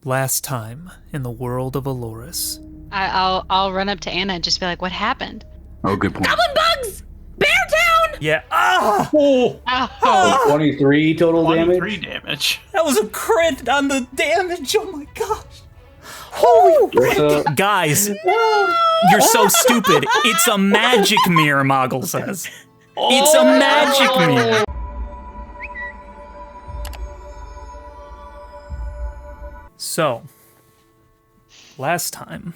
Last time in the world of Aloris. I'll run up to Anna and just be like, what happened? Oh, good point. Goblin bugs! Bear Town! Yeah. Oh. 23 total 23 damage. damage. That was a crit on the damage. Oh my gosh. Holy guys, you're so stupid. It's a magic mirror, Moggle says. It's a magic mirror. So, last time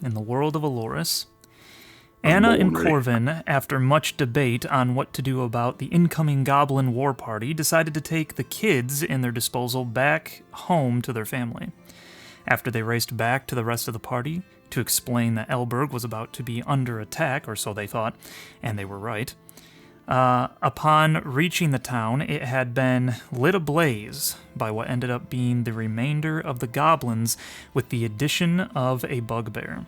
in the world of Aloris, Anna and Corvin, after much debate on what to do about the incoming goblin war party, decided to take the kids in their disposal back home to their family. After they raced back to the rest of the party to explain that Elberg was about to be under attack, or so they thought, and they were right, upon reaching the town, it had been lit ablaze by what ended up being the remainder of the goblins with the addition of a bugbear.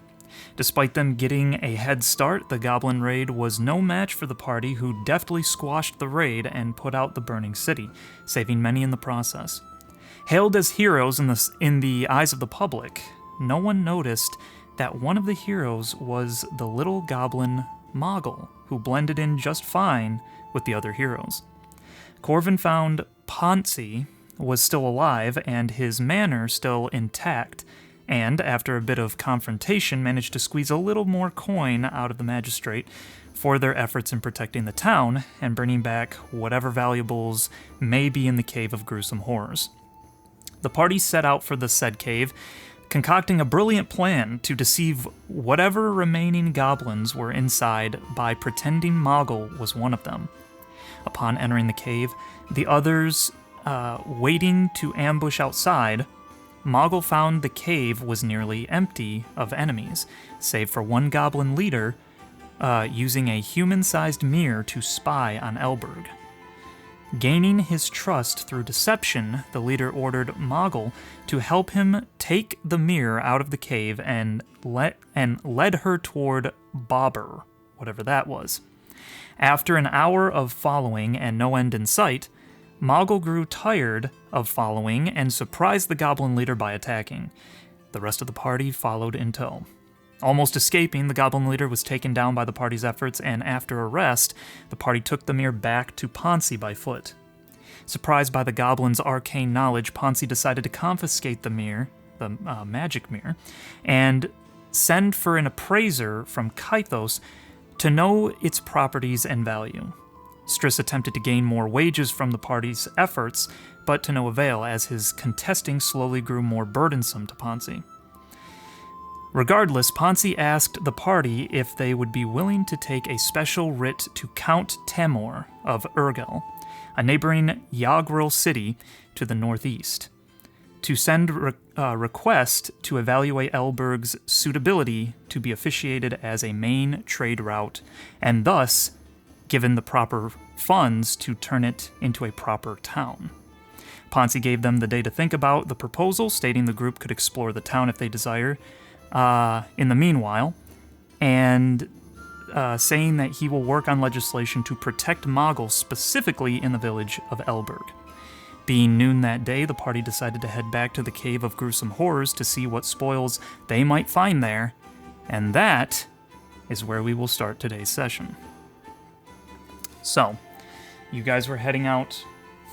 Despite them getting a head start, the goblin raid was no match for the party, who deftly squashed the raid and put out the burning city, saving many in the process. Hailed as heroes in the eyes of the public, no one noticed that one of the heroes was the little goblin Moggle, who blended in just fine with the other heroes. Corvin found Ponci was still alive and his manor still intact, and after a bit of confrontation managed to squeeze a little more coin out of the magistrate for their efforts in protecting the town and bringing back whatever valuables may be in the Cave of Gruesome Horrors. The party set out for the said cave, concocting a brilliant plan to deceive whatever remaining goblins were inside by pretending Moggle was one of them. Upon entering the cave, the others waiting to ambush outside, Moggle found the cave was nearly empty of enemies, save for one goblin leader using a human-sized mirror to spy on Elberg. Gaining his trust through deception, the leader ordered Moggle to help him take the mirror out of the cave and led her toward Bobber, whatever that was. After an hour of following and no end in sight, Moggle grew tired of following and surprised the goblin leader by attacking. The rest of the party followed in tow. Almost escaping, the goblin leader was taken down by the party's efforts, and after a rest, the party took the mirror back to Ponci by foot. Surprised by the goblin's arcane knowledge, Ponci decided to confiscate the mirror, the magic mirror, and send for an appraiser from Kythos to know its properties and value. Strs attempted to gain more wages from the party's efforts, but to no avail, as his contesting slowly grew more burdensome to Ponci. Regardless, Ponci asked the party if they would be willing to take a special writ to Count Tamor of Urgel, a neighboring Yogrel city to the northeast, to send a request to evaluate Elberg's suitability to be officiated as a main trade route, and thus given the proper funds to turn it into a proper town. Ponci gave them the day to think about the proposal, stating the group could explore the town if they desire, in the meanwhile, and saying that he will work on legislation to protect Moggle, specifically in the village of Elberg. Being noon that day, the party decided to head back to the Cave of Gruesome Horrors to see what spoils they might find there, and that is where we will start today's session. So, you guys were heading out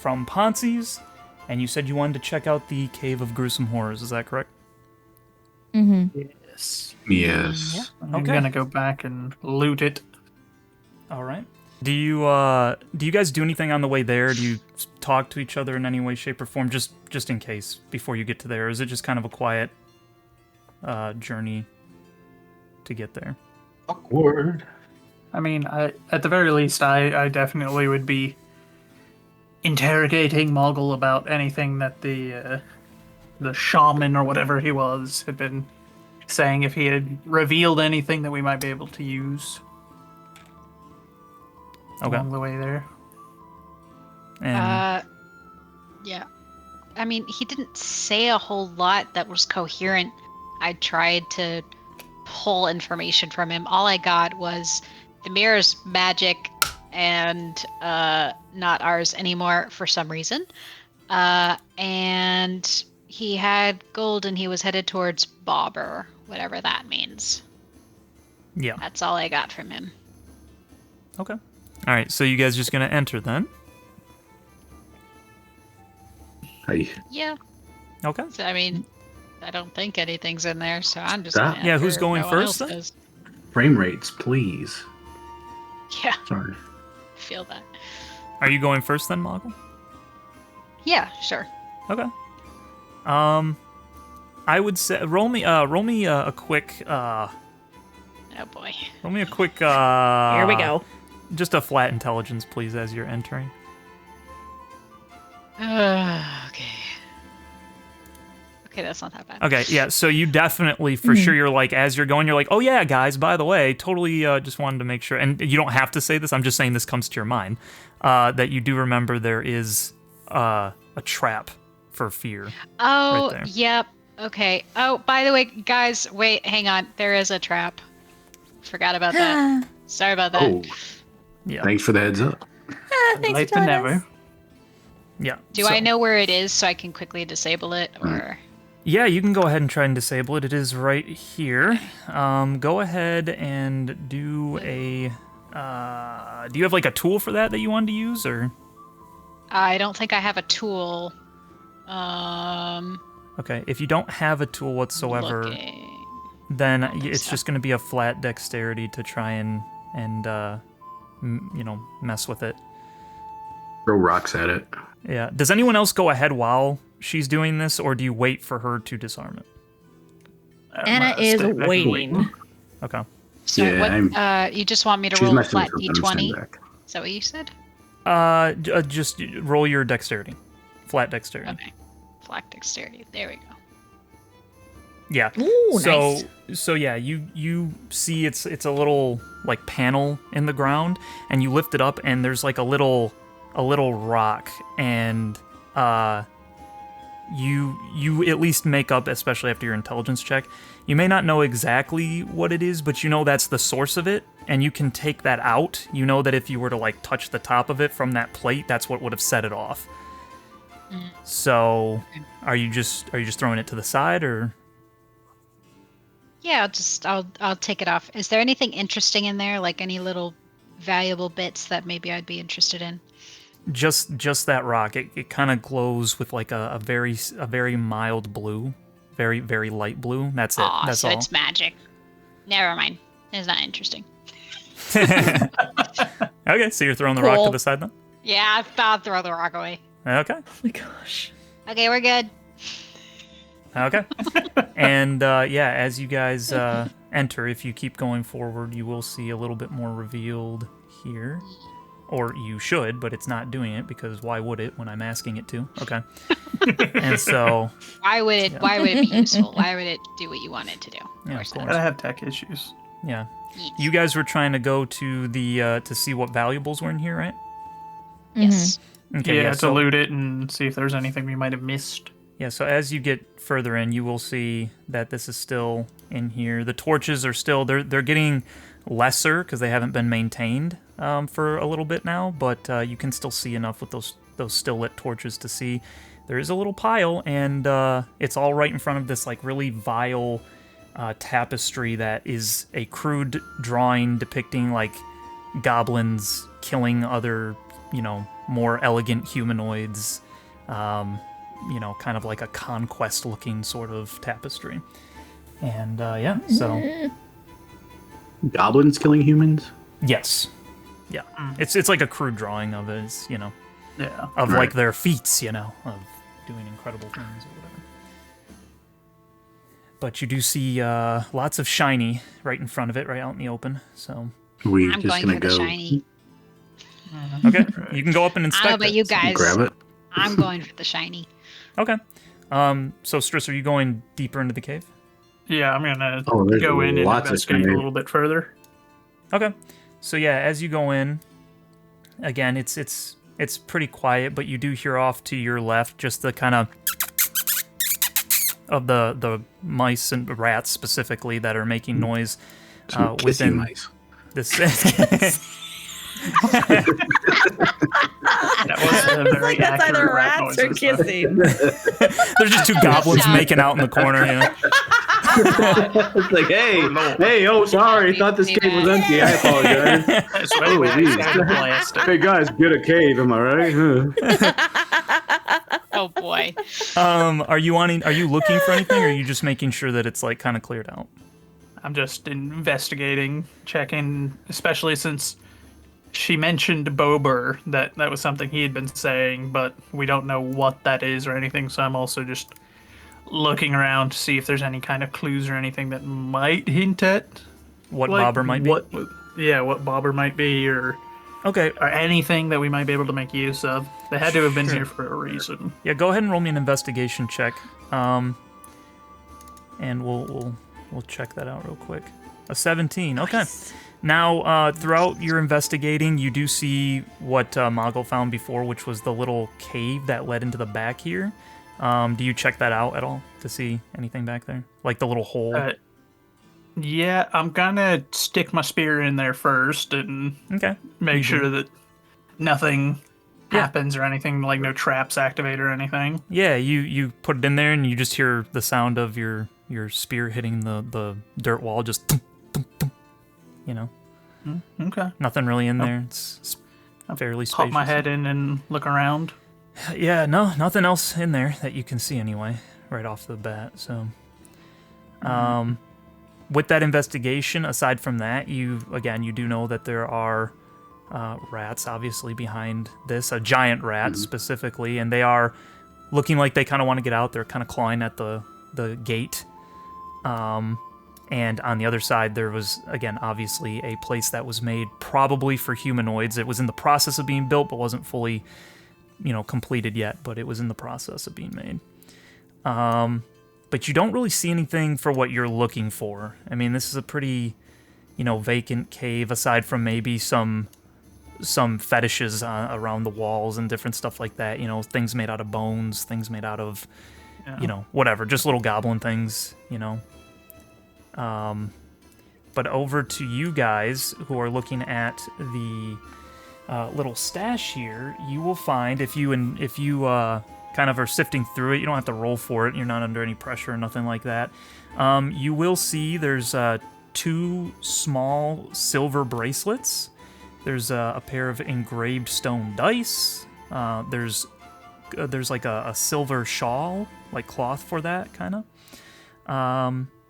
from Ponci's, and you said you wanted to check out the Cave of Gruesome Horrors, is that correct? Mm-hmm. Yes. Yes. I'm Okay. gonna go back and loot it. All right. Do you guys do anything on the way there? Do you talk to each other in any way, shape, or form, just in case before you get to there? Or is it just kind of a quiet journey to get there? Awkward. I mean, at the very least, I definitely would be interrogating Moggle about anything that the shaman or whatever he was had been saying, if he had revealed anything that we might be able to use along the way there. And Yeah. I mean, he didn't say a whole lot that was coherent. I tried to pull information from him. All I got was the mirror's magic and not ours anymore for some reason. And he had gold and he was headed towards Bobber, whatever that means. Yeah. That's all I got from him. Okay. All right, so you guys just gonna enter then? Hey, Yeah. Okay. So, I mean, I don't think anything's in there, so I'm just That- gonna Yeah, enter who's if going no one first else then? does. frame rates, please. Yeah, Sorry. I feel that. Are you going first then, Moggle? Yeah, sure. Okay. I would say roll me a quick Oh boy. roll me a quick Here we go. Just a flat intelligence, please, as you're entering. Okay. Okay, that's not that bad. Okay, yeah, so you definitely, for sure, you're like, as you're going, you're like, oh yeah, guys, by the way, totally just wanted to make sure, and you don't have to say this, I'm just saying this comes to your mind, that you do remember there is a trap for fear. Oh, there. yep. Okay. Oh, by the way, guys, wait, hang on. There is a trap. Forgot about that. Sorry about that. Oh, Yeah. thanks for the heads up. Thanks Late for than telling never. us. Yeah. Do so- I know where it is so I can quickly disable it, or? Yeah, you can go ahead and try and disable it. It is right here. Go ahead and do a... do you have, like, a tool for that you wanted to use, or...? I don't think I have a tool. Okay, if you don't have a tool whatsoever, Looking. then think it's so. just going to be a flat dexterity to try and mess with it. Throw rocks at it. Yeah. Does anyone else go ahead while she's doing this, or do you wait for her to disarm it? Anna is waiting. Okay. So Yeah, what? You just want me to She's roll a messing flat with something. I'm d20? staying back. Is that what you said? Just roll your dexterity. Flat dexterity. Okay. Flat dexterity. There we go. Yeah. Ooh, so nice. so yeah, you see it's a little like panel in the ground, and you lift it up, and there's like a little rock, and you at least make up, especially after your intelligence check. You may not know exactly what it is, but you know that's the source of it, and you can take that out. You know that if you were to like touch the top of it from that plate, that's what would have set it off. So, are you just throwing it to the side, or? Yeah, I'll take it off. Is there anything interesting in there, like any little valuable bits that maybe I'd be interested in? Just that rock. It kind of glows with like a very mild blue, very very light blue. That's it. Aw, That's so all. it's magic. Never mind. It's not interesting. Okay, so you're throwing the rock to Cool. the side then. Yeah, I'll throw the rock away. Okay. Oh my gosh. Okay, we're good. Okay. And yeah, as you guys enter, if you keep going forward, you will see a little bit more revealed here. Or you should, but it's not doing it because why would it when I'm asking it to? Okay. And so, Why would it be useful? Why would it do what you want it to do? Yeah, of course. Gotta have tech issues. yeah. Yeet. You guys were trying to go to the to see what valuables were in here, right? Yes. Okay. Yeah, so to loot it and see if there's anything we might have missed. Yeah, so as you get further in, you will see that this is still in here. The torches are still they're getting lesser because they haven't been maintained for a little bit now, but you can still see enough with those still lit torches to see there is a little pile, and it's all right in front of this like really vile tapestry that is a crude drawing depicting like goblins killing other, more elegant humanoids. Kind of like a conquest-looking sort of tapestry. And, yeah, so... Goblins killing humans? Yes. Yeah. It's like a crude drawing of it, it's, Yeah. of, Right. like, their feats, of doing incredible things or whatever. But you do see lots of shiny right in front of it, right out in the open, so... We I'm just going gonna for the go shiny. Okay, you can go up and I inspect don't know about it. you guys. grab it. I'm going for the shiny. Okay. So, Strs, are you going deeper into the cave? Yeah, I'm gonna Oh, there's go in and lots of investigate a shiny. little bit further. Okay. So yeah, as you go in, again, it's pretty quiet, but you do hear off to your left just the kind of the mice and rats specifically that are making noise Some kissy within mice. this. No, That was a very That's either accurate rat rats or noises. kissing. There's just two goblins making out in the corner, you know. It's like, hey, oh, sorry, thought this cave was empty. I apologize. Especially when geez. it's kind of blasted. Hey guys, get a cave, am I right? Huh. Oh boy. Are you looking for anything, or are you just making sure that it's like kind of cleared out? I'm just investigating, checking, especially since she mentioned Bober, that was something he had been saying, but we don't know what that is or anything, so I'm also just looking around to see if there's any kind of clues or anything that might hint at What like, Bobber might be? what Bobber might be, or Okay. anything that we might be able to make use of. They had to have been here for a reason. Yeah, go ahead and roll me an investigation check. And we'll check that out real quick. A 17. Okay. Now, throughout your investigating, you do see what Moggle found before, which was the little cave that led into the back here. Do you check that out at all to see anything back there? Like the little hole? Yeah, I'm gonna stick my spear in there first and Okay. make sure that nothing happens or anything, like no traps activate or anything. Yeah, you put it in there and you just hear the sound of your spear hitting the dirt wall, just thump, thump, thump, you know. Okay. Nothing really in there. It's fairly spacious. Pop my head in and look around. Yeah, no, nothing else in there that you can see anyway, right off the bat. So, with that investigation, aside from that, you do know that there are rats obviously behind this, a giant rat specifically, and they are looking like they kind of want to get out. They're kind of clawing at the gate. And on the other side, there was, again, obviously a place that was made probably for humanoids. It was in the process of being built, but wasn't fully, completed yet, but it was in the process of being made. But you don't really see anything for what you're looking for. I mean, this is a pretty, vacant cave, aside from maybe some fetishes around the walls and different stuff like that. Things made out of bones, things made out of, whatever, just little goblin things, But over to you guys who are looking at the little stash here, you will find if you kind of are sifting through it, you don't have to roll for it. You're not under any pressure or nothing like that. You will see there's 2 small silver bracelets. There's a pair of engraved stone dice. There's like a silver shawl, like cloth for that kind of.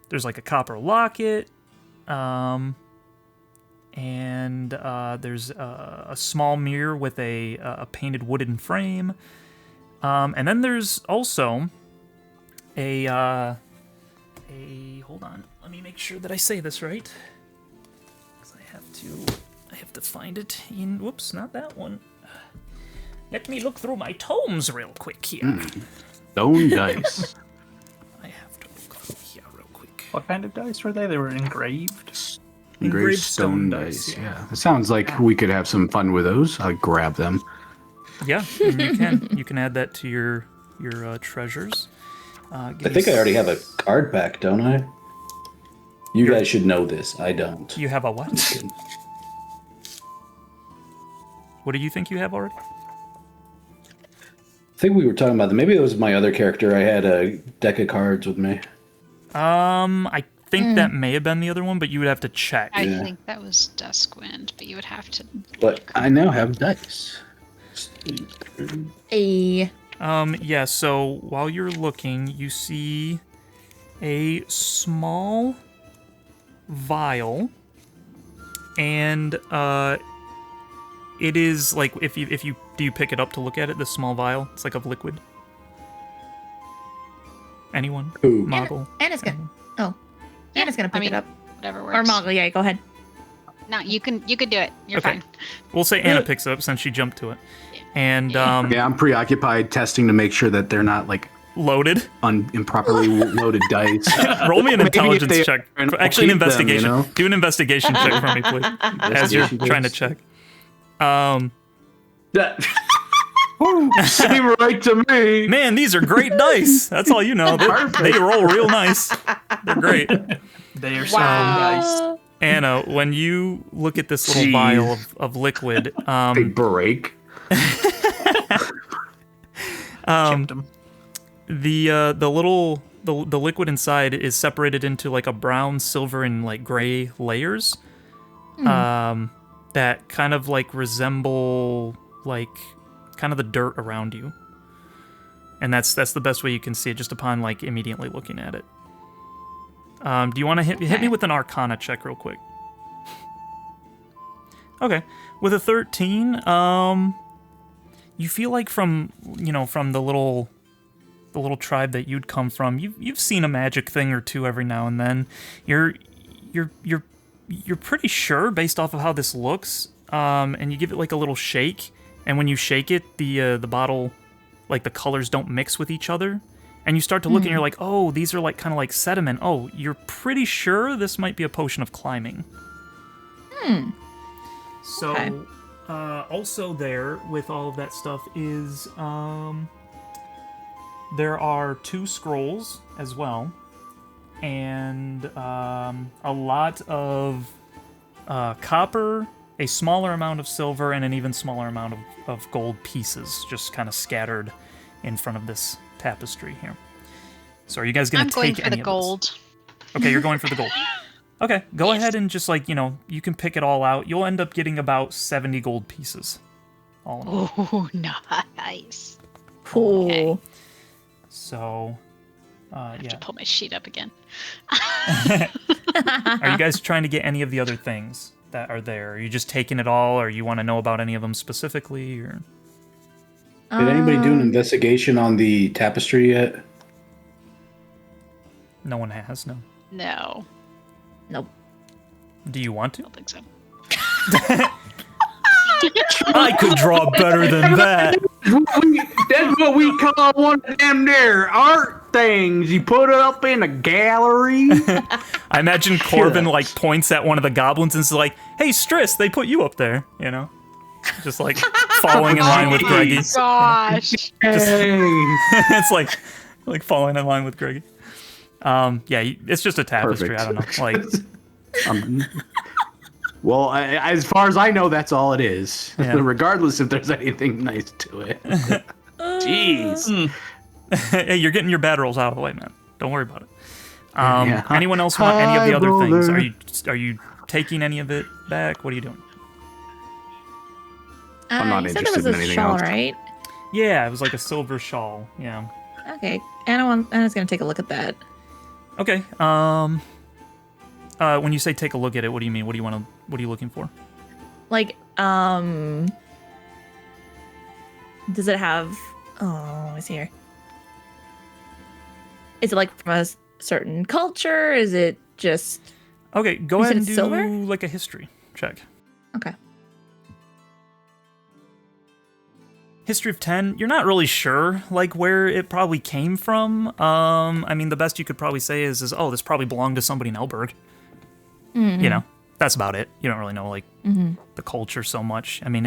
There's like a copper locket. And there's a small mirror with a painted wooden frame. And then there's also a hold on, let me make sure that I say this right, because I have to find it in, whoops, not that one. Let me look through my tomes real quick here. Stone dice. I have to look through here real quick. What kind of dice were they? They were engraved. Engraved stone dice. Yeah, it sounds like we could have some fun with those. I'll grab them. Yeah, and you can add that to your treasures. I think I already have a card back, don't I? You guys should know this. I don't. You have a what? What do you think you have already? I think we were talking about that. Maybe it was my other character. I had a deck of cards with me. I think that may have been the other one, but you would have to check. I think that was Duskwind, but you would have to. But I now have dice. Yeah, so while you're looking, you see a small vial, and it is like, if you do you pick it up to look at it, this small vial? It's like of liquid. Anyone? Who? Moggle? Anna's gonna. Oh, Anna's gonna pick it up. Whatever Or works. Moggle, yeah, go ahead. No, you can do it. You're Okay. fine. We'll say Anna picks it up since she jumped to it. And Yeah, I'm preoccupied testing to make sure that they're not like loaded. improperly loaded dice. Roll me an Maybe if intelligence they check. are, I'll Actually, an keep them, investigation. Do an investigation check for me, please. As you're trying to check. That seem right to me. Man, these are great dice. That's all you know. They roll real nice. They're great. They are so nice. Anna, when you look at this little vial of liquid, They break. Chipped him. The liquid inside is separated into like a brown, silver, and like gray layers. That kind of like resemble like kind of the dirt around you. And that's the best way you can see it just upon like immediately looking at it. Do you want to hit me with an Arcana check real quick? Okay. With a 13, you feel like from the little tribe that you'd come from, you've seen a magic thing or two every now and then. You're pretty sure based off of how this looks, and you give it like a little shake, and when you shake it, the bottle, like the colors don't mix with each other, and you start to look and you're like, oh, these are like kind of like sediment. Oh, you're pretty sure this might be a potion of climbing. So, Okay. Also there with all of that stuff is there are 2 scrolls as well, and a lot of copper, a smaller amount of silver, and an even smaller amount of gold pieces just kind of scattered in front of this tapestry here. So are you guys going to take any of this? I'm going for the gold. Okay, you're going for the gold. Okay, go ahead and just like, you can pick it all out. You'll end up getting about 70 gold pieces. All in all. Oh, nice. Cool. Okay. So, I have to pull my sheet up again. Are you guys trying to get any of the other things that are there? Are you just taking it all, or you want to know about any of them specifically? Or Did anybody do an investigation on the tapestry yet? no one has? No. No, Nope. Do you want I to? don't think so. I could draw better than that. That's what we call one of them there art things. You put it up in a gallery. I imagine Corvin like points at one of the goblins and is like, "Hey, Strs, they put you up there," just like following in line with Greggy. Gosh. It's like falling in line with Greggy. Yeah, it's just a tapestry. Perfect. I don't know. Like, Well, as far as I know, that's all it is. Yeah. Regardless if there's anything nice to it. Jeez. hey, you're getting your bad rolls out of the way, man. Don't worry about it. Yeah. Anyone else want any of the Hi, other things? brother. Are you taking any of it back? What are you doing? I'm not you said interested there in was a anything shawl, else. right? Yeah, it was like a silver shawl. Yeah. Okay. Anna's gonna take a look at that. Okay. When you say take a look at it, what do you mean? What are you looking for? Like, does it have? Oh, let me see here. Is it like from a certain culture? Is it just? Okay, go You ahead said and it's do silver? like a history check. Okay. History of 10, you're not really sure like where it probably came from. I mean, the best you could probably say is oh, this probably belonged to somebody in Elberg. Mm-hmm. That's about it. You don't really know like the culture so much. I mean,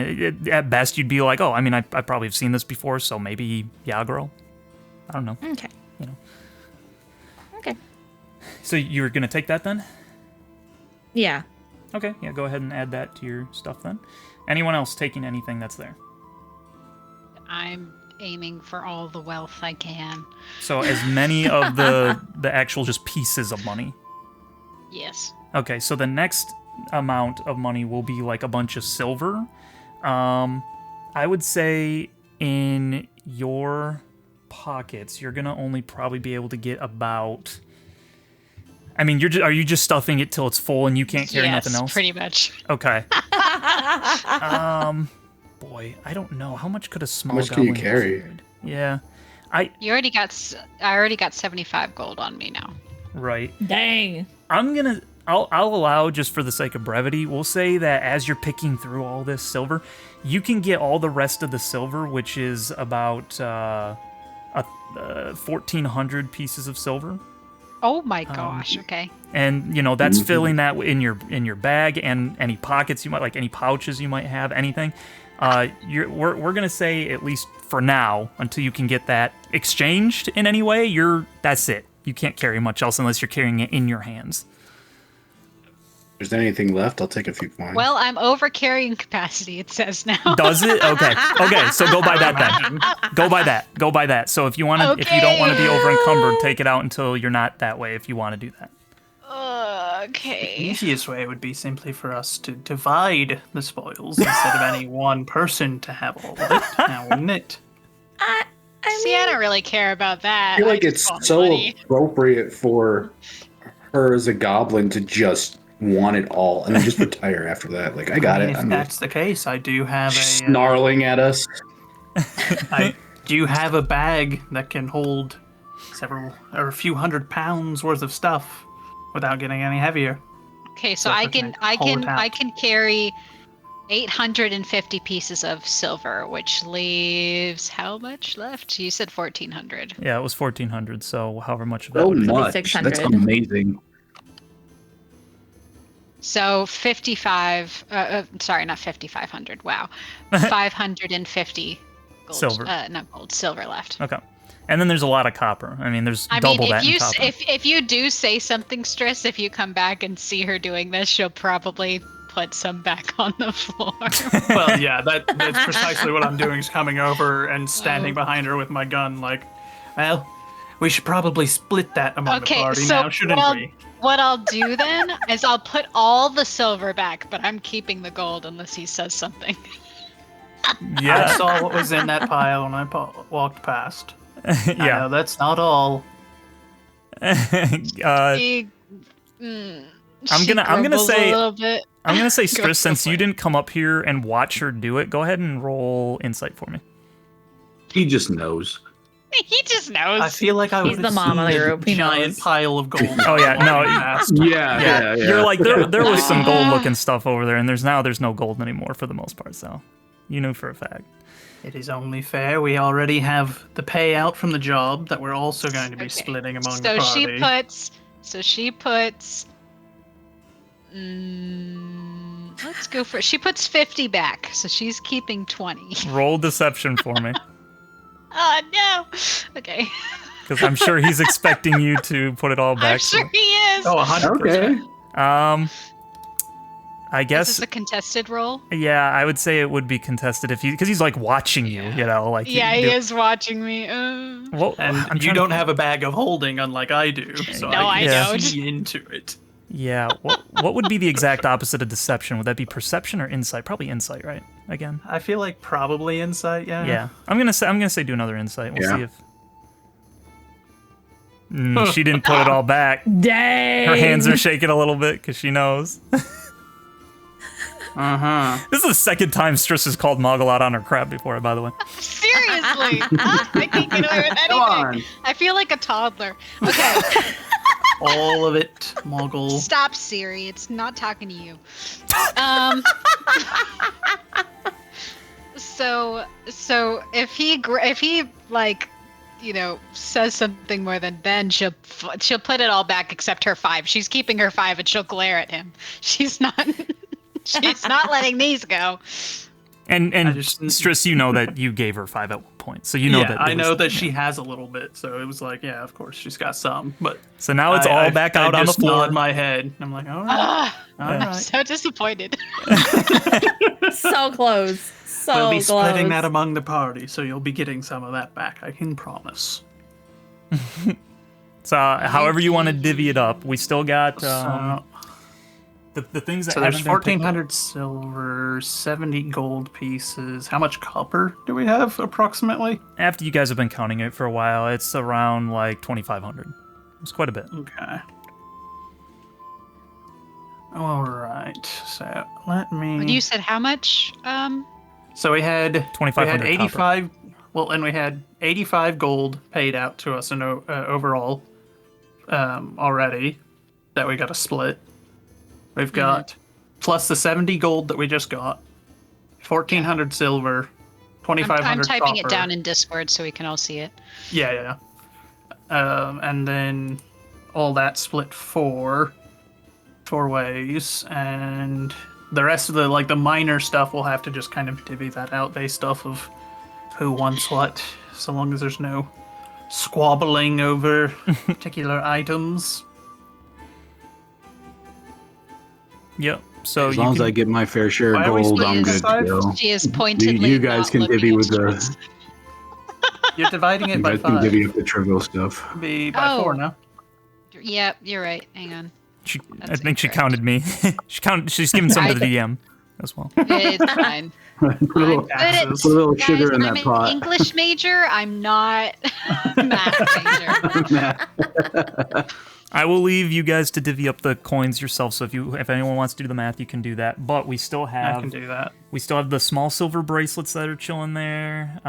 at best you'd be like, oh, I mean, I probably have seen this before, so maybe Yagro. I don't know. Okay. Okay. So you were gonna take that then? Yeah. Okay, yeah, go ahead and add that to your stuff then. Anyone else taking anything that's there? I'm aiming for all the wealth I can. So as many of the actual just pieces of money. Yes. Okay, so the next amount of money will be like a bunch of silver. I would say in your pockets, you're gonna only probably be able to get about. I mean, are you just stuffing it till it's full and you can't carry nothing else? Pretty much. Okay. Boy, I don't know. How much could a small much can you goblin carry? carry? Yeah, I already got 75 gold on me now. right. Dang. I'll allow, just for the sake of brevity, we'll say that as you're picking through all this silver, you can get all the rest of the silver, which is about 1,400 pieces of silver. Oh my gosh. Okay. And that's filling that in your bag and any pockets you might like, any pouches you might have, anything. We're gonna say, at least for now, until you can get that exchanged in any way, that's it. You can't carry much else unless you're carrying it in your hands. there's anything left, I'll take a few coins. Well, I'm over carrying capacity, it says now. Does it? Okay. Okay, so go by that then. Go by that. Go by that. So if you want to, if you don't want to be over encumbered, take it out until you're not that way. If you want to do that. The Okay. easiest way would be simply for us to divide the spoils instead of any one person to have all of it. Now, wouldn't it? See, I don't really care about that. I feel like just it's want so money. appropriate for her as a goblin to just want it all and then just retire after that. Like, I got mean, it. If I'm that's the case, I do have a snarling at us. I do have a bag that can hold several or a few hundred pounds worth of stuff without getting any heavier. Okay, so So I if can I I hold can out. I can carry 850 pieces of silver, which leaves how much left? You said 1400. Yeah, it was 1,400. So however much of that So would be. much. 600. That's amazing. So 55. Sorry, not 5,500. Wow, 550 gold, Silver. not gold, silver left. Okay. And then there's a lot of copper. I mean, there's I double mean, that if you in copper. if you do say something, Strs, if you come back and see her doing this, she'll probably put some back on the floor. Well, yeah, that's precisely what I'm doing, is coming over and standing behind her with my gun like, well, we should probably split that among the Okay, party so now, shouldn't well- we? What I'll do then is I'll put all the silver back, but I'm keeping the gold unless he says something. I Yeah. saw what was in that pile when I walked past. I know Yeah. that's not all. She, I'm gonna grumbles say- a little bit. I'm gonna say, Go Stris, since for you it. didn't come up here and watch her do it, go ahead and roll insight for me. He just knows. He just knows. I feel like I He's would the mom of the group, he giant knows. pile of gold. Oh, yeah, no, Past. Yeah. You're like there was some gold looking stuff over there, and there's no gold anymore for the most part. So you knew for a fact. It is only fair. We already have the payout from the job that we're also going to be Okay. splitting among So the party. she puts. Let's go for. She puts 50 back, so she's keeping 20. Roll deception for me, Oh no. Okay. because I'm sure he's expecting you to put it all I'm back. sure he is. Oh, 100%. Okay. I This guess is a contested roll. yeah, I would say it would be contested if because he's like watching you, you know, like Yeah, you he do- is watching me. Well, And I'm you trying don't to, have a bag of holding, unlike I do. So No, I can don't. see into it. Yeah, what would be the exact opposite of deception? Would that be perception or insight? Probably insight, right? Again. I feel like probably insight. Yeah. Yeah, I'm gonna say do another insight. We'll Yeah. see if she didn't put it all back. Dang. Her hands are shaking a little bit because she knows. This is the second time Stris has called Moggle out on her crap before, by the way. Seriously, I can't get away with Come on. anything. I feel like a toddler. Okay, All of it, Muggle. stop, Siri. It's not talking to you. So if he like, you know, says something more than Ben, she'll put it all back except her 5. She's keeping her 5 and she'll glare at him. She's not letting these go. And just- Stris, you know that you gave her 5 at one point, so you know Yeah, that. I it know was- that she has a little bit, so it was like, yeah, of course she's got some, but So now it's all back out I on the just floor. nod my head. I'm like, all right, Ah, all I'm right. so disappointed. So close. So We'll be close. splitting that among the party, so you'll be getting some of that back. I can promise. So however you want to divvy it up, we still got So, the things that so there's haven't been picked up. 1,400 silver, 70 gold pieces. How much copper do we have approximately? After you guys have been counting it for a while, it's around like 2,500. It's quite a bit. Okay. All right. So let me. You said how much? So we had 2,500 85. Well, and we had 85 gold paid out to us in overall already that we got to split. We've got plus the 70 gold that we just got, 1,400 silver, 2,500 I'm typing it copper. down in Discord so we can all see it. Yeah. And then all that split four ways, and the rest of the minor stuff we'll have to just kind of divvy that out based off of who wants what, so long as there's no squabbling over particular items. Yep. So As long as I get my fair share of Why are we gold, I'm splitting good this to go. She is pointedly You guys not can looking divvy at with Strs. the. You're dividing it You by guys can 5. divvy up the trivial stuff. Be by 4 now. Yep, you're right. Hang on. I That's think she incorrect. counted me. She's giving some to the DM as well. It's fine. Put a I'm little, good at Taxes. put a little guys, sugar in I'm that an pot. English major. I'm not a math major. I will leave you guys to divvy up the coins yourself. So if anyone wants to do the math, you can do that. But we still I have can do that. the small silver bracelets that are chilling there.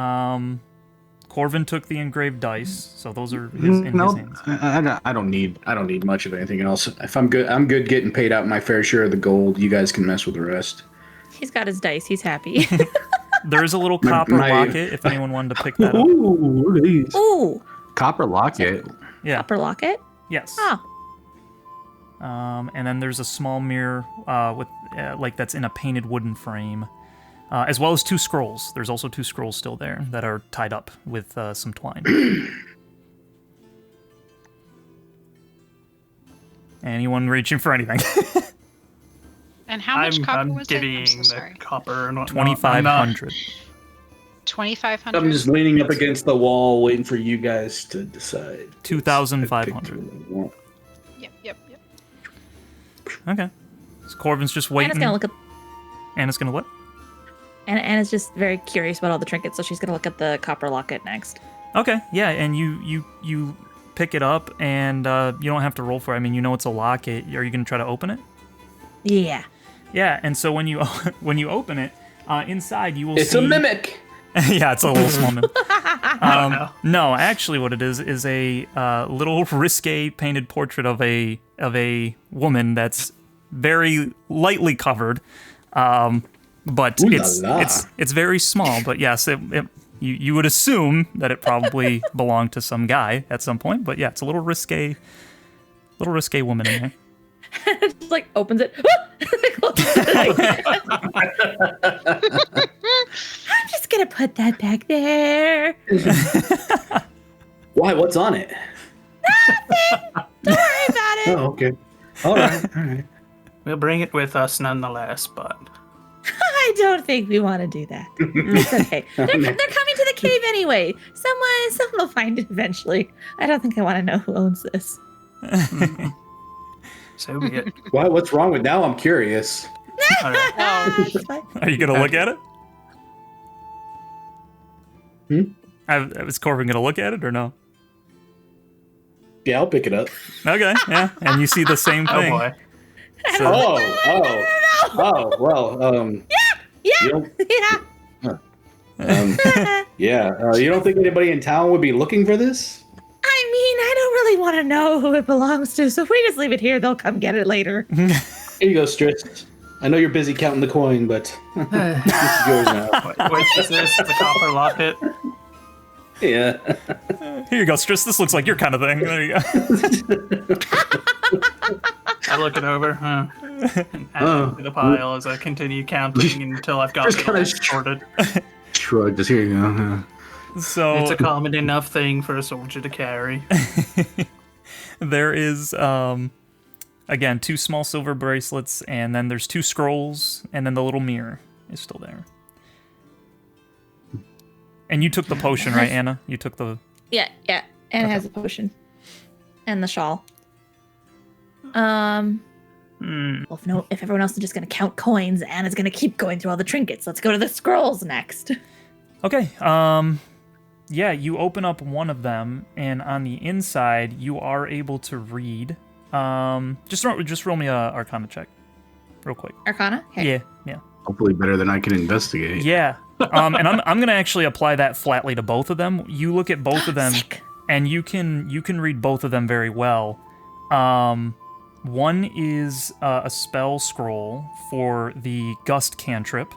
Corvin took the engraved dice, so those are in his No, hands. I don't need much of anything else. If I'm good getting paid out my fair share of the gold. You guys can mess with the rest. He's got his dice. He's happy. There is a little copper locket if anyone wanted to pick that up. Ooh, look at these. Ooh, Copper locket. Yeah. copper locket. Yes. Oh, And then there's a small mirror with that's in a painted wooden frame, as well as 2 scrolls. There's also 2 scrolls still there that are tied up with some twine. Anyone reaching for anything? And how much copper I'm was it? I'm divvying so the sorry. copper and whatnot. 2,500. 2,500. I'm just leaning up against the wall, waiting for you guys to decide. 2,500. Yep. Okay. So Corvin's just waiting. Anna's gonna look at. Anna's gonna what? Anna's just very curious about all the trinkets, so she's gonna look at the copper locket next. Okay, yeah, and you pick it up, and you don't have to roll for it. I mean, you know it's a locket. Are you gonna try to open it? Yeah. Yeah, and so when you open it, inside you will It's see... a mimic. Yeah, it's a little small mimic. No. No, actually, what it is a little risque painted portrait of a woman that's very lightly covered, but Ooh la it's la. it's very small. But yes, you would assume that it probably belonged to some guy at some point. But yeah, it's a little risque woman in there. Just like opens it. I'm just gonna put that back there. Why? What's on it? Don't worry about it. Oh, okay. All right. We'll bring it with us nonetheless, but I don't think we want to do that. It's okay. They're coming to the cave anyway. Someone will find it eventually. I don't think I want to know who owns this. so be it. Why? What's wrong with now? I'm curious. All right. Oh, It's fine. Are you gonna look at it? Is Corvin gonna look at it or no? Yeah, I'll pick it up. Okay, yeah, and you see the same Oh thing. boy. So, Well. Yeah. You don't, Yeah. yeah. You don't think anybody in town would be looking for this? I mean, I don't really want to know who it belongs to, so if we just leave it here, they'll come get it later. Here you go, Stris. I know you're busy counting the coin, but this is yours now. Wait, is this the copper locket? Yeah. here you go, Stris. This looks like your kind of thing. There you go. I look it over, and add it to the pile as I continue counting until I've got Just it kinda all sorted. Shrug. Just here you go. So It's a common enough thing for a soldier to carry. there is again 2 small silver bracelets, and then there's 2 scrolls, and then the little mirror is still there. And you took the potion, right, Anna? You took the... Yeah. And it has a potion. And the shawl. Well, if everyone else is just gonna count coins, Anna's gonna keep going through all the trinkets. Let's go to the scrolls next. Okay, yeah, you open up one of them, and on the inside, you are able to read. Just roll me a Arcana check, real quick. Arcana? Okay. Yeah. Hopefully better than I can investigate. Yeah. And I'm gonna actually apply that flatly to both of them. You look at both of them, Sick. and you can read both of them very well. One is a spell scroll for the Gust cantrip.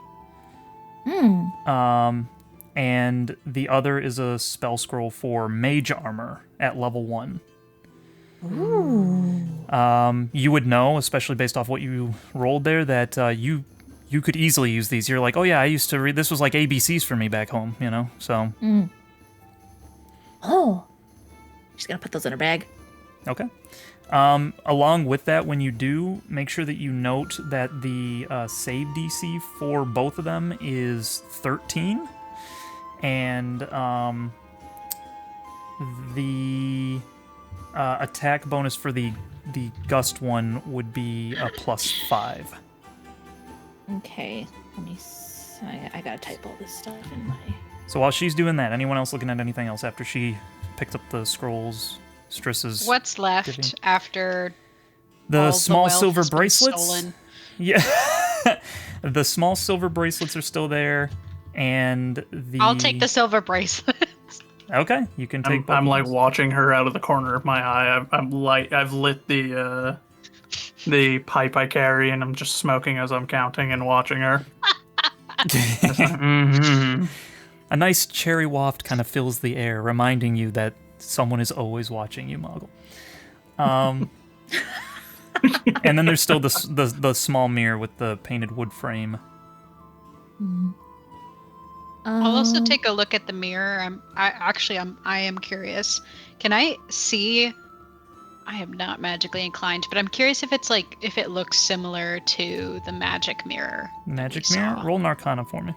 And the other is a spell scroll for Mage Armor at level 1. Ooh. You would know, especially based off what you rolled there, that you could easily use these. You're like, oh yeah, I used to read. This was like ABCs for me back home, you know. So Oh. She's gonna put those in her bag. okay. Along with that, when you do, make sure that you note that the save DC for both of them is 13, and the attack bonus for the gust one would be a +5. Okay, let me. I gotta type all this stuff in my. So while she's doing that, anyone else looking at anything else after she picked up the scrolls? Stris's What's left giving? after The all small wealth silver has been bracelets. stolen? Yeah, the small silver bracelets are still there, and the. I'll take the silver bracelets. Okay, you can take. I'm both like of those. watching her out of the corner of my eye. I've lit the pipe I carry, and I'm just smoking as I'm counting and watching her. Mhm. A nice cherry waft kind of fills the air, reminding you that someone is always watching you, Moggle. And then there's still the small mirror with the painted wood frame. I'll also take a look at the mirror. I am curious. Can I see? I am not magically inclined, but I'm curious if it looks similar to the magic mirror. Magic we mirror? saw. Roll an Arcana for me.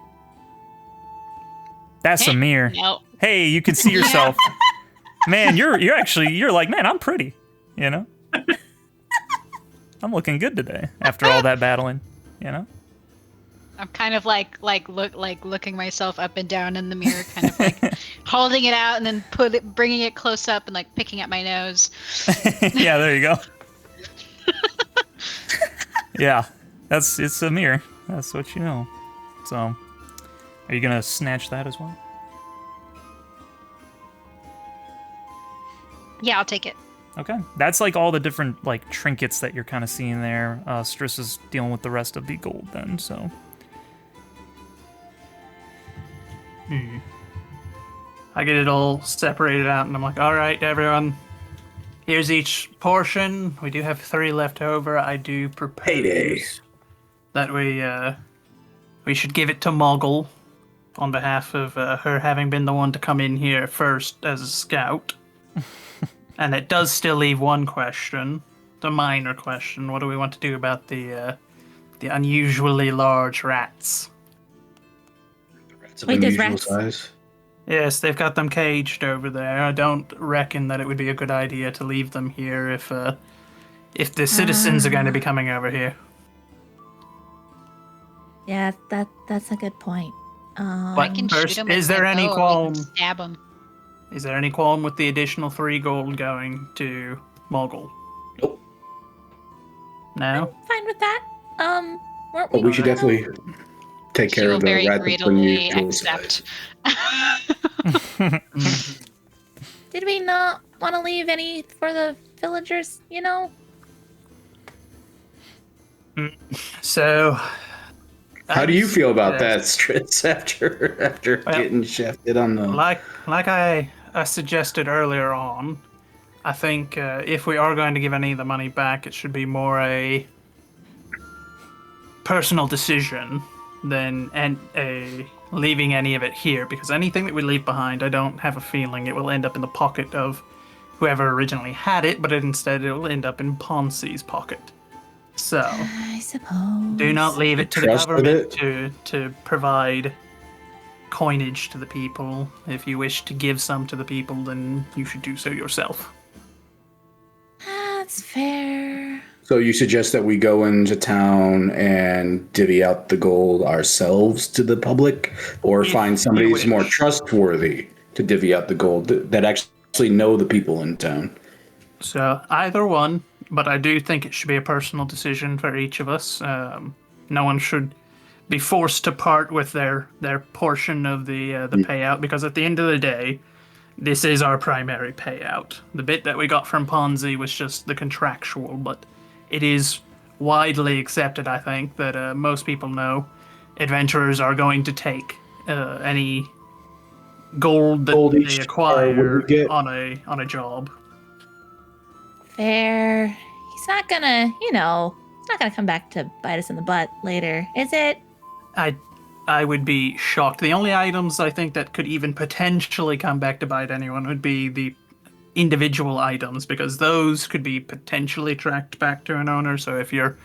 That's a mirror. No. Hey, you can see yourself. Man, you're like, man, I'm pretty. You know? I'm looking good today after all that battling. You know? I'm kind of looking myself up and down in the mirror, kind of like holding it out and then bringing it close up and like picking at my nose. Yeah, there you go. Yeah, it's a mirror. That's what you know. So, are you gonna snatch that as well? Yeah, I'll take it. Okay, that's like all the different like trinkets that you're kind of seeing there. Stris is dealing with the rest of the gold then. So, I get it all separated out, and I'm like, all right, everyone, here's each portion. We do have 3 left over. I do propose Payday. that we should give it to Moggle on behalf of her having been the one to come in here first as a scout. And it does still leave one question, the minor question. What do we want to do about the unusually large rats? It's of Wait, there's unusual rats? size. Yes, they've got them caged over there. I don't reckon that it would be a good idea to leave them here if the citizens are going to be coming over here. Yeah, that's a good point. But I can first, shoot him is with there my any bow, or we qualm? can stab him. Is there any qualm with the additional 3 gold going to Moggle? Nope. No? Fine with that. Weren't But we should definitely take She care will of the very rat that's greedily unusual accept. size. Did we not want to leave any for the villagers? You know. So... How do you feel about Yeah. that, Stritz, after Well, getting shafted on the... Like I suggested earlier on, I think if we are going to give any of the money back, it should be more a personal decision than leaving any of it here, because anything that we leave behind, I don't have a feeling it will end up in the pocket of whoever originally had it, but instead it will end up in Ponci's pocket. So, I suppose. do not leave it to the Trust with government to provide coinage to the people. If you wish to give some to the people, then you should do so yourself. That's fair. So you suggest that we go into town and divvy out the gold ourselves to the public, or If find you somebody who's more wish. trustworthy to divvy out the gold that actually know the people in town? So either one, but I do think it should be a personal decision for each of us. No one should be forced to part with their portion of the payout, because at the end of the day, this is our primary payout. The bit that we got from Ponzi was just the contractual, but it is widely accepted, I think, that most people know adventurers are going to take any gold that Gold they each acquire would get. on a job. Fair. He's not gonna, it's not gonna come back to bite us in the butt later, is it? I would be shocked. The only items I think that could even potentially come back to bite anyone would be the individual items, because those could be potentially tracked back to an owner. So if you're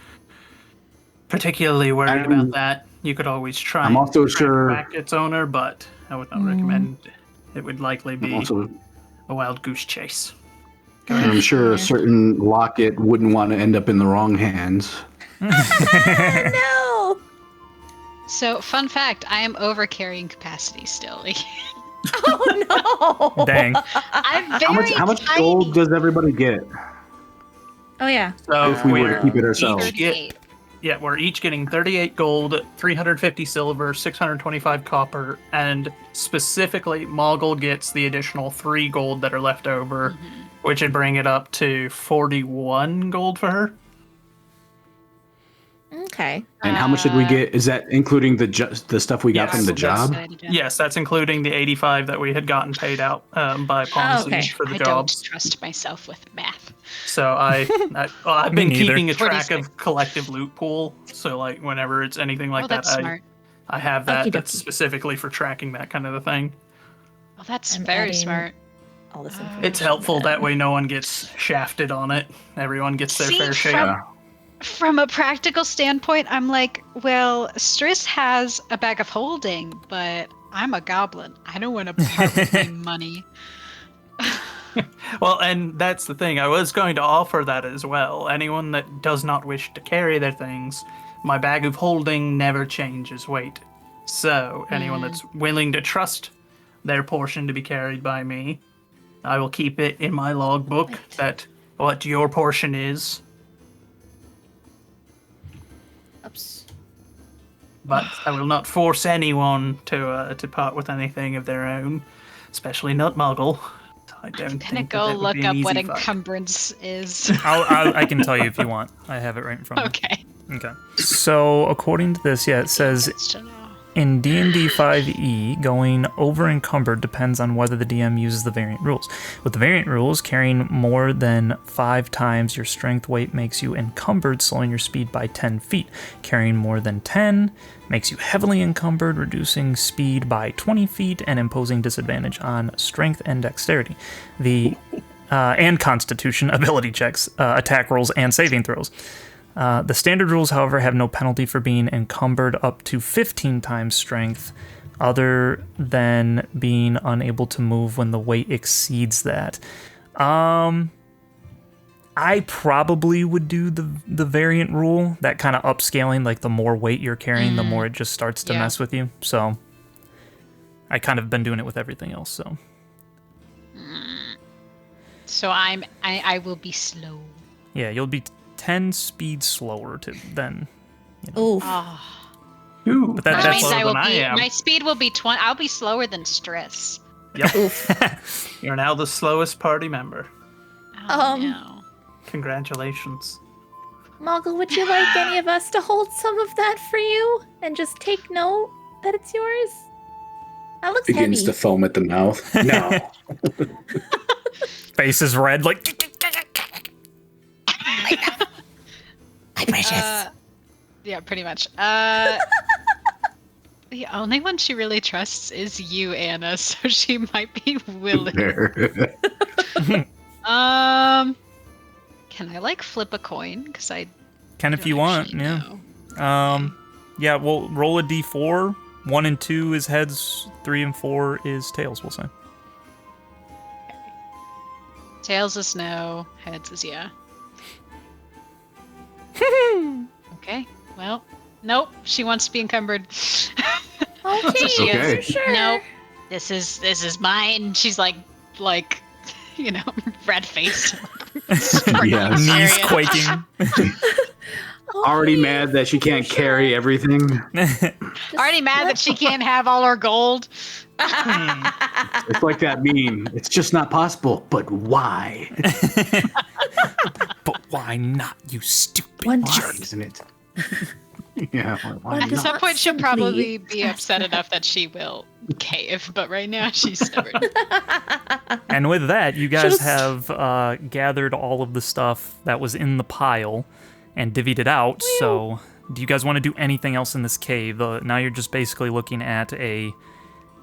particularly worried about that, you could always try I'm also and track sure- back its owner, but I would not recommend. It would likely be Also, a wild goose chase. I'm sure a certain locket wouldn't want to end up in the wrong hands. No. So, fun fact, I am over carrying capacity still. Oh no. Dang. I'm very How much tiny. gold does everybody get Oh yeah. So if we were to keep it each ourselves? get- yeah, we're each getting 38 gold, 350 silver, 625 copper, and specifically, Mogul gets the additional 3 gold that are left over, which would bring it up to 41 gold for her. Okay. And how much did we get? Is that including the stuff we got Yes, from the that's- job? Yes, that's including the 85 that we had gotten paid out by Ponzi okay. for the I jobs. don't trust myself with math. So I've been Me neither. keeping a track 46. of collective loot pool. So like whenever it's anything like Oh, that, that's smart. I have that. Okie That's dokie. specifically for tracking that kind of a thing. Oh, that's I'm very adding- smart. All this information. It's helpful that way no one gets shafted on it. Everyone gets their See, fair share. Yeah. From a practical standpoint, I'm like, well, Strs has a bag of holding, but I'm a goblin. I don't want to part with my money. Well, and that's the thing. I was going to offer that as well. Anyone that does not wish to carry their things, my bag of holding never changes weight. So anyone that's willing to trust their portion to be carried by me, I will keep it in my logbook that what your portion is. Oops. But I will not force anyone to part with anything of their own, especially not Muggle. I don't I'm gonna think go that would look be an up what easy fight. encumbrance is. I can tell you if you want. I have it right in front of Okay. me. Okay. So according to this, yeah, it says That's to know. in D&D 5e, going over encumbered depends on whether the DM uses the variant rules. With the variant rules, carrying more than 5 times your strength weight makes you encumbered, slowing your speed by 10 feet. Carrying more than 10 makes you heavily encumbered, reducing speed by 20 feet and imposing disadvantage on strength and dexterity. And constitution ability checks, attack rolls, and saving throws. The standard rules, however, have no penalty for being encumbered up to 15 times strength, other than being unable to move when the weight exceeds that. I probably would do the variant rule, that kind of upscaling, like the more weight you're carrying, the more it just starts to Yeah. mess with you. So I kind of been doing it with everything else. So So I will be slow. yeah, you'll be 10 speed slower than. Oof. Oh, Ooh, But that that's means slower I will than be. am. My speed will be 20. I'll be slower than Strs. Oof. You're now the slowest party member. Oh, Um, no. Congratulations. Mogul, would you like any of us to hold some of that for you and just take note that it's yours? That looks Begins heavy. to foam at the mouth. No. Face is red, like. My precious. Yeah, pretty much. The only one she really trusts is you, Anna, so she might be willing. Can I like flip a coin? Because I Can if don't you want, actually yeah. know. Yeah, we'll roll a d4. 1 and 2 is heads, 3 and 4 is tails, we'll say. Tails is no, heads is yeah. Okay, well, nope. She wants to be encumbered. Okay, She Okay. is. sure. Nope. This is mine. She's like, red faced. Yes. Knees quaking. Already mad that she can't carry everything. Already mad that she can't have all her gold. It's like that meme. It's just not possible. But why? But why not, you stupid One jerk? just- Isn't it? Yeah. Why One At not? some point, she'll simply probably be ask upset for enough that she will cave, but right now she's stubborn. And with that, you guys Just- have gathered all of the stuff that was in the pile and divvied it out. So, do you guys want to do anything else in this cave? Now you're just basically looking at a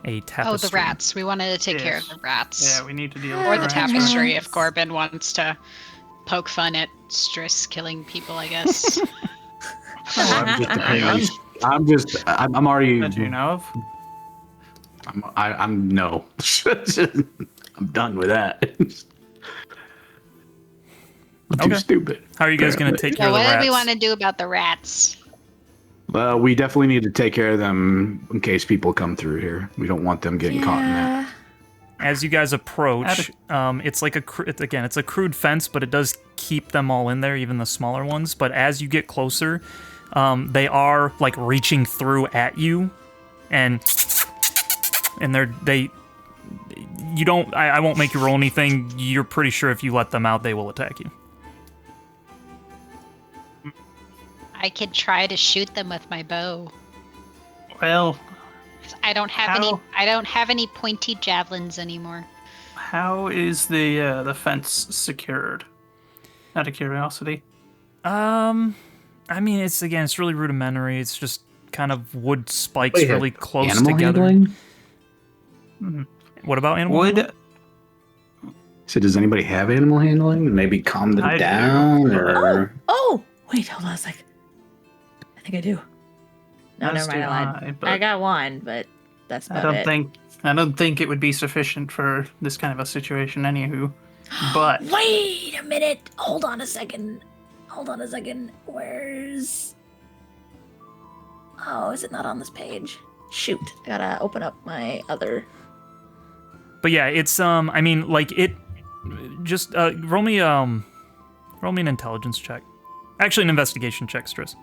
a Oh, tapestry. the rats. We wanted to take care of Yes. the rats. Yeah, we need to deal with Or the the rats tapestry first. if Corbin wants to poke fun at Strs killing people, I guess. I'm already. That you know of. I'm no. I'm done with that. I'm too Okay. stupid. How are you guys going to take care So of the what rats? do we want to do about the rats? Well, we definitely need to take care of them in case people come through here. We don't want them getting caught in that. As you guys approach, it's like it's a crude fence, but it does keep them all in there, even the smaller ones. But as you get closer, they are like reaching through at you, and you don't. I won't make you roll anything. You're pretty sure if you let them out, they will attack you. I could try to shoot them with my bow. Well, I don't have any. How- I don't have any pointy javelins anymore. how is the fence secured? Out of curiosity. I mean, it's really rudimentary. It's just kind of wood spikes Wait, really close Animal together. handling? What about animal handling? Would So does anybody have animal handling? Maybe calm them I do. down, or Oh, wait, hold on a sec. I think I do. No, As never mind. do I lied. I, but I got one, but that's I about don't it. I don't think it would be sufficient for this kind of a situation, anywho. But Wait a minute. Hold on a second. Where's... Oh, is it not on this page? Shoot. I gotta open up my other... But yeah, it's I mean, like it. Just roll me an intelligence check. Actually, an investigation check, Stris.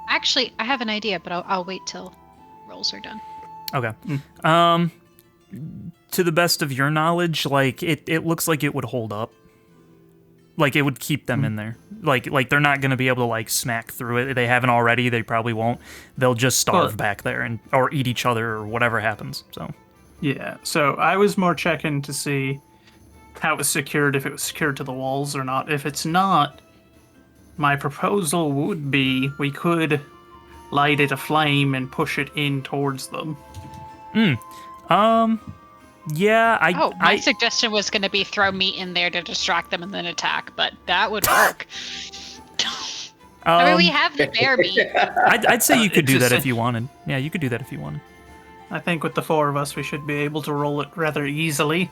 Actually, I have an idea, but I'll wait till rolls are done. Okay. To the best of your knowledge, like it looks like it would hold up. Like it would keep them in there. Like they're not gonna be able to like smack through it. They haven't already. They probably won't. They'll just starve Well- back there or eat each other or whatever happens. So. yeah, so I was more checking to see how it was secured, if it was secured to the walls or not. If it's not, my proposal would be we could light it aflame and push it in towards them. Yeah, My suggestion was going to be throw meat in there to distract them and then attack, but that would work. I mean, we have the bear meat. I'd say you could do It's that just- if you wanted. Yeah, you could do that if you wanted. I think with the four of us, we should be able to roll it rather easily.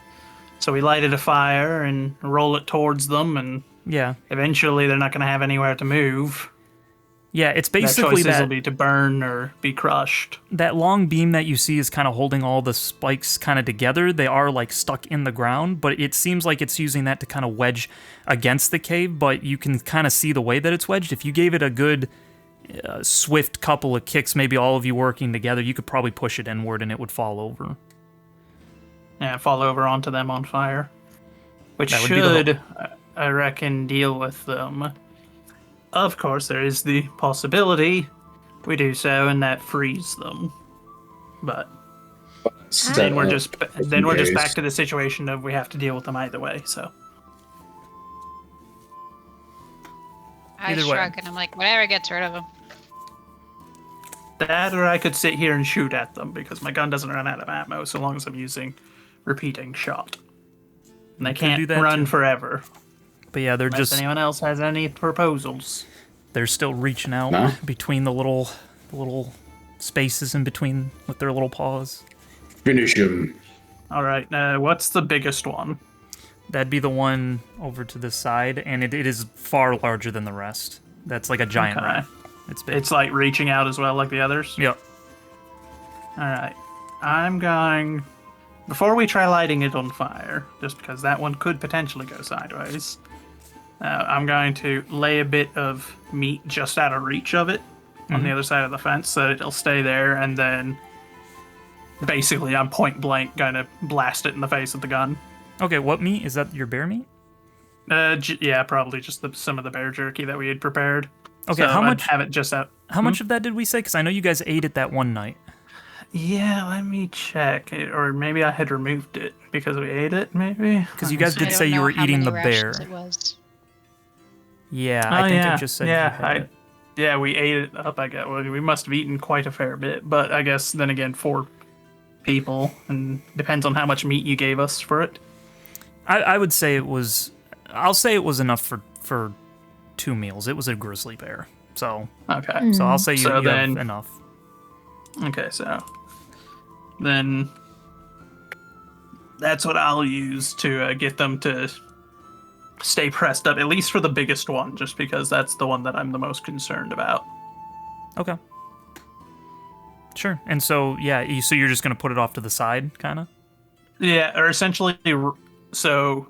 So we light it a fire and roll it towards them, and Yeah. eventually they're not going to have anywhere to move. Yeah, it's Their basically choices will that be to burn or be crushed. that long beam that you see is kind of holding all the spikes kind of together. They are like stuck in the ground, but it seems like it's using that to kind of wedge against the cave, but you can kind of see the way that it's wedged. If you gave it a good swift couple of kicks, maybe all of you working together, you could probably push it inward and it would fall over. Yeah, fall over onto them on fire. Which That would be the should, I reckon, deal with them. Of course, there is the possibility we do so and that frees them. But then we're just back to the situation of we have to deal with them either way, so. I Either way. shrug and I'm like, whatever gets rid of them. That or I could sit here and shoot at them because my gun doesn't run out of ammo so long as I'm using repeating shot. And they could do can't that run too. forever. But yeah, they're Unless just anyone else has any proposals. they're still reaching out No? between the little spaces in between with their little paws. finish him. All right, what's the biggest one? That'd be the one over to this side, and it is far larger than the rest. That's like a giant Okay. rat. It's big. It's like reaching out as well, like the others. Yep. All right, I'm going. Before we try lighting it on fire, just because that one could potentially go sideways, I'm going to lay a bit of meat just out of reach of it on the other side of the fence so that it'll stay there, and then basically I'm point blank going to blast it in the face with the gun. Okay, what meat? Is that your bear meat? Yeah, probably just some of the bear jerky that we had prepared. Okay, So how I'd much? have it just out. How much of that did we say? Because I know you guys ate it that one night. Yeah, let me check. Or maybe I had removed it because we ate it, maybe? Because you guys I did don't say you know were how eating many the rations bear. It was. Yeah, Oh, I think yeah. I just said you yeah, had it. yeah, we ate it up, I guess. Well, we must have eaten quite a fair bit, but I guess then again, 4 people, and depends on how much meat you gave us for it. I would say it was. I'll say it was enough for 2 meals. It was a grizzly bear, so Okay. so I'll say you have then- enough. Okay, so then that's what I'll use to get them to stay pressed up, at least for the biggest one, just because that's the one that I'm the most concerned about. Okay. Sure. And so so you're just gonna put it off to the side, kind of. Yeah, or essentially, so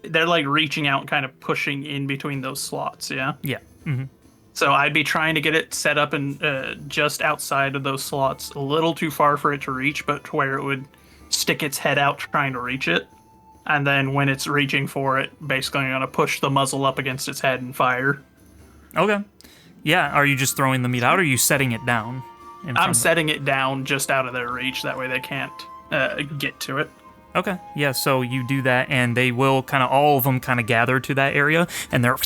they're like reaching out and kind of pushing in between those slots, yeah? Yeah. Mm-hmm. So I'd be trying to get it set up and just outside of those slots, a little too far for it to reach, but to where it would stick its head out trying to reach it. And then when it's reaching for it, basically I'm going to push the muzzle up against its head and fire. Okay. Yeah. Are you just throwing the meat out, or are you setting it down? I'm setting it down just out of their reach. That way they can't get to it. Okay. Yeah. So you do that, and they will all of them gather to that area, and they're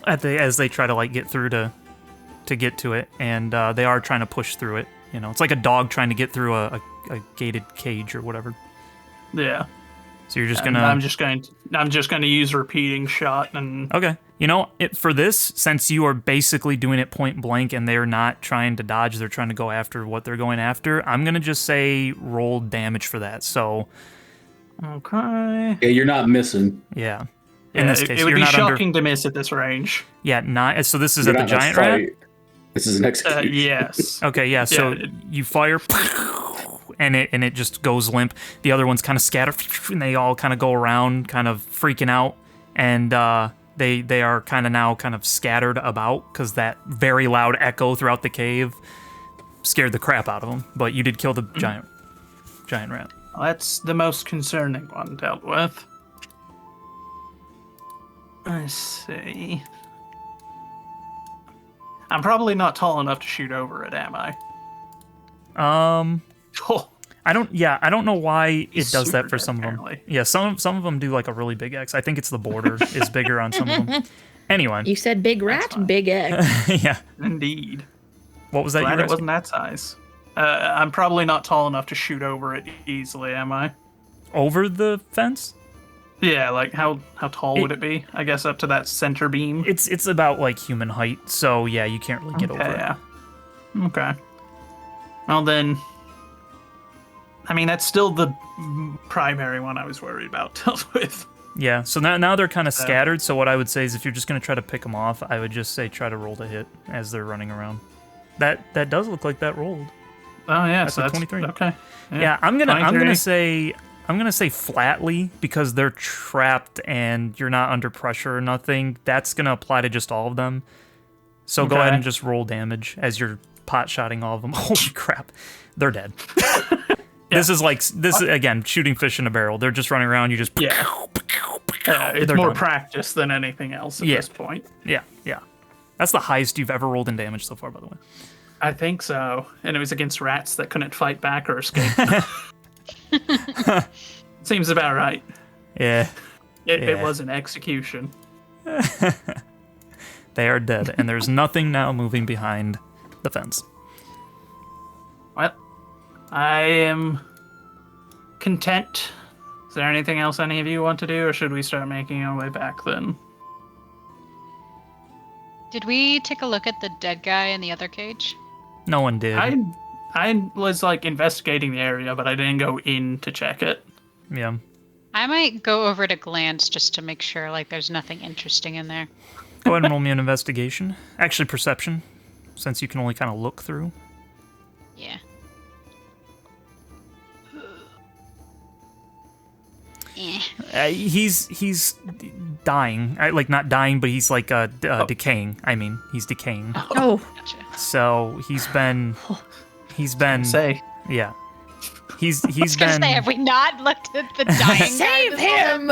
as they try to like get through to get to it, and they are trying to push through it. You know, it's like a dog trying to get through a gated cage or whatever. Yeah. So you're just And gonna. I'm just going to use repeating shot and. Okay. You know, for this, since you are basically doing it point blank and they're not trying to dodge, they're trying to go after what they're going after, I'm going to just say roll damage for that. So, Okay. Yeah, you're not missing. yeah. Yeah, In this case, it would you're be not shocking to miss at this range. So this is You're at the not in a giant rat? fight. This is an execution. Yes. Okay, yeah, so Yeah, you fire, and it just goes limp. The other ones kind of scatter, and they all kind of go around, kind of freaking out, and they are now scattered about because that very loud echo throughout the cave scared the crap out of them. But you did kill the giant rat. Well, that's the most concerning one dealt with. Let's see. I'm probably not tall enough to shoot over it, am I? Oh, I don't know why it He's does that super for dead, some of them. apparently. Yeah, some of them do like a really big X. I think it's the border is bigger on some of them. Anyway, You said big rat, fine. big egg. yeah. indeed. What was that? Glad you were it wasn't that size. I'm probably not tall enough to shoot over it easily, am I? over the fence? Yeah, like how tall would it be? I guess up to that center beam. It's about like human height, so yeah, you can't really get over it. Yeah. Okay. Well then, I mean that's still the primary one I was worried about dealt with. Yeah, so now they're kind of scattered, so what I would say is if you're just going to try to pick them off, I would just say try to roll to hit as they're running around. That does look like that rolled. Oh yeah, That's so a that's 23. Okay. Yeah, I'm gonna 23. say flatly because they're trapped and you're not under pressure or nothing. That's gonna apply to just all of them. So go Okay. ahead and just roll damage as you're pot shotting all of them. Holy crap, they're dead. This is again shooting fish in a barrel. They're just running around. You just Yeah. It's They're more done. practice than anything else at Yeah. this point. yeah. That's the highest you've ever rolled in damage so far, by the way. I think so. And it was against rats that couldn't fight back or escape. Seems about right. Yeah, It Yeah. was an execution. they are dead, and there's nothing now moving behind the fence. Well, I am content. Is there anything else any of you want to do, or should we start making our way back then? Did we take a look at the dead guy in the other cage? No one did. I was like investigating the area, but I didn't go in to check it. Yeah. I might go over to glance just to make sure like there's nothing interesting in there. Go ahead and roll me an investigation. Actually, perception, since you can only kind of look through. Yeah. He's dying. Like not dying, but he's like decaying. I mean, he's decaying. Oh, Gotcha. So he's been Say, yeah. He's I was gonna been say, have we not looked at the dying guy save this whole- him!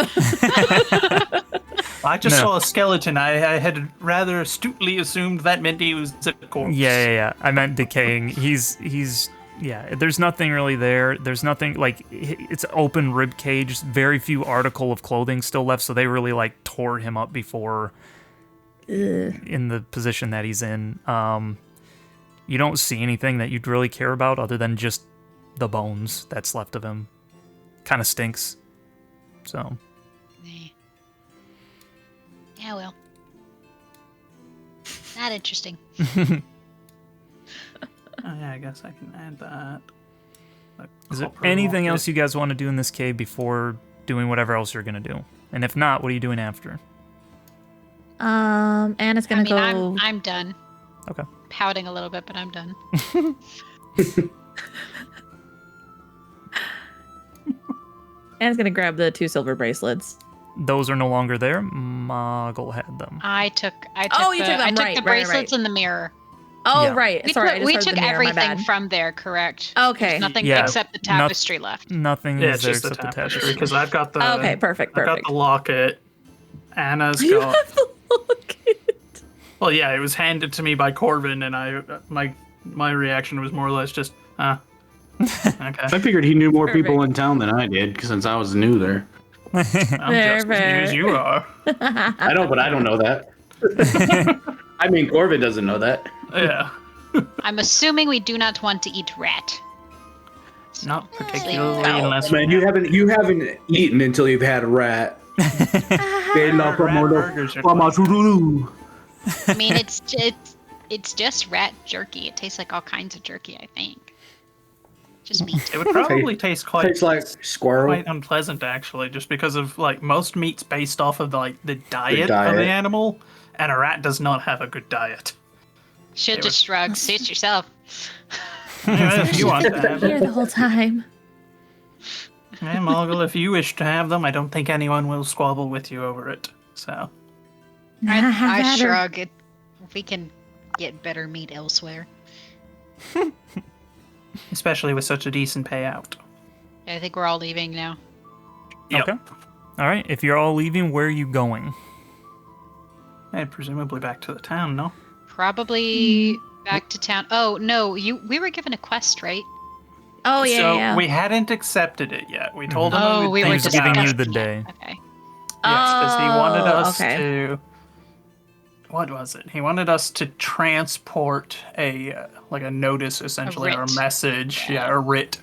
I just No. saw a skeleton. I had rather astutely assumed that meant he was a corpse. yeah. I meant decaying. He's yeah. There's nothing really there. There's nothing like it's open rib cage. Very few article of clothing still left. So they really like tore him up before in the position that he's in. You don't see anything that you'd really care about other than just the bones that's left of him. Kind of stinks. So. Yeah, well. Not interesting. Oh, yeah, I guess I can add that. Is there anything else you guys want to do in this cave before doing whatever else you're going to do? And if not, what are you doing after? Anna's gonna go. I'm done. Okay. Pouting a little bit, but I'm done. Anna's gonna grab the 2 silver bracelets. Those are no longer there. Moggle had them. I took You took them, I took right, the right, bracelets right. and the mirror. Oh, Yeah. right. Sorry, I just We heard took the mirror, my everything bad. from there, correct? Okay. There's nothing Yeah. except the tapestry left. Nothing Yeah, is it's there just the except the tapestry, tapestry. because I've got the... Okay, perfect. I've got the locket. Anna's You got... have the locket. Well, yeah, it was handed to me by Corvin, and my reaction was more or less just, okay. I figured he knew more people in town than I did, since I was new there. I'm just as new as you are. I know, but I don't know that. I mean, Corvin doesn't know that. Yeah. I'm assuming we do not want to eat rat. Not particularly, No. unless... Man, you haven't eaten until you've had a rat. Rat burgers are I mean, it's just rat jerky. It tastes like all kinds of jerky, I think. Just meat. It would probably taste quite... Tastes like squirrel. Quite unpleasant, actually, just because of most meat's based off of the diet of diet. the animal, and a rat does not have a good diet. Should It just shrug. Suit yourself. Yeah, if you want to have Here them, the whole time. yeah, Mogul, if you wish to have them, I don't think anyone will squabble with you over it. So, I shrug. We can get better meat elsewhere. especially with such a decent payout. I think we're all leaving now. Yep. Okay. All right. If you're all leaving, where are you going? And presumably back to the town, no? Probably back to town. Oh no, we were given a quest, right? Oh yeah, So yeah. we hadn't accepted it yet. We told him Oh, we were He's just giving you discussing the it. day. Okay. Yes, because he wanted us okay. to. What was it? He wanted us to transport a notice, essentially, or a writ. message, a writ,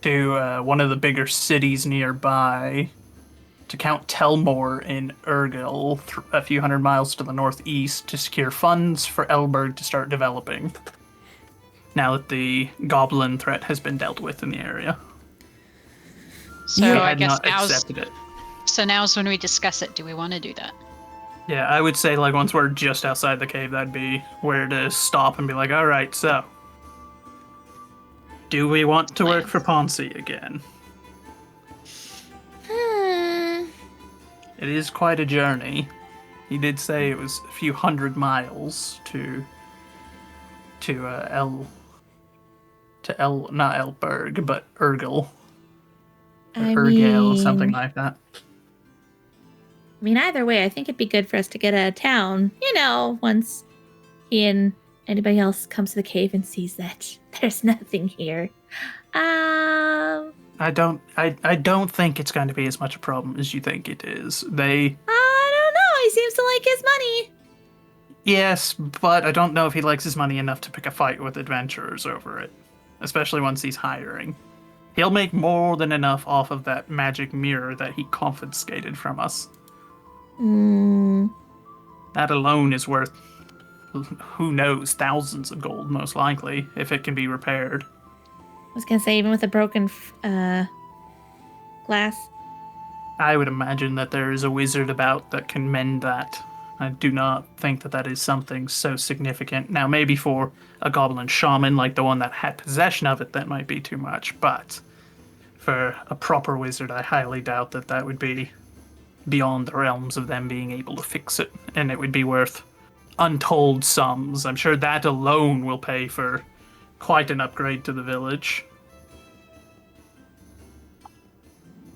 to one of the bigger cities nearby, to Count Telmore in Urgil, a few hundred miles to the northeast, to secure funds for Elberg to start developing. Now that the goblin threat has been dealt with in the area, So we I had guess not now's accepted it. now's when we discuss it. Do we want to do that? Yeah, I would say once we're just outside the cave, that'd be where to stop and be like, all right, so do we want to work for Ponci again? It is quite a journey. He did say it was a few hundred miles to not Elberg, but Urgil. Or Urgil, something like that. I mean, either way, I think it'd be good for us to get out of town, once he and anybody else comes to the cave and sees that there's nothing here. I don't think it's going to be as much a problem as you think it is. I don't know. He seems to like his money. Yes, but I don't know if he likes his money enough to pick a fight with adventurers over it, especially once he's hiring. He'll make more than enough off of that magic mirror that he confiscated from us. That alone is worth, who knows, thousands of gold, most likely, if it can be repaired. I was gonna say, even with a broken glass. I would imagine that there is a wizard about that can mend that. I do not think that is something so significant. Now, maybe for a goblin shaman like the one that had possession of it, that might be too much, but for a proper wizard, I highly doubt that would be beyond the realms of them being able to fix it, and it would be worth untold sums. I'm sure that alone will pay for quite an upgrade to the village.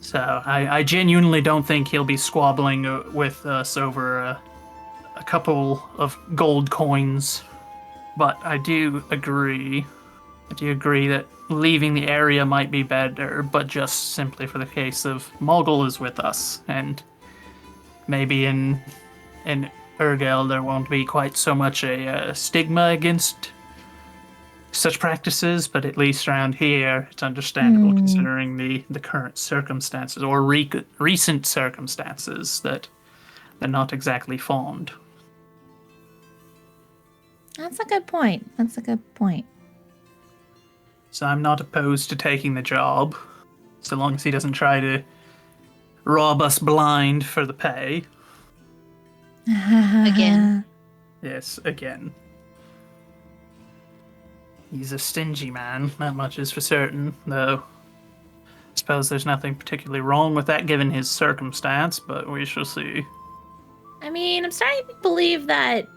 So I genuinely don't think he'll be squabbling with us over a couple of gold coins. But I do agree that leaving the area might be better, but just simply for the case of Mogul is with us, and maybe in Urgel there won't be quite so much a stigma against such practices, but at least around here, it's understandable Hmm. considering the current circumstances or recent circumstances that they're not exactly fond. That's a good point. That's a good point. So I'm not opposed to taking the job, so long as he doesn't try to rob us blind for the pay. Again. Yes, again. He's a stingy man, that much is for certain, though. I suppose there's nothing particularly wrong with that given his circumstance, but we shall see. I mean, I'm starting to believe that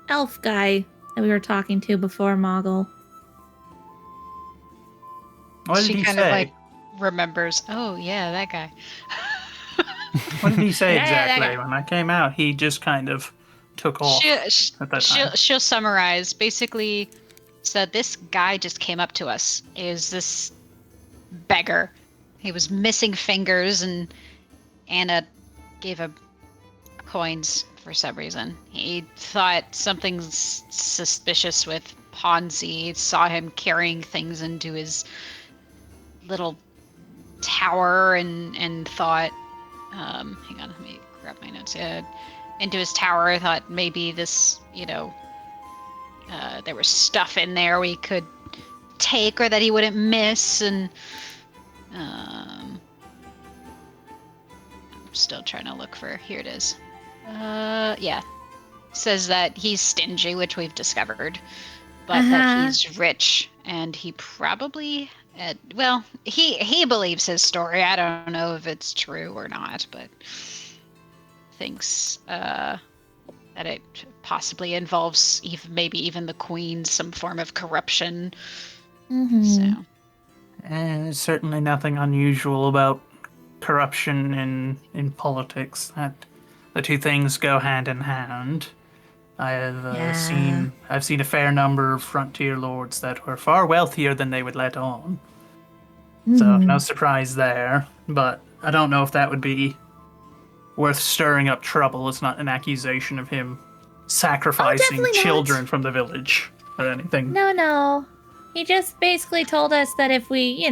elf guy that we were talking to before, Moggle. What did She he kind say? of like remembers, oh yeah, that guy. What did he say Yeah, that exactly? guy. When I came out, he just kind of took off at that time. She'll summarize. Basically, so this guy just came up to us. Is this beggar? He was missing fingers, and Anna gave him coins for some reason. He thought something's suspicious with Ponzi. Saw him carrying things into his little tower, and thought, hang on, let me grab my notes. Into his tower, I thought maybe this, there was stuff in there we could take or that he wouldn't miss, and I'm still trying to look for, here it is. Yeah. Says that he's stingy, which we've discovered, but that he's rich, and he probably, he believes his story. I don't know if it's true or not, but thinks that it possibly involves maybe even the queen, some form of corruption. Mm-hmm. So There's certainly nothing unusual about corruption in politics. That the two things go hand in hand. I have seen a fair number of frontier lords that were far wealthier than they would let on. So no surprise there. But I don't know if that would be worth stirring up trouble. It's not an accusation of him sacrificing definitely not. children from the village or anything. No. He just basically told us that if we,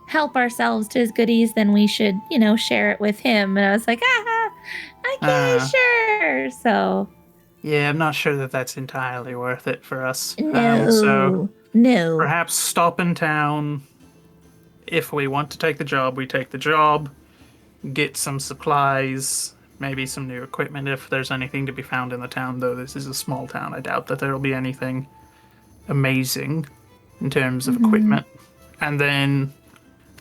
help ourselves to his goodies, then we should, share it with him. And I was like, okay, sure. So. Yeah, I'm not sure that that's entirely worth it for us. No. Perhaps stop in town. If we want to take the job, we take the job. Get some supplies, maybe some new equipment if there's anything to be found in the town, though this is a small town. I doubt that there will be anything amazing in terms of equipment. And then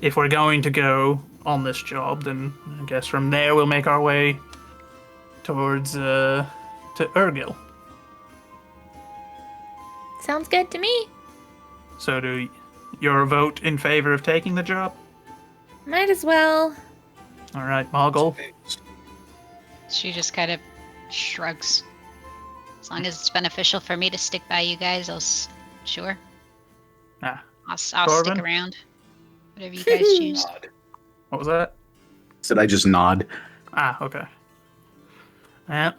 if we're going to go on this job, then I guess from there we'll make our way towards to Urgil. Sounds good to me. So do your vote in favor of taking the job? Might as well. All right, Moggle. she just kind of shrugs. As long as it's beneficial for me to stick by you guys, sure. Ah, I'll stick Corvin? around. Whatever you guys choose. Nod. what was that? Said I just nod. Ah, okay. Yeah,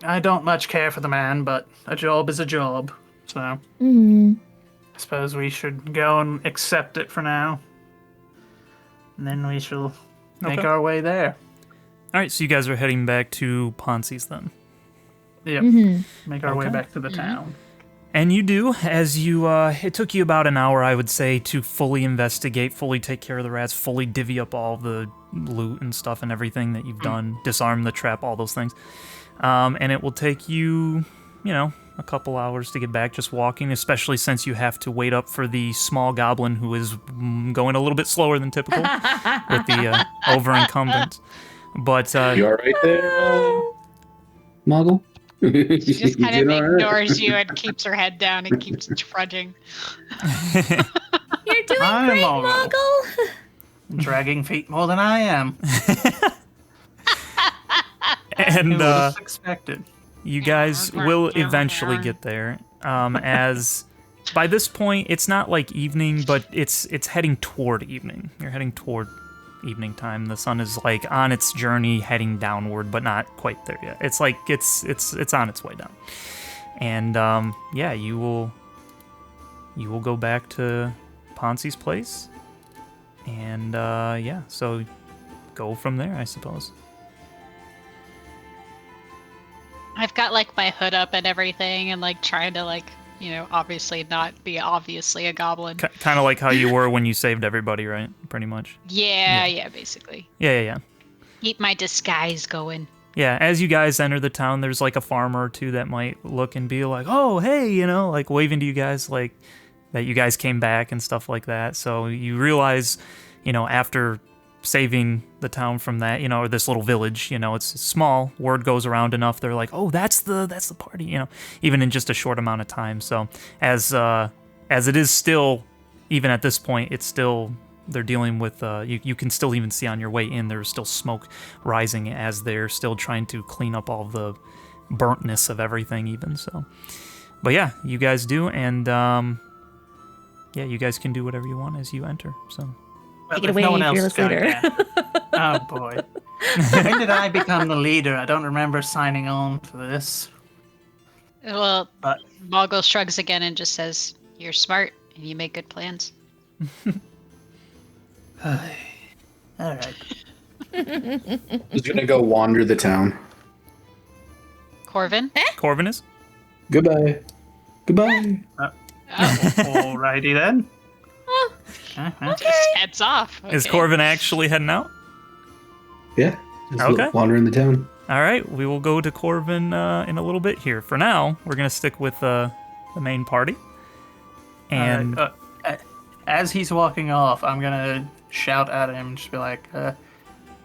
I don't much care for the man, but a job is a job, so Mm-hmm. I suppose we should go and accept it for now. And then we shall make Okay. our way there. All right, so you guys are heading back to Ponci's then. Yep, Mm-hmm. make our way Okay. back to the town. And you do, as you, it took you about an hour, I would say, to fully investigate, fully take care of the rats, fully divvy up all the loot and stuff and everything that you've done, disarm the trap, all those things. And it will take you, a couple hours to get back just walking, especially since you have to wait up for the small goblin who is going a little bit slower than typical with the over-incumbent. But, You all right there, Moggle? She just kind of You doing all right? ignores you and keeps her head down and keeps trudging. You're doing I'm great, all right. Moggle. Dragging feet more than I am. and Who would have expected? you guys will eventually get there. As by this point, it's not like evening, but it's heading toward evening. You're heading toward evening time. The sun is like on its journey heading downward, but not quite there yet. It's like it's on its way down. And yeah, you will you will go back to Ponci's place. And, yeah, so go from there, I suppose. I've got like my hood up and everything, and like trying to like, obviously not be obviously a goblin. Kind of like how you were when you saved everybody, right? Pretty much. Yeah, basically. Yeah. Keep my disguise going. Yeah, as you guys enter the town, there's like a farmer or two that might look and be like, oh, hey, like waving to you guys like that you guys came back and stuff like that. So you realize, after saving the town from that, or this little village, it's small, word goes around enough, they're like, oh, that's the party, even in just a short amount of time. So as it is still, even at this point, it's still, they're dealing with, you can still even see on your way in, there's still smoke rising as they're still trying to clean up all the burntness of everything even, so. But yeah, you guys do, and yeah, you guys can do whatever you want as you enter, so. Take it away, fearless leader. Oh boy. When did I become the leader? I don't remember signing on for this. Well, But Mogul shrugs again and just says, "You're smart and you make good plans." all right. Just gonna go wander the town. Corvin? Corvin is? Goodbye. Goodbye. Alrighty then. Just heads off. Is Okay. Corvin actually heading out? Yeah. Just Okay. wandering the town. All right, we will go to Corvin in a little bit here. For now, we're going to stick with the main party. And As he's walking off, I'm gonna shout at him and just be like,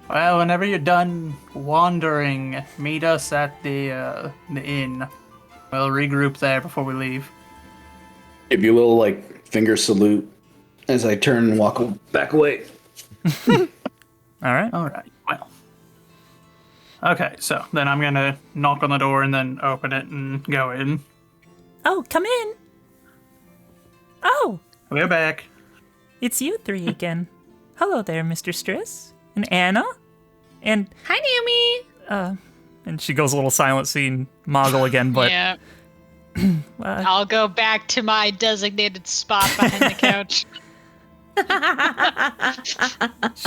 well, whenever you're done wandering, meet us at the inn. We'll regroup there before we leave. Give you a little finger salute as I turn and walk back away. all right. Alright, well. Okay, so then I'm gonna knock on the door and then open it and go in. Oh, come in. Oh, We're back. it's you three again. Hello there, Mr. Strs. And Anna. And, Hi, Naomi. and she goes a little silent seeing Mogul again, but Yeah. I'll go back to my designated spot behind the couch.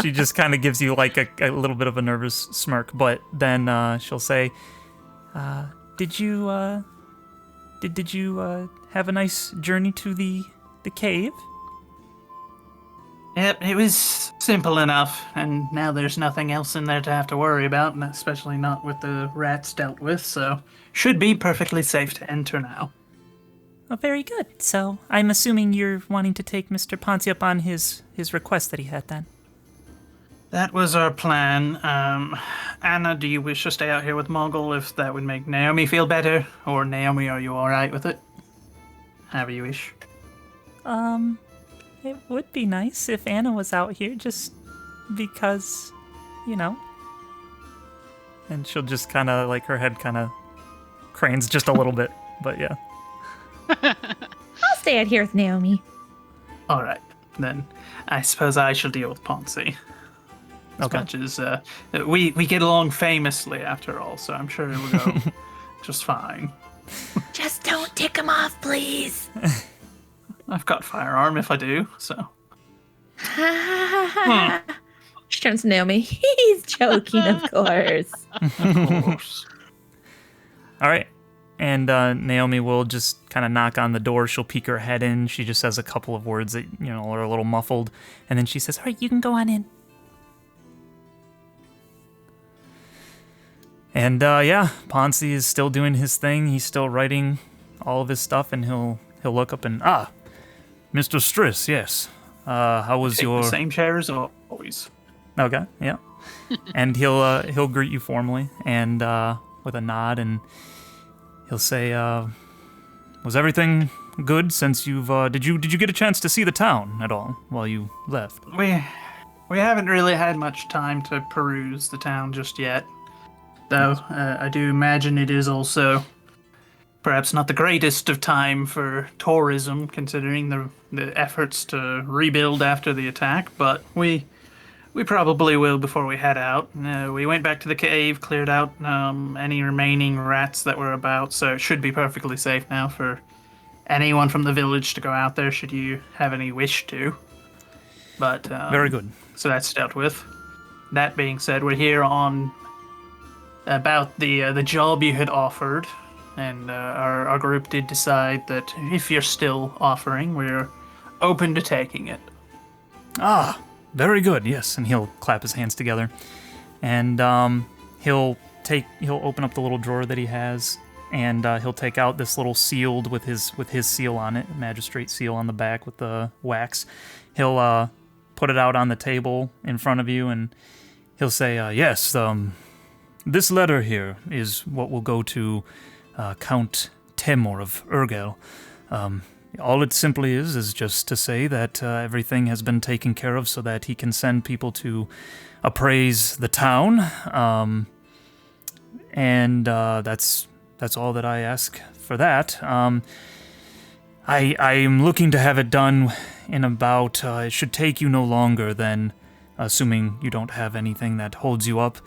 she just kind of gives you a little bit of a nervous smirk, but then she'll say, did you have a nice journey to the cave? Yep, it was simple enough, and now there's nothing else in there to have to worry about, and especially not with the rats dealt with, so should be perfectly safe to enter now. Oh, very good. So I'm assuming you're wanting to take Mr. Ponci up on his request that he had then. That was our plan. Anna, do you wish to stay out here with Mogul if that would make Naomi feel better? Or Naomi, are you alright with it? However you wish. It would be nice if Anna was out here, just because, And she'll just kind of, her head kind of cranes just a little bit, but yeah. I'll stay out here with Naomi. Alright, then I suppose I shall deal with Ponci. As Okay. much as we get along famously after all, so I'm sure it will go just fine. Just don't tick him off, please. I've got firearm if I do, so. She turns to Naomi. He's joking, of course. Of course. All right. And Naomi will just kind of knock on the door. She'll peek her head in. She just says a couple of words that, are a little muffled. And then she says, all right, you can go on in. And yeah, Ponci is still doing his thing. He's still writing all of his stuff, and he'll look up and, Mr. Strs, yes. How was Take your... the same chair as always. Okay, yeah. And he'll greet you formally and with a nod, and he'll say, was everything good since you've did you get a chance to see the town at all while you left? We haven't really had much time to peruse the town just yet. Though I do imagine it is also perhaps not the greatest of time for tourism, considering the efforts to rebuild after the attack, but we probably will before we head out. We went back to the cave, cleared out any remaining rats that were about, so it should be perfectly safe now for anyone from the village to go out there should you have any wish to. But Very good. So that's dealt with. That being said, we're here on about the job you had offered, and our group did decide that if you're still offering, we're open to taking it. Ah, very good. Yes, and he'll clap his hands together, and he'll open up the little drawer that he has, and he'll take out this little sealed with his seal on it, magistrate seal on the back with the wax. He'll put it out on the table in front of you, and he'll say, "Yes, this letter here is what will go to Count Temor of Urgel. All it simply is just to say that everything has been taken care of so that he can send people to appraise the town, and that's all that I ask for that. I'm looking to have it done in about, it should take you no longer than, assuming you don't have anything that holds you up,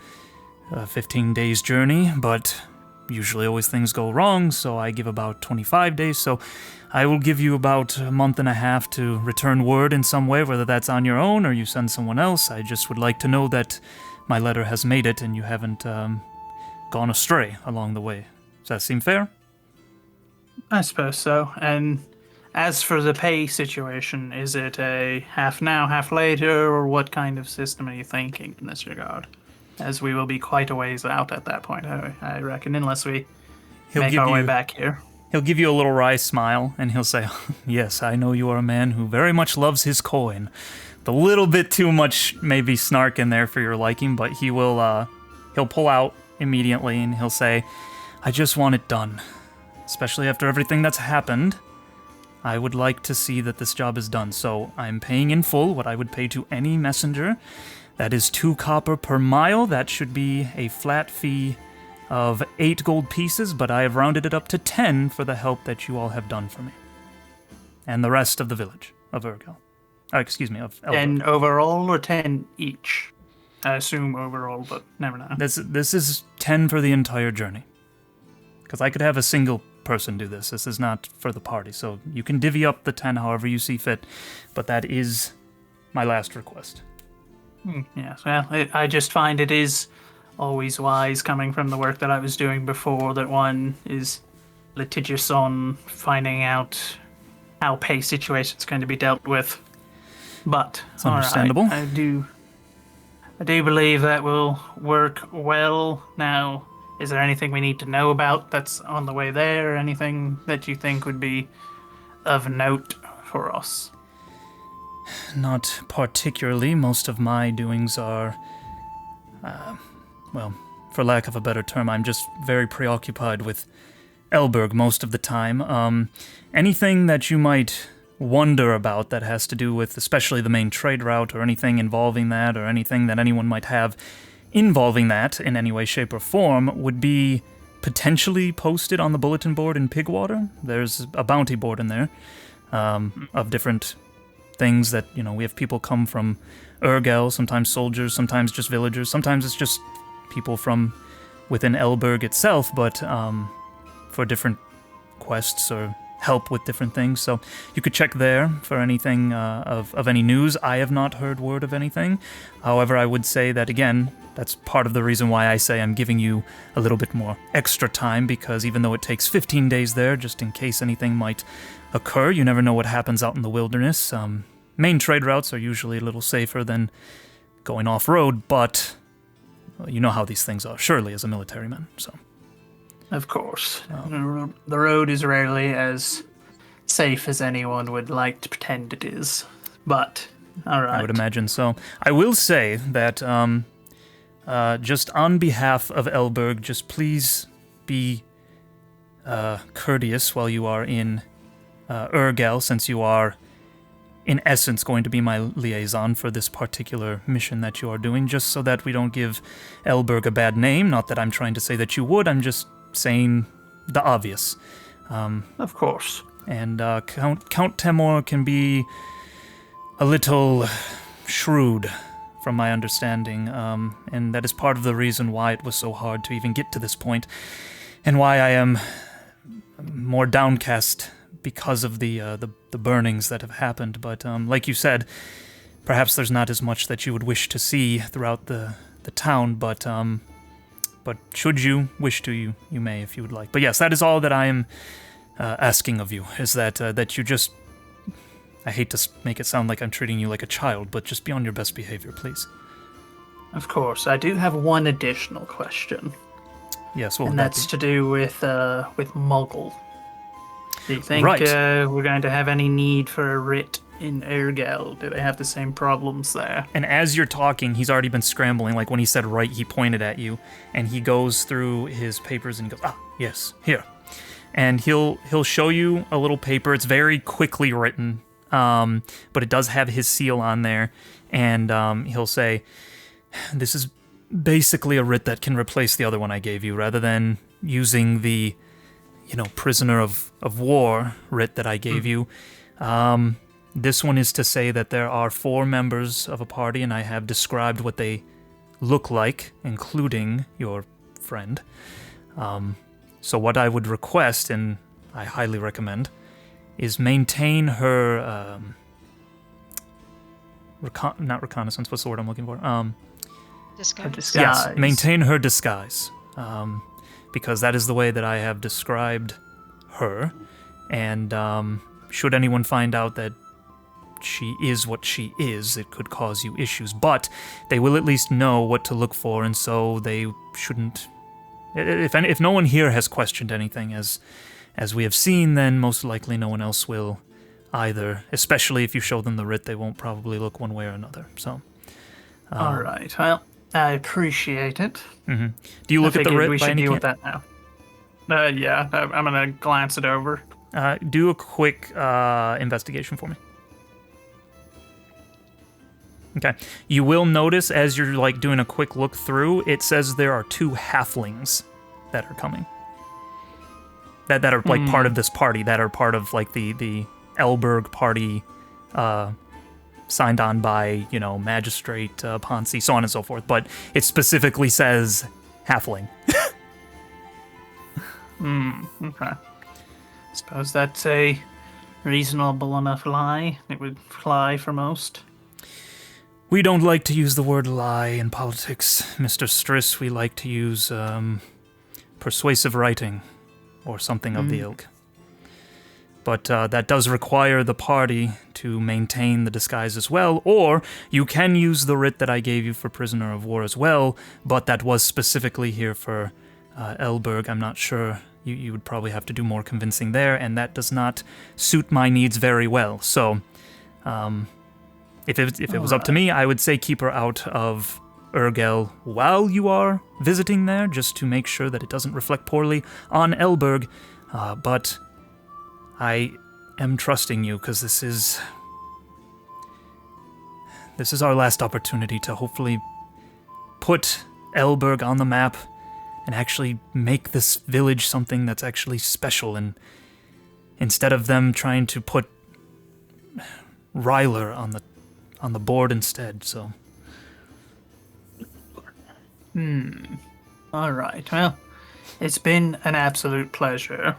15 days journey, but usually always things go wrong, so I give about 25 days, so I will give you about a month and a half to return word in some way, whether that's on your own or you send someone else. I just would like to know that my letter has made it and you haven't gone astray along the way. Does that seem fair?" I suppose so. And as for the pay situation, is it a half now, half later, or what kind of system are you thinking in this regard? As we will be quite a ways out at that point, I reckon, unless we make our way back here. He'll give you a little wry smile, and he'll say, "Yes, I know you are a man who very much loves his coin. A little bit too much maybe snark in there for your liking, but he'll pull out immediately, and he'll say, I just want it done. Especially after everything that's happened. I would like to see that this job is done, so I'm paying in full what I would pay to any messenger. That is 2 copper per mile. That should be a flat fee of 8 gold pieces, but I have rounded it up to 10 for the help that you all have done for me. And the rest of the village of Urgel. Of Elberg. 10 overall or 10 each? I assume overall, but never know. This is 10 for the entire journey. Because I could have a single person do this. This is not for the party, so you can divvy up the 10 however you see fit, but that is my last request. Yes, well, I just find it is always wise, coming from the work that I was doing before, that one is litigious on finding out how pay situation's going to be dealt with. But it's understandable. Right, I do believe that will work well. Now, is there anything we need to know about that's on the way there? Anything that you think would be of note for us? Not particularly. Most of my doings are, well, for lack of a better term, I'm just very preoccupied with Elberg most of the time. Anything that you might wonder about that has to do with especially the main trade route or anything involving that or anything that anyone might have involving that in any way, shape, or form would be potentially posted on the bulletin board in Pigwater. There's a bounty board in there of different things that, you know, we have people come from Urgel, sometimes soldiers, sometimes just villagers, sometimes it's just people from within Elberg itself, but for different quests or help with different things. So you could check there for anything of any news. I have not heard word of anything. However, I would say that, again, that's part of the reason why I say I'm giving you a little bit more extra time, because even though it takes 15 days there, just in case anything might occur, you never know what happens out in the wilderness. Main trade routes are usually a little safer than going off-road, but you know how these things are, surely, as a military man, so... Of course. The road is rarely as safe as anyone would like to pretend it is. But, alright. I would imagine so. I will say that, just on behalf of Elberg, just please be courteous while you are in Urgel, since you are, in essence, going to be my liaison for this particular mission that you are doing, just so that we don't give Elberg a bad name. Not that I'm trying to say that you would, I'm just saying the obvious. Of course. And Count Temor can be a little shrewd, from my understanding, and that is part of the reason why it was so hard to even get to this point, and why I am more downcast because of the burnings that have happened. But like you said, perhaps there's not as much that you would wish to see throughout the town. But should you wish to, you may if you would like. But yes, that is all that I am asking of you. Is that you just. I hate to make it sound like I'm treating you like a child, but just be on your best behavior, please. Of course, I do have one additional question. Yes, well, and that's to do with Muggle. Do you think we're going to have any need for a writ in Ergel? Do they have the same problems there? And as you're talking, he's already been scrambling. Like when he said right, he pointed at you, and he goes through his papers and goes, yes, here. And he'll show you a little paper. It's very quickly written. But it does have his seal on there, and he'll say, this is basically a writ that can replace the other one I gave you, rather than using the, prisoner of war writ that I gave you. This one is to say that there are 4 members of a party, and I have described what they look like, including your friend. So what I would request, and I highly recommend, is maintain her, not reconnaissance, what's the word I'm looking for? Disguise. Yes, maintain her disguise, because that is the way that I have described her, and should anyone find out that she is what she is, it could cause you issues, but they will at least know what to look for, and so they shouldn't, if no one here has questioned anything, as we have seen, then most likely no one else will either, especially if you show them the writ, they won't probably look one way or another. So, all right. Well, I appreciate it. Mm-hmm. Do you look at the writ? We by should any deal with that now. Yeah, I'm gonna glance it over. Do a quick investigation for me. Okay. You will notice as you're doing a quick look through, it says there are 2 halflings that are coming. That are part of this party, that are part of the Elberg party, signed on by Magistrate Ponci, so on and so forth. But it specifically says halfling. Okay. Suppose that's a reasonable enough lie. It would fly for most. We don't like to use the word lie in politics, Mr. Strs. We like to use persuasive writing. Or something of the ilk. But that does require the party to maintain the disguise as well, or you can use the writ that I gave you for prisoner of war as well, but that was specifically here for Elberg. I'm not sure. You would probably have to do more convincing there, and that does not suit my needs very well. So, if it was up to me, I would say keep her out of Ergel while you are visiting there, just to make sure that it doesn't reflect poorly on Elberg, but I am trusting you, because this is our last opportunity to hopefully put Elberg on the map and actually make this village something that's actually special, and instead of them trying to put Ryler on the board instead, so... All right. Well, it's been an absolute pleasure.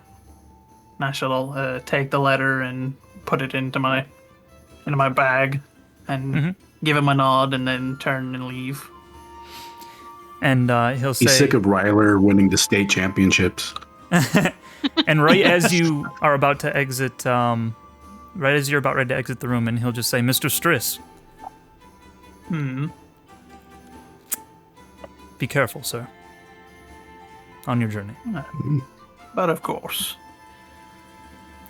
I shall take the letter and put it into my bag and give him a nod and then turn and leave. And he'll say... He's sick of Ryler winning the state championships. And right as you are about to exit, right as you're about ready to exit the room, and he'll just say, Mr. Stris. Be careful, sir. On your journey. But of course.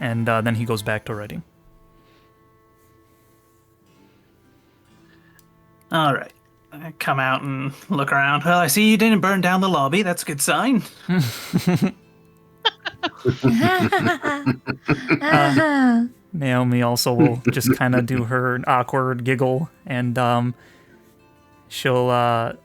And then he goes back to writing. All right. I come out and look around. Well, I see you didn't burn down the lobby. That's a good sign. Naomi also will just kind of do her awkward giggle, and she'll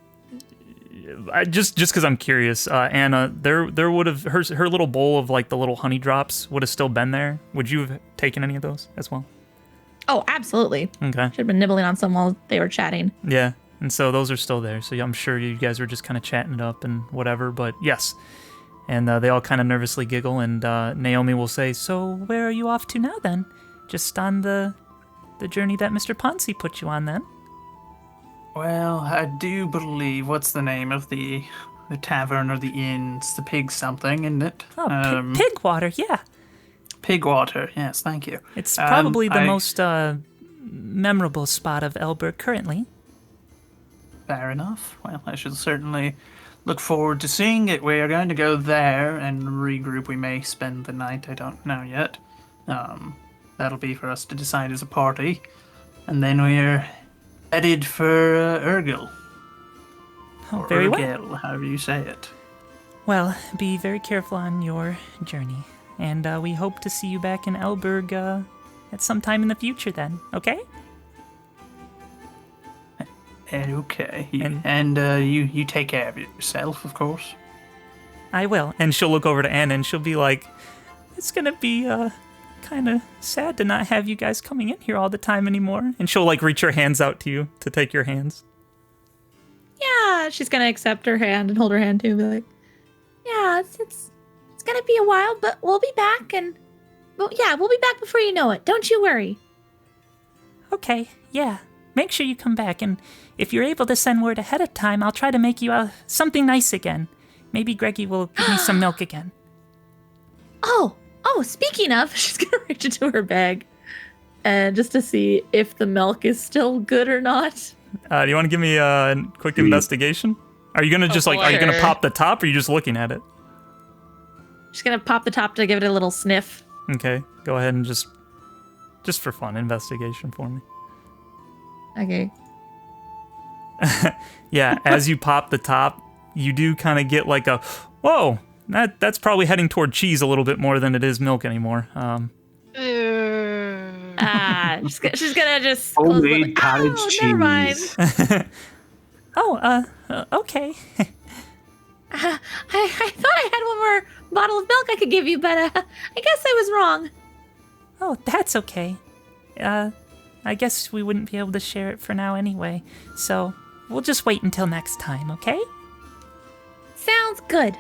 just because I'm curious, Anna, there would have her little bowl of the little honey drops would have still been there. Would you have taken any of those as well? Oh, absolutely. Okay. Should have been nibbling on some while they were chatting. Yeah, and so those are still there. So I'm sure you guys were just kind of chatting it up and whatever. But yes, And they all kind of nervously giggle, and Naomi will say, "So where are you off to now, then? Just on the journey that Mr. Ponci put you on, then?" Well, I do believe, what's the name of the tavern or the inn? It's the Pig something, isn't it? Oh, Pigwater, yeah. Pigwater, yes, thank you. It's probably the most memorable spot of Elberg currently. Fair enough. Well, I should certainly look forward to seeing it. We are going to go there and regroup. We may spend the night, I don't know yet. That'll be for us to decide as a party. And then we're headed for Urgil. Oh, or very Urgil, well. however you say it. Well, be very careful on your journey. And we hope to see you back in Elberg at some time in the future then, okay? Okay. And you take care of yourself, of course. I will. And she'll look over to Anna and she'll be like, "It's gonna be kind of sad to not have you guys coming in here all the time anymore." And she'll like reach her hands out to you to take your hands. Yeah, she's gonna accept her hand and hold her hand too, and be like, "Yeah, it's gonna be a while, but we'll be back, and we'll be back before you know it. Don't you worry." Okay, yeah. Make sure you come back, and if you're able to send word ahead of time, I'll try to make you something nice again. Maybe Greggy will give me some milk again. Oh, speaking of, she's gonna reach into her bag, and just to see if the milk is still good or not. Do you want to give me a quick investigation? Are you gonna are you gonna pop the top, or are you just looking at it? She's gonna pop the top to give it a little sniff. Okay, go ahead and just for fun, investigation for me. Okay. Yeah, as you pop the top, you do kind of get like a, whoa, that's probably heading toward cheese a little bit more than it is milk anymore. She's gonna just homemade cottage cheese. Never mind. Okay. I thought I had one more bottle of milk I could give you, but I guess I was wrong. Oh, that's okay. I guess we wouldn't be able to share it for now anyway, so we'll just wait until next time, okay? Sounds good.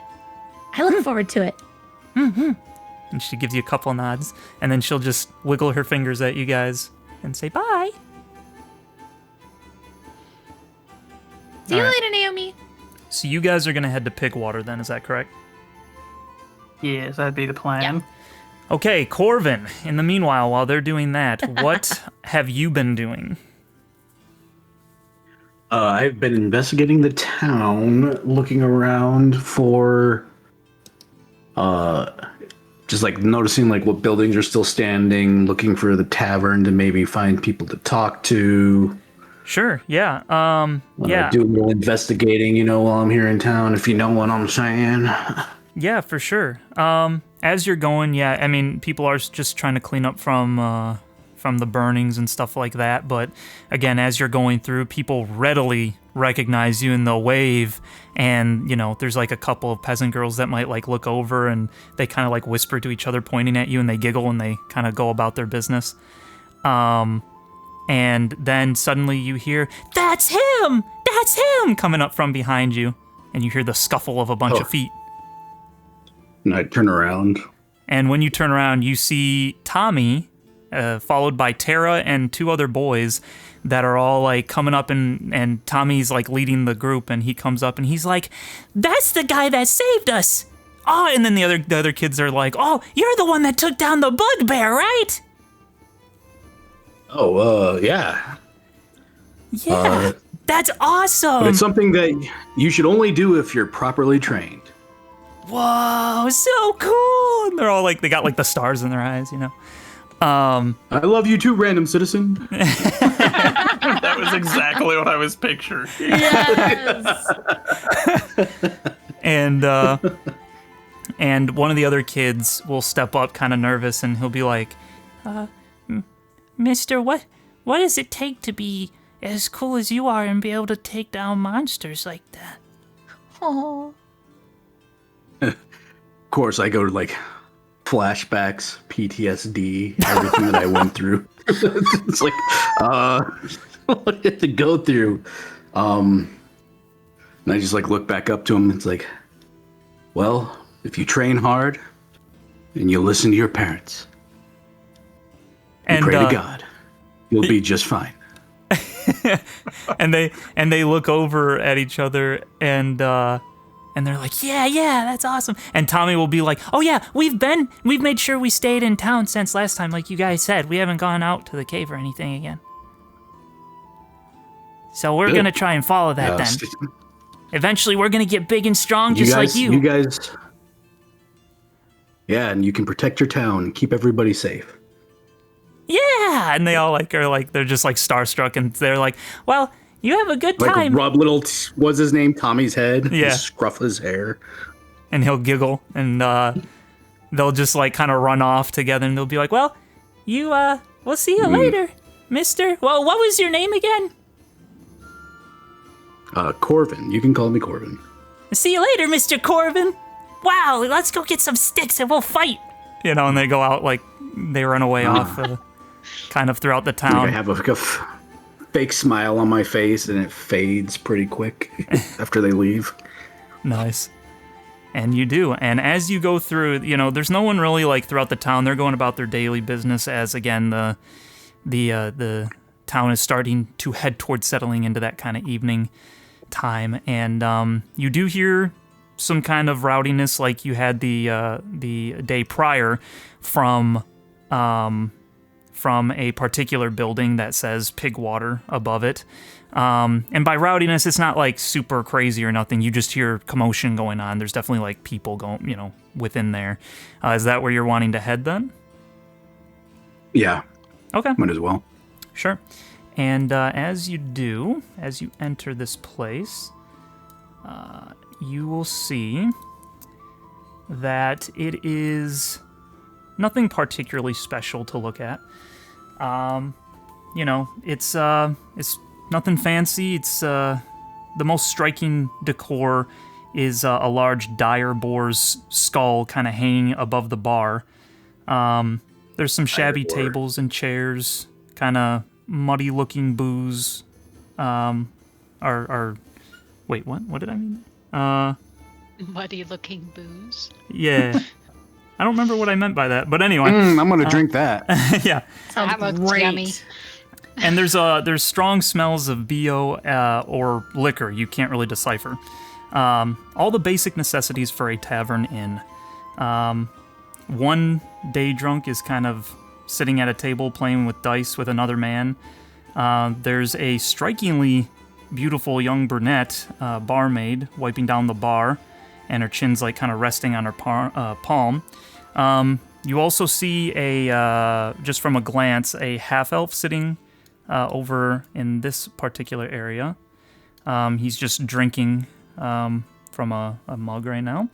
I look forward to it. Mm-hmm. And she gives you a couple nods, and then she'll just wiggle her fingers at you guys and say bye. See you later, Naomi. So you guys are going to head to Pigwater then, is that correct? Yes, that'd be the plan. Yeah. Okay, Corvin, in the meanwhile, while they're doing that, what have you been doing? I've been investigating the town, looking around for, just like noticing like what buildings are still standing, looking for the tavern to maybe find people to talk to. Sure, yeah. Do a little investigating, while I'm here in town, if you know what I'm saying. Yeah, for sure. As you're going, yeah, I mean, people are just trying to clean up from the burnings and stuff like that. But again, as you're going through, people readily recognize you and they'll wave. And, there's like a couple of peasant girls that might like look over and they kind of like whisper to each other, pointing at you, and they giggle and they kind of go about their business. And then suddenly you hear, "That's him! That's him!" coming up from behind you. And you hear the scuffle of a bunch of feet. And I turn around. And when you turn around, you see Tommy, followed by Tara and two other boys that are all like coming up, and Tommy's like leading the group, and he comes up and he's like, "That's the guy that saved us!" Oh, and then the other kids are like, "Oh, you're the one that took down the bugbear, right?" Oh, yeah. Yeah, that's awesome. But it's something that you should only do if you're properly trained. Whoa, so cool! And they're all like, they got like the stars in their eyes, I love you too, random citizen. That was exactly what I was picturing. Yes. And one of the other kids will step up kind of nervous, and he'll be like, "Mister, what does it take to be as cool as you are and be able to take down monsters like that?" Oh. Of course, I go to like flashbacks, PTSD, everything that I went through. It's like, what I had to go through. And I just like look back up to him. It's like, well, if you train hard and you listen to your parents and pray to God, you'll be just fine. and they look over at each other and they're like, yeah, that's awesome. And Tommy will be like, oh yeah, we've made sure we stayed in town since last time, like you guys said. We haven't gone out to the cave or anything again. So we're gonna try and follow that then. Eventually we're gonna get big and strong just like you. You guys, yeah, and you can protect your town and keep everybody safe. Yeah, and they all they're just like starstruck, and they're like, well, you have a good time. Like rub little, what's his name? Tommy's head. Yeah. Scruff his hair. And he'll giggle, and they'll just like kind of run off together, and they'll be like, well, we'll see you later, mister. Well, what was your name again? Corvin. You can call me Corvin. See you later, Mr. Corvin. Wow, let's go get some sticks and we'll fight. And they go out like they run away off kind of throughout the town. I have a fake smile on my face and it fades pretty quick after they leave. Nice. And you do. And as you go through, there's no one really like throughout the town. They're going about their daily business as, again, the town is starting to head towards settling into that kind of evening time. And you do hear some kind of rowdiness like you had the day prior from a particular building that says Pigwater above it. And by rowdiness, it's not like super crazy or nothing. You just hear commotion going on. There's definitely like people going, within there. Is that where you're wanting to head then? Yeah. Okay. Might as well. Sure. And as you enter this place, you will see that it is nothing particularly special to look at. It's nothing fancy. It's the most striking decor is a large dire boar's skull kind of hanging above the bar. There's some shabby tables and chairs, kind of muddy-looking booze. Wait, what? What did I mean? Muddy-looking booze. Yeah. I don't remember what I meant by that, but anyway. I'm gonna drink that. Yeah. Sounds great. yummy. And there's strong smells of BO or liquor you can't really decipher. All the basic necessities for a tavern inn. One day drunk is kind of sitting at a table playing with dice with another man. There's a strikingly beautiful young brunette barmaid wiping down the bar, and her chin's like kind of resting on her palm. You also see just from a glance, a half-elf sitting over in this particular area. He's just drinking from a mug right now.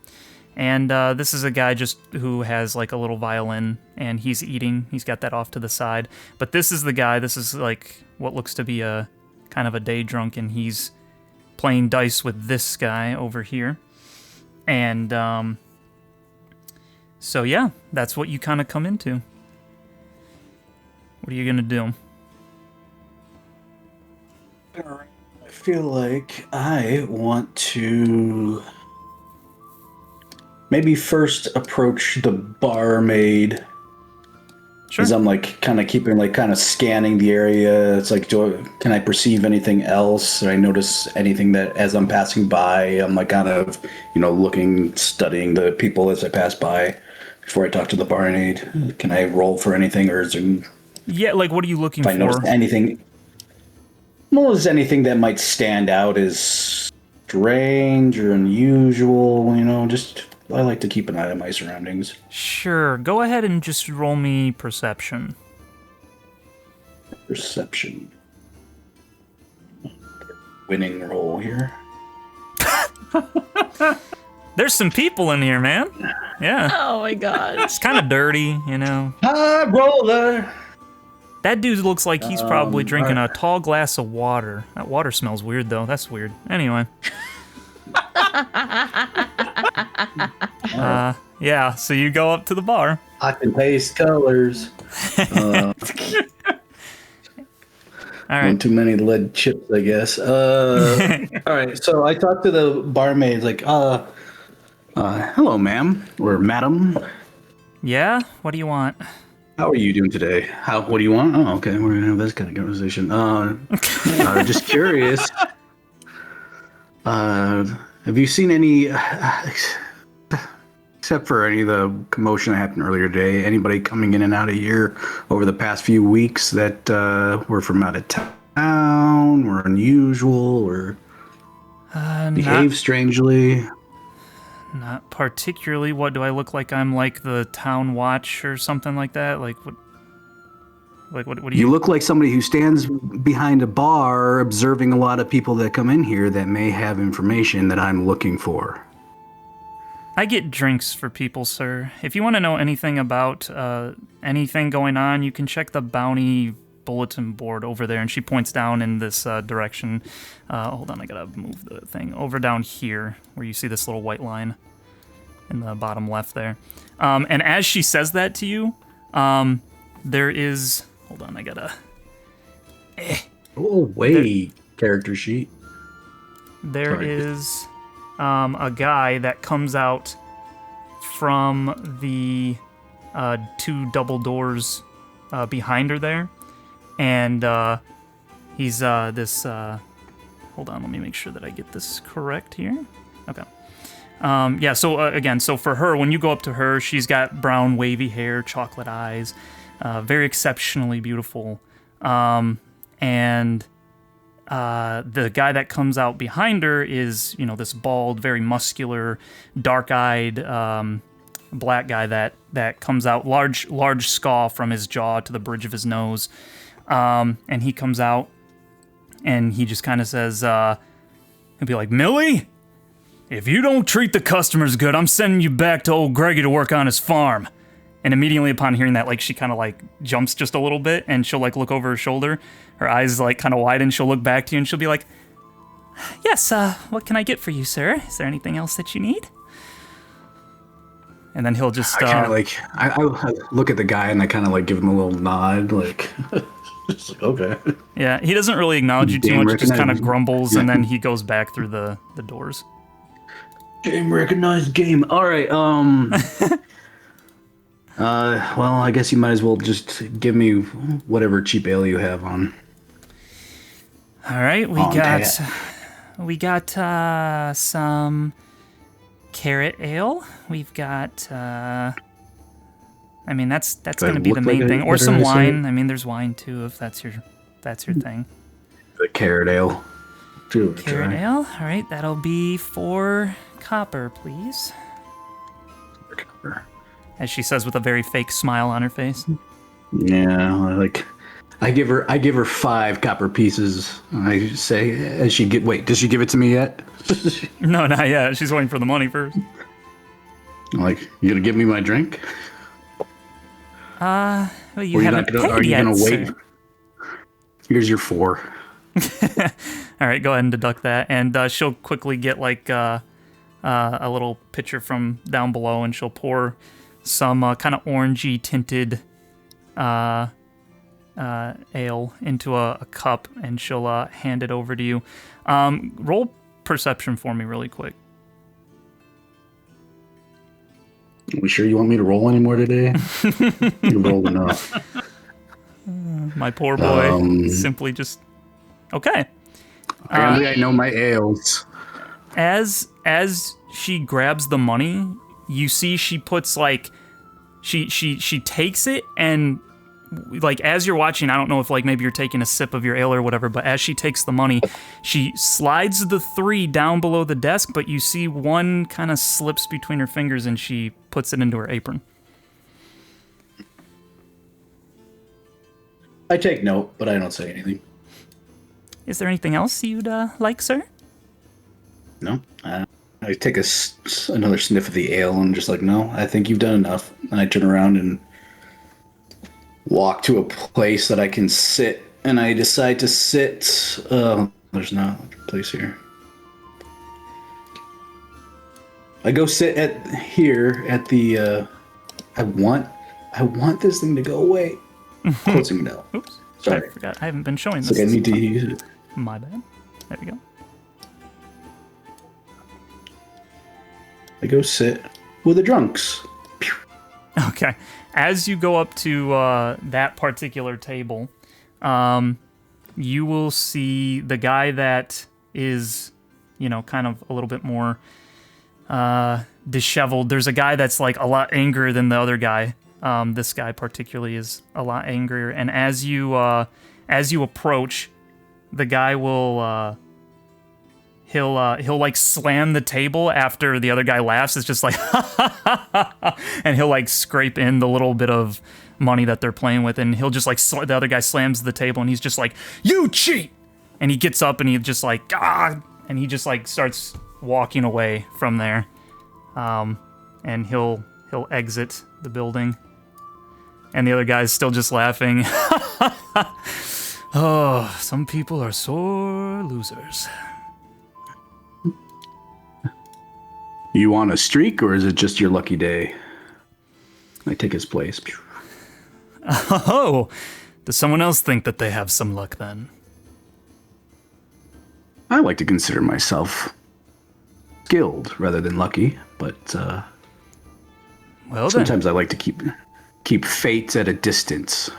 And this is a guy just who has like a little violin, and he's eating. He's got that off to the side. But this is the guy. This is like what looks to be a kind of a day drunk, and he's playing dice with this guy over here. And so yeah, that's what you kind of come into. What are you gonna do? I feel like I want to maybe first approach the barmaid. Sure. As I'm like kind of scanning the area. It's like, can I perceive anything else? Or I notice anything that as I'm passing by, I'm like kind of, looking, studying the people as I pass by before I talk to the barmaid. Can I roll for anything, or is there? Yeah, like what are you looking for? If I notice anything, is anything that might stand out as strange or unusual? Just. I like to keep an eye on my surroundings. Sure. Go ahead and just roll me perception. Perception. Winning roll here. There's some people in here, man. Yeah. Oh my god. It's kind of dirty, High roller. That dude looks like he's probably drinking a tall glass of water. That water smells weird, though. That's weird. Anyway. Yeah, so you go up to the bar. I can taste colors. All right. One too many lead chips, I guess. All right, so I talked to the barmaid, like, Hello, ma'am or madam. Yeah? What do you want? How are you doing today? What do you want? Oh, okay. We're gonna have this kind of conversation. Just curious. Have you seen any, except for any of the commotion that happened earlier today, anybody coming in and out of here over the past few weeks that were from out of town, or unusual, or behave strangely? Not particularly. What do I look like? I'm like the town watch or something like that? Like what? Like what do you... You look like somebody who stands behind a bar observing a lot of people that come in here that may have information that I'm looking for. I get drinks for people, sir. If you want to know anything about anything going on, you can check the bounty bulletin board over there. And she points down in this direction. Hold on, I gotta move the thing over down here where you see this little white line in the bottom left there. And as she says that to you, there is... Hold on, I gotta... Oh, wait. Character sheet. There Sorry. is a guy that comes out from the two double doors behind her there. And he's this... hold on, let me make sure that I get this correct here. Okay. Yeah, so again, so for her, when you go up to her, she's got brown wavy hair, chocolate eyes, very exceptionally beautiful. And the guy that comes out behind her is, you know, this bald, very muscular, dark-eyed black guy that comes out, large scar from his jaw to the bridge of his nose. And he comes out and he just kind of says, he'll be like, Millie, if you don't treat the customers good, I'm sending you back to old Greggy to work on his farm. And immediately upon hearing that, like, she kind of like jumps just a little bit and she'll like look over her shoulder. Her eyes like kind of widen. She'll look back to you and she'll be like, yes, what can I get for you, sir? Is there anything else that you need? And then he'll just... I kind of like... I look at the guy and I kind of like give him a little nod, like... Just like, okay. Yeah, he doesn't really acknowledge you too much. He just kind of grumbles, Yeah. and then he goes back through the doors. Game recognized game. All right. Well, I guess you might as well just give me whatever cheap ale you have on. All right, we got some carrot ale. We've got I mean that's going to be the main thing, or some wine. I mean, there's wine too if that's your thing. The carrot ale. Carrot ale. All right, that'll be 4 copper, please. As she says with a very fake smile on her face. Yeah, I give her 5 copper pieces. I say, does she give it to me yet? No, not yet. She's waiting for the money first. Like, you gonna give me my drink? Well, you haven't paid yet, wait? sir. Here's your 4. All right, go ahead and deduct that, and she'll quickly get like a little pitcher from down below, and she'll pour some kind of orangey tinted ale into a cup, and she'll hand it over to you. Roll perception for me really quick. Are we sure you want me to roll anymore today? You rolled enough. My poor boy simply just... Okay. Apparently I know my ales. As she grabs the money, you see she puts like... She takes it, and like as you're watching, I don't know if like maybe you're taking a sip of your ale or whatever, but as she takes the money, she slides the 3 down below the desk, but you see one kind of slips between her fingers and she puts it into her apron. I take note, but I don't say anything. Is there anything else you'd like, sir? No. I take another sniff of the ale and just like, no, I think you've done enough. And I turn around and walk to a place that I can sit, and I decide to sit. There's not a place here. I go sit at the. I want this thing to go away. Closing it out. Oops. Sorry. I forgot. I haven't been showing It's this. like I need to use it. My bad. There we go. I go sit with the drunks. Okay. As you go up to that particular table, you will see the guy that is, kind of a little bit more disheveled. There's a guy that's like a lot angrier than the other guy. This guy particularly is a lot angrier. And as you approach, the guy will he'll like slam the table after the other guy laughs. It's just like and he'll like scrape in the little bit of money that they're playing with, and he'll just like the other guy slams the table, and he's just like, "You cheat!" And he gets up and he just like and he just like starts walking away from there, and he'll exit the building, and the other guy's still just laughing. Oh, some people are sore losers. You on a streak, or is it just your lucky day? I take his place. Oh, does someone else think that they have some luck then? I like to consider myself skilled rather than lucky, but well, sometimes I like to keep fate at a distance.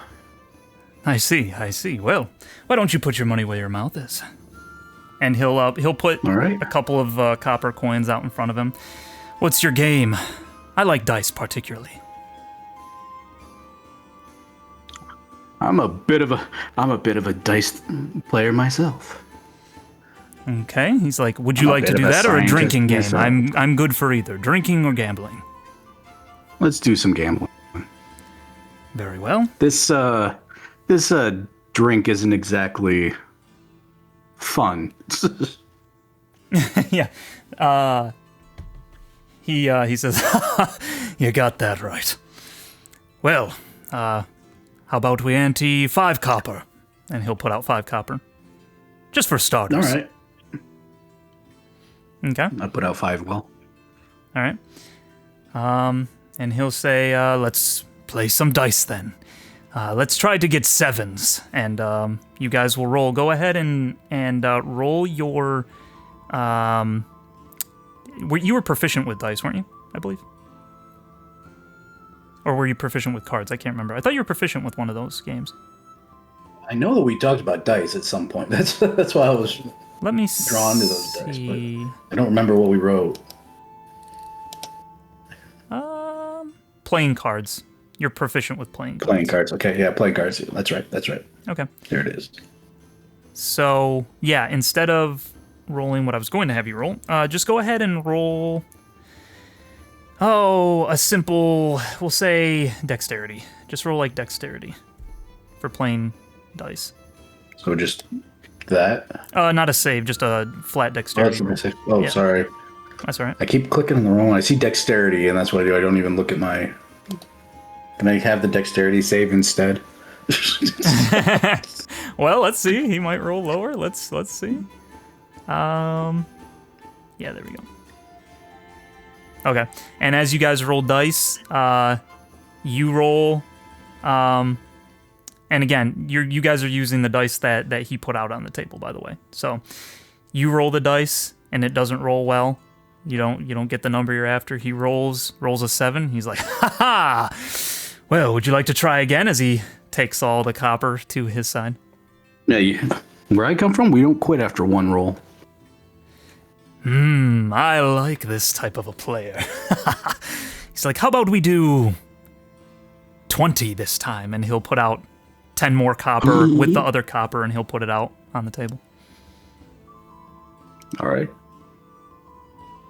I see. Well, why don't you put your money where your mouth is? And he'll put All right. a couple of copper coins out in front of him. What's your game? I like dice particularly. I'm a bit of a dice player myself. Okay, he's like, would you I'm a like to bit do of a that or a drinking game? scientist myself. I'm good for either drinking or gambling. Let's do some gambling. Very well. This drink isn't exactly fun. Yeah. He says, you got that right. Well, how about we ante 5 copper? And he'll put out 5 copper. Just for starters. All right. Okay. I put out 5 well. All right. And he'll say, let's play some dice then. Let's try to get 7s, and you guys will roll. Go ahead and roll your. You were proficient with dice, weren't you? I believe. Or were you proficient with cards? I can't remember. I thought you were proficient with one of those games. I know that we talked about dice at some point. That's why I was Let me drawn to those dice, see. but I don't remember what we wrote. Playing cards. You're proficient with playing cards. Playing cards. Okay, yeah, playing cards. That's right. Okay. There it is. So, yeah, instead of rolling what I was going to have you roll, just go ahead and roll, a simple, we'll say dexterity. Just roll like dexterity for playing dice. So just that? Not a save, just a flat Oh, dexterity. Yeah. Sorry. That's all right. I keep clicking on the wrong one. I see dexterity, and that's what I do. I don't even look at my... Can I have the dexterity save instead? Well, let's see. He might roll lower. Let's see. Yeah, there we go. Okay. And as you guys roll dice, you roll, and again, you guys are using the dice that he put out on the table, by the way. So you roll the dice and it doesn't roll well. You don't get the number you're after. He rolls a 7. He's like, ha ha! Well, would you like to try again? As he takes all the copper to his side. Yeah, where I come from, we don't quit after 1 roll. I like this type of a player. He's like, how about we do 20 this time? And he'll put out 10 more copper with the other copper, and he'll put it out on the table. All right.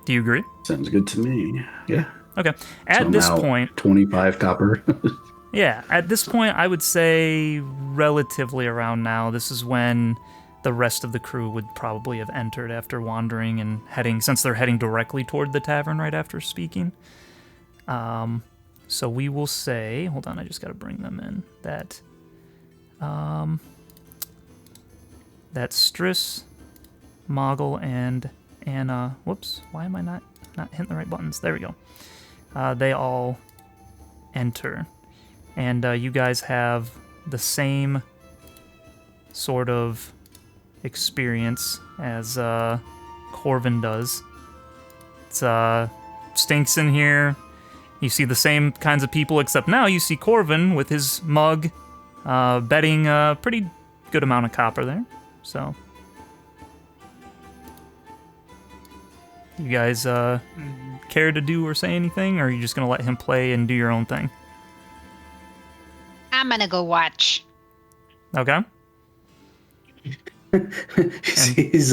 Do you agree? Sounds good to me. Yeah. Okay. At this point, 25 copper. yeah, at this point, I would say relatively around now. This is when the rest of the crew would probably have entered after wandering and heading, since they're heading directly toward the tavern right after speaking. So we will say, hold on, I just got to bring them in, that Strs, Moggle, and Anna, whoops, why am I not hitting the right buttons? There we go. They all enter, and you guys have the same sort of experience as Corvin does. It's stinks in here. You see the same kinds of people, except now you see Corvin with his mug, betting a pretty good amount of copper there. So, you guys care to do or say anything, or are you just gonna let him play and do your own thing? I'm gonna go watch. Okay. He's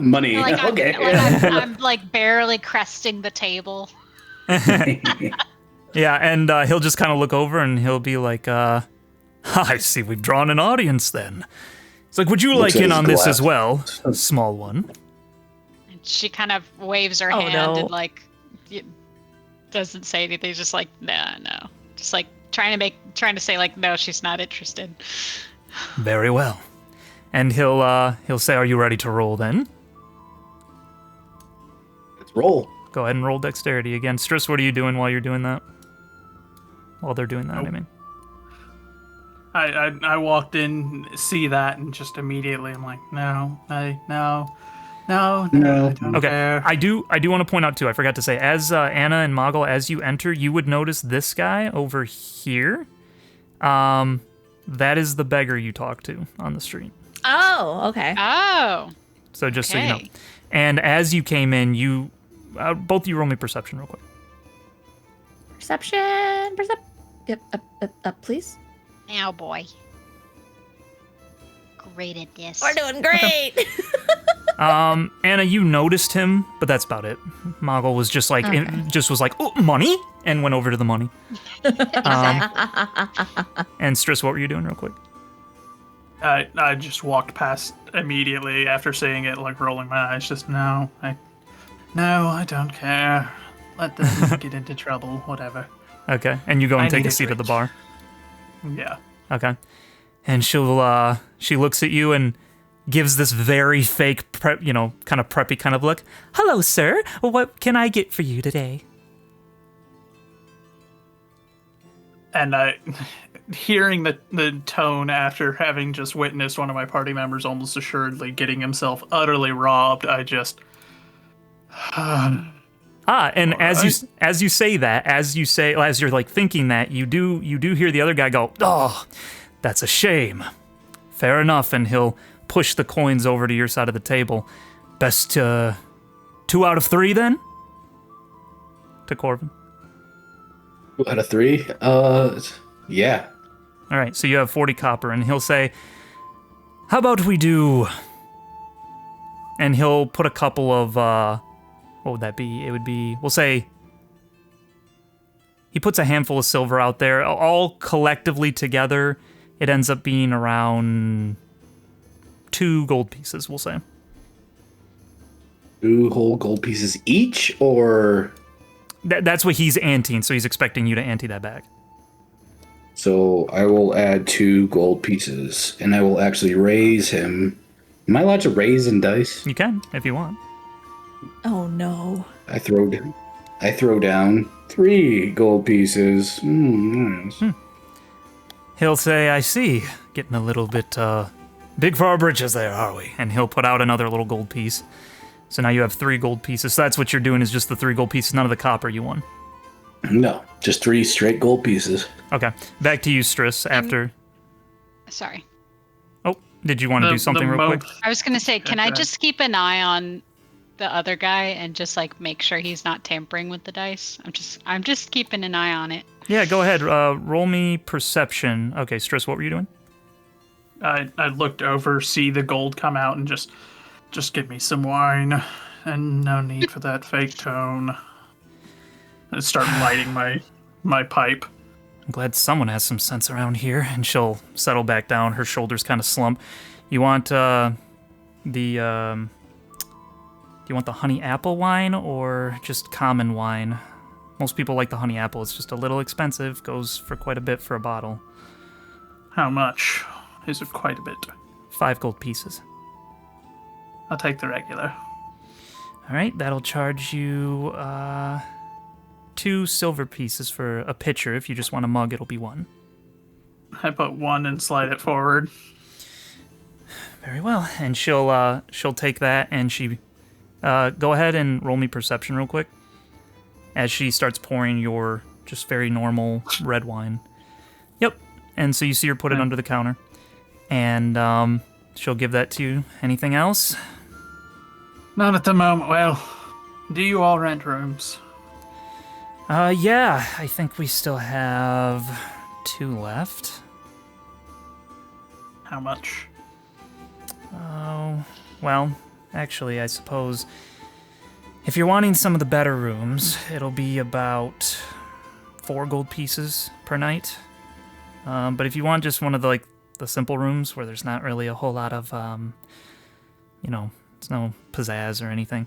money. Like Okay. I'm like barely cresting the table. Yeah, and he'll just kind of look over and he'll be like, I see we've drawn an audience then. It's like, would you Looks like at in his on this glass. as well? Small one. And she kind of waves her Oh, hand no. and like doesn't say anything. Just like no. Just like trying to say like no, she's not interested. Very well. And he'll say, are you ready to roll then? Let's roll. Go ahead and roll dexterity again. Strs, what are you doing while you're doing that? While they're doing that, Nope. I mean. I walked in, see that, and just immediately I'm like, no, I don't Okay, care. I do want to point out too, I forgot to say, as Anna and Moggle, as you enter, you would notice this guy over here. That is the beggar you talk to on the street. Oh, okay. Oh, So just so you know. okay. And as you came in, you both of you roll me perception real quick. Perception. Yep. Up, please. Oh boy. Great at this. We're doing great. Anna, you noticed him, but that's about it. Moggle was just like, Okay. was like, oh, money, and went over to the money. And Stris, what were you doing real quick? I just walked past immediately after seeing it, like rolling my eyes. Just no, I don't care. Let them get into trouble, whatever. Okay, and you go and I take need a a seat at the drink. bar. Yeah. Okay, and she looks at you and gives this very fake, kind of preppy kind of look. Hello, sir. What can I get for you today? And hearing the tone after having just witnessed one of my party members almost assuredly getting himself utterly robbed, I just. And as you say that, as you're like thinking that, you do hear the other guy go, "Oh, that's a shame." Fair enough, and he'll push the coins over to your side of the table. Best 2 out of 3 then? To Corvin. 2 out of 3. Yeah. All right, so you have 40 copper, and he'll say, "How about we do?" And he'll put a couple of, what would that be? It would be, we'll say, he puts a handful of silver out there, all collectively together. It ends up being around 2 gold pieces, we'll say. 2 whole gold pieces each, or That's what he's anteing, so he's expecting you to ante that back. so I will add 2 gold pieces, and I will actually raise him. Am I allowed to raise in dice? You can, if you want. Oh no. I throw down 3 gold pieces. Nice. He'll say, I see, getting a little bit big for our britches there, are we? And he'll put out another little gold piece. So now you have 3 gold pieces. So that's what you're doing, is just the 3 gold pieces, none of the copper you won. No, just 3 straight gold pieces. Okay, back to you, Stris, after... Sorry. Oh, did you want to do something real quick? I was gonna say, can I Okay. just keep an eye on the other guy and just like make sure he's not tampering with the dice? I'm just keeping an eye on it. Yeah, go ahead. Roll me perception. Okay, Stris, what were you doing? I looked over, see the gold come out, and just give me some wine, and no need for that fake tone. I start lighting my pipe. I'm glad someone has some sense around here. And she'll settle back down. Her shoulders kind of slump. You want do you want the honey apple wine or just common wine? Most people like the honey apple. It's just a little expensive. Goes for quite a bit for a bottle. How much? Is it quite a bit? 5 gold pieces. I'll take the regular. All right, that'll charge you 2 silver pieces for a pitcher. If you just want a mug, it'll be 1. I put 1 and slide it forward. Very well. And she'll take that, and she go ahead and roll me perception real quick. as she starts pouring your just very normal red wine. Yep. And so you see her put it under the counter. And she'll give that to you. Anything else? Not at the moment. Well, do you all rent rooms? Yeah, I think we still have 2 left. How much? Oh, well, actually, I suppose if you're wanting some of the better rooms, it'll be about 4 gold pieces per night. But if you want just one of the simple rooms where there's not really a whole lot of, it's no pizzazz or anything,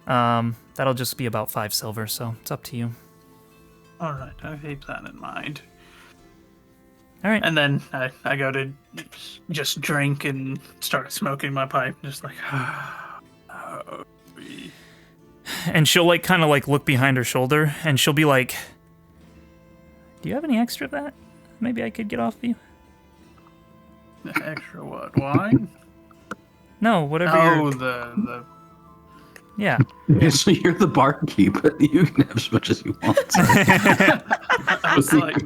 that'll just be about 5 silver, so it's up to you. All right, I'll keep that in mind. All right. And then I go to just drink and start smoking my pipe, just like, And she'll kind of look behind her shoulder, and she'll be like, "Do you have any extra of that? Maybe I could get off of you." Extra what? Wine? No, whatever. Oh, the Yeah. So you're the barkeep, but you can have as much as you want. I was like,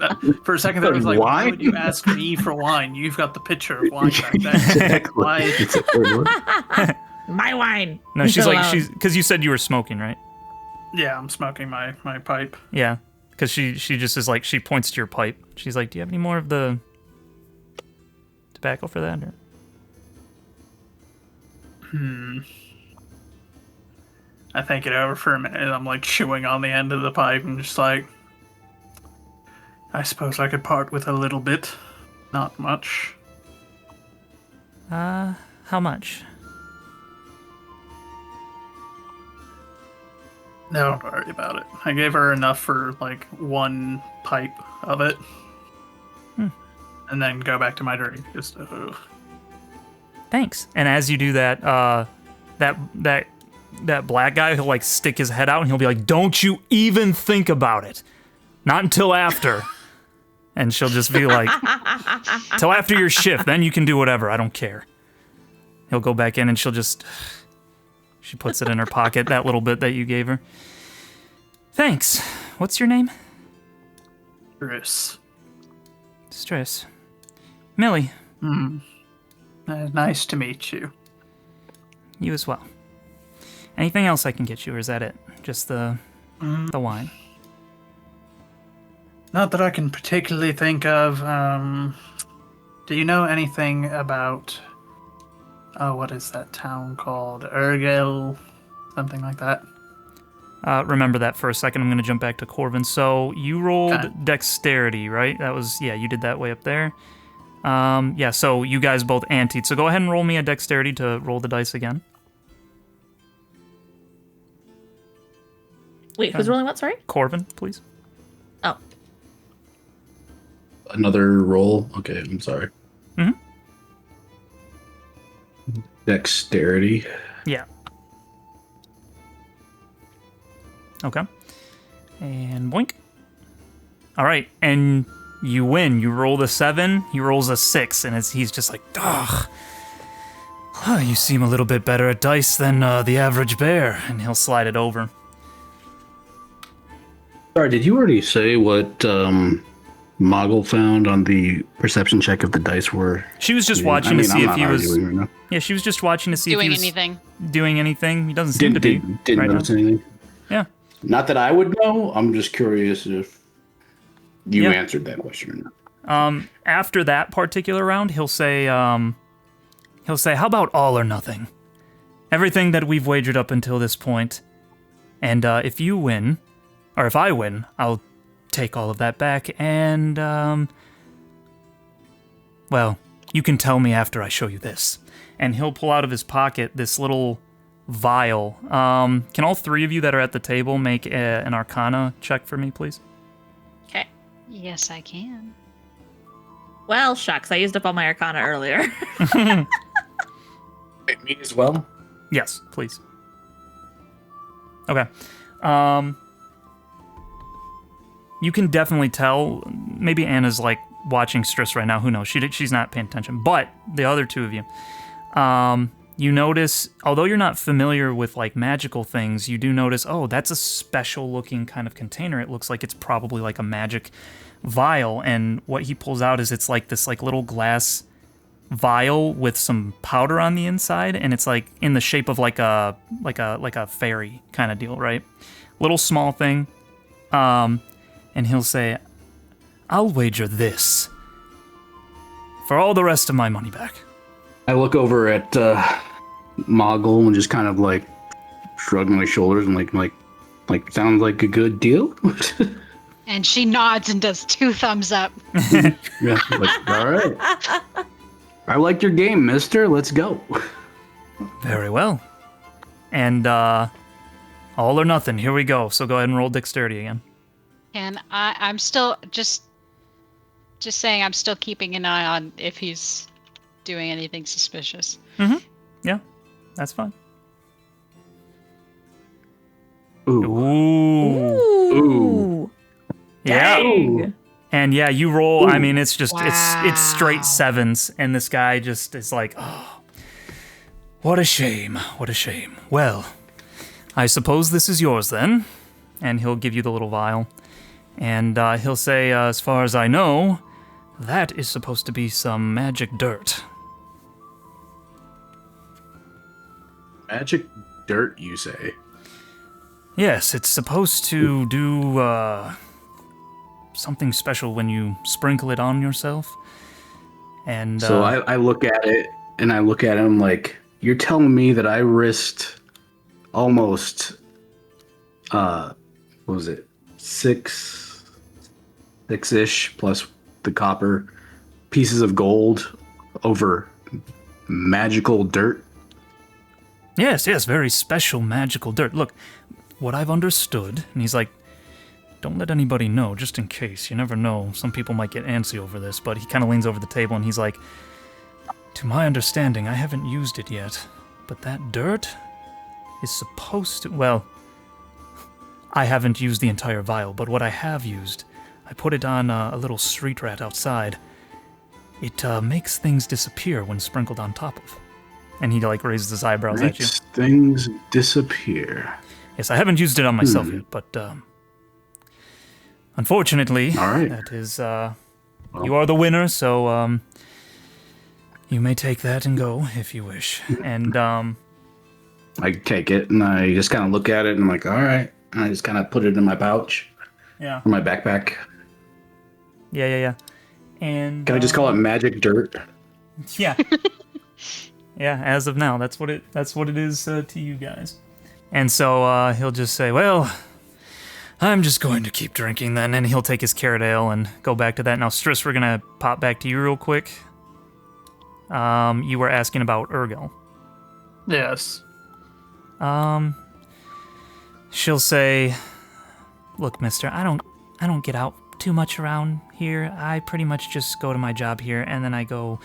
for a second there, I was like, why Wine? would you ask me for wine? You've got the pitcher of wine back there. Exactly. Why? My wine. No, Leave she's it like, alone. because you said you were smoking, right? Yeah, I'm smoking my pipe. Yeah. Because she just is like, she points to your pipe. She's like, "Do you have any more of the tobacco for that?" Or? I think it over for a minute. I'm like chewing on the end of the pipe and just like, I suppose I could part with a little bit. Not much. How much? Don't worry about it. I gave her enough for like 1 pipe of it. And then go back to my drink. Just, Thanks. And as you do that, that black guy, he'll stick his head out and he'll be like, "Don't you even think about it. Not until after." And she'll just be like, "Till after your shift, then you can do whatever. I don't care." He'll go back in and she puts it in her pocket, that little bit that you gave her. "Thanks. What's your name?" Strs. Strs. Millie. Nice to meet you. You as well. Anything else I can get you, or is that it? Just the wine? Not that I can particularly think of. Do you know anything about... Oh, what is that town called? Urgel? Something like that? Remember that for a second. I'm going to jump back to Corvin. So you rolled Okay. dexterity, right? That was, yeah, you did that way up there. Yeah, so you guys both anteed. So go ahead and roll me a dexterity to roll the dice again. Wait, who's rolling what? Sorry. Corvin, please. Oh, Another roll. Okay, I'm sorry. Mhm. Dexterity. Yeah. Okay. And boink. All right, and you win. You roll a 7, he rolls a 6, and he's just like, "Ugh. Oh, you seem a little bit better at dice than the average bear," and he'll slide it over. Sorry, did you already say what Moggle found on the perception check if the dice were? She was just watching to see I'm if he not was. arguing right now. Yeah, she was just watching to see if he Doing was anything. doing anything. He doesn't seem to be. Didn't right notice now. anything. Yeah. Not that I would know. I'm just curious if you Yeah. answered that question or not. After that particular round, he'll say, "How about all or nothing? Everything that we've wagered up until this point, and if you win, or if I win, I'll take all of that back, and well, you can tell me after I show you this." And he'll pull out of his pocket this little vial. Can all 3 of you that are at the table make an Arcana check for me, please? okay. Yes, I can. Well, shucks. I used up all my Arcana earlier. Wait, me as well? Yes, please. Okay. You can definitely tell. Maybe Anna's watching Strs right now. Who knows? She's not paying attention. But the other 2 of you, you notice, although you're not familiar with like magical things, you do notice, oh, that's a special looking kind of container. It looks like it's probably like a magic vial, and what he pulls out is it's like this like little glass vial with some powder on the inside, and it's like in the shape of like a fairy kind of deal, right? Little small thing. And he'll say, I'll wager this for all the rest of my money back. I look over at Moggle and just kind of like shrug my shoulders and like sounds like a good deal. And she nods and does 2 thumbs up. Yeah, like, all right. I like your game, mister. Let's go. Very well. And all or nothing. Here we go. So go ahead and roll dexterity again. And I'm still just saying I'm still keeping an eye on if he's doing anything suspicious. Mm-hmm. Yeah, that's fine. Ooh. Ooh. Yeah. Dang. And yeah, you roll. Ooh. I mean, it's just it's straight Wow. 7s, and this guy just is like, oh, what a shame. What a shame. Well, I suppose this is yours then. And he'll give you the little vial. And he'll say, as far as I know, that is supposed to be some magic dirt. Magic dirt, you say? Yes, it's supposed to do something special when you sprinkle it on yourself. And So I look at it and I look at him like, you're telling me that I risked almost, what was it, six-ish plus the copper pieces of gold over magical dirt? Yes, very special magical dirt. Look, what I've understood, and he's like, don't let anybody know, just in case. You never know. Some people might get antsy over this, but he kind of leans over the table and he's like, to my understanding, I haven't used it yet, but that dirt is supposed to... Well, I haven't used the entire vial, but what I have used, I put it on a little street rat outside. It makes things disappear when sprinkled on top of. And he like raises his eyebrows at you. Makes things disappear. Yes, I haven't used it on myself yet, but unfortunately, All right. that is, you are the winner, so you may take that and go if you wish. And I take it and I just kind of look at it and I'm like, all right. And I just kind of put it in my pouch yeah, or my backpack. yeah. And Can I just call it magic dirt? Yeah, yeah. As of now, that's what it is to you guys. And so he'll just say, "Well, I'm just going to keep drinking then," and he'll take his carrot ale and go back to that. Now, Strs, we're gonna pop back to you real quick. You were asking about Urgel. Yes. She'll say, "Look, mister, I don't get out too much around here. I pretty much just go to my job here, and then I go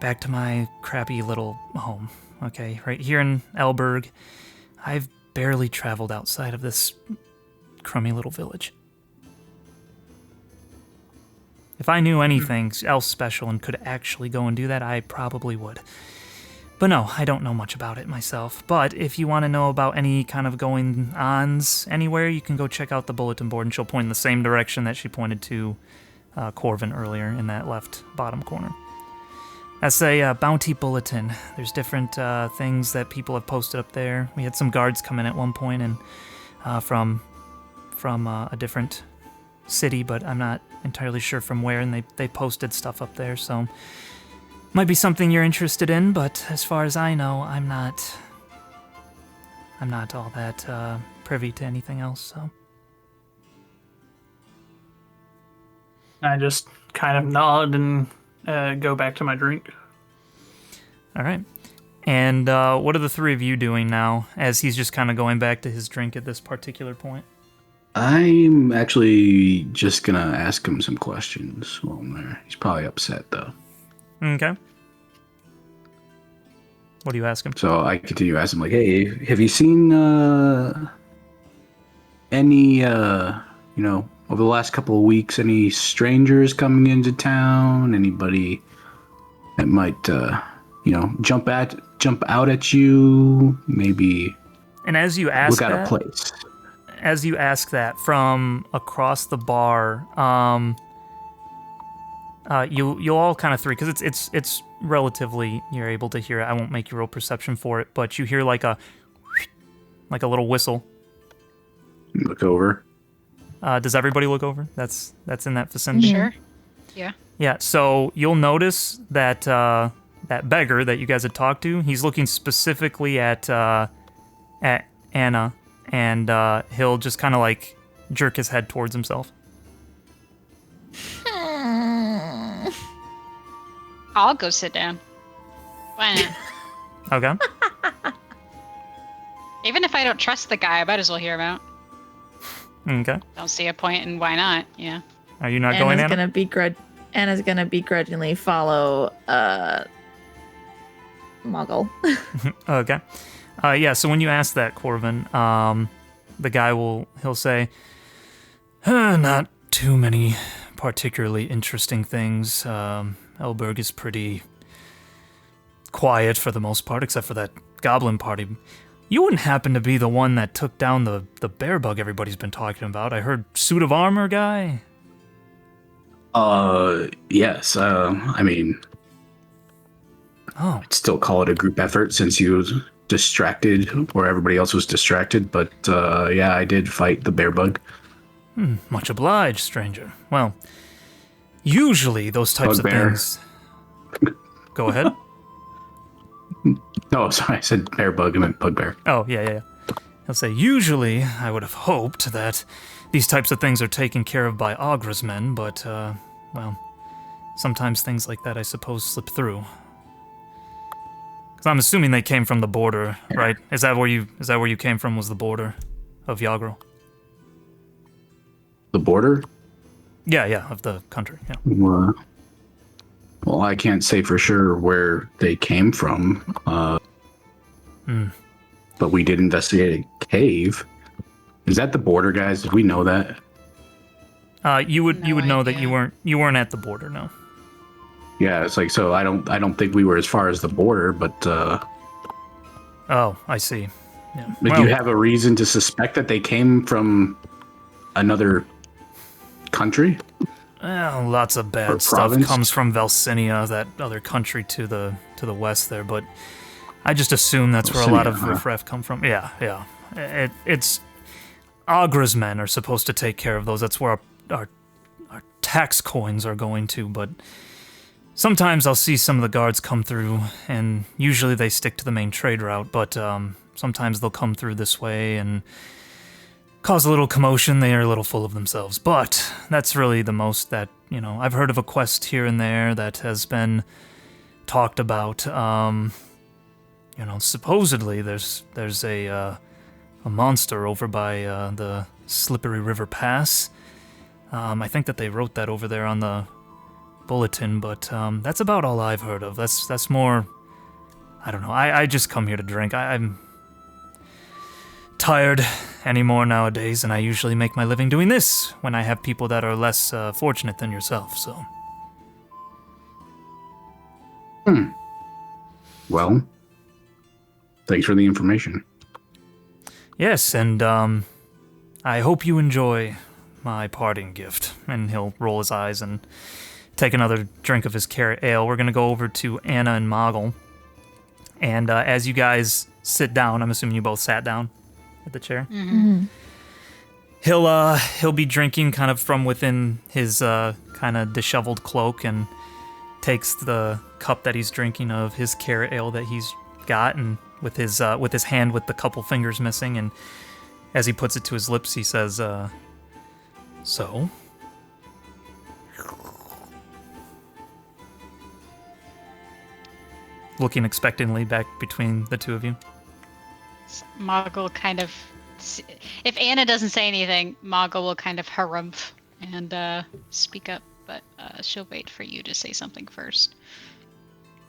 back to my crappy little home, okay? Right here in Elberg. I've barely traveled outside of this crummy little village. If I knew anything else special and could actually go and do that, I probably would. But no, I don't know much about it myself. But if you want to know about any kind of going-ons anywhere, you can go check out the bulletin board, and she'll point in the same direction that she pointed to Corvin earlier in that left bottom corner. That's a bounty bulletin. There's different things that people have posted up there. We had some guards come in at one point and from a different city, but I'm not entirely sure from where, and they posted stuff up there, so might be something you're interested in, but as far as I know, I'm not all that privy to anything else, so. I just kind of nod and go back to my drink. All right. And what are the three of you doing now, as he's just kind of going back to his drink at this particular point? I'm actually just going to ask him some questions while I'm there. He's probably upset, though. Okay. What do you ask him? So I continue asking him, like, hey, have you seen any, over the last couple of weeks, any strangers coming into town? Anybody that might, jump jump out at you. Maybe And as you ask look out that, of place. as you ask that from across the bar, you'll all kind of three, because it's relatively, you're able to hear it. I won't make you roll perception for it, but you hear like a little whistle. Look over. Does everybody look over? That's in that vicinity. Sure. Yeah. Yeah. So you'll notice that that beggar that you guys had talked to, he's looking specifically at Anna, and he'll just kind of like jerk his head towards himself. I'll go sit down. Why not? Okay. Even if I don't trust the guy, I might as well hear him out. Okay. Don't see a point in why not. Yeah. Are you not going, Anna? Anna's gonna begrudgingly follow Muggle. Okay. Yeah, so when you ask that, Corvin, the guy he'll say, not too many particularly interesting things. Elberg is pretty quiet for the most part, except for that goblin party. You wouldn't happen to be the one that took down the bear bug everybody's been talking about? I heard suit of armor guy? Yes. I mean, Oh, I'd still call it a group effort since you was distracted or everybody else was distracted. But yeah, I did fight the bear bug. much obliged, stranger. Well, usually those types of Bugbear. things... Go ahead. No, sorry, I said bear bug. I meant bugbear. Oh, yeah. He'll say, usually I would have hoped that these types of things are taken care of by Agra's men, but, well, sometimes things like that, I suppose, slip through. Because I'm assuming they came from the border, right? Is that where you came from, was the border of Yagro? The border? Yeah, of the country, yeah. Well, I can't say for sure where they came from. But we did investigate a cave. Is that the border, guys? Did we know that? You would know that idea. you weren't at the border, no. Yeah, it's like, so I don't think we were as far as the border, but Oh, I see. Yeah. do Well, you have a reason to suspect that they came from another country? well, lots of Or bad stuff province? comes from Valsinia, that other country to the west there, but I just assume that's where a lot of Valsinia, huh? riffraff come from. Yeah. It's Agra's men are supposed to take care of those. That's where our tax coins are going to, but sometimes I'll see some of the guards come through, and usually they stick to the main trade route, but sometimes they'll come through this way and cause a little commotion. They are a little full of themselves, but that's really the most that, I've heard of a quest here and there that has been talked about. Supposedly there's a monster over by the Slippery River Pass. I think that they wrote that over there on the bulletin, but that's about all I've heard of. That's more, I don't know. I just come here to drink. I'm tired anymore nowadays, and I usually make my living doing this when I have people that are less fortunate than yourself, so. Well, thanks for the information. Yes, and I hope you enjoy my parting gift. And he'll roll his eyes and take another drink of his carrot ale. We're going to go over to Anna and Moggle. And as you guys sit down, I'm assuming you both sat down at the chair. He'll be drinking kind of from within his kind of disheveled cloak, and takes the cup that he's drinking of his carrot ale that he's got, and with his hand with the couple fingers missing, and as he puts it to his lips, he says, so? Looking expectantly back between the two of you. Moggle kind of, if Anna doesn't say anything, Moggle will kind of harumph and speak up, but she'll wait for you to say something first,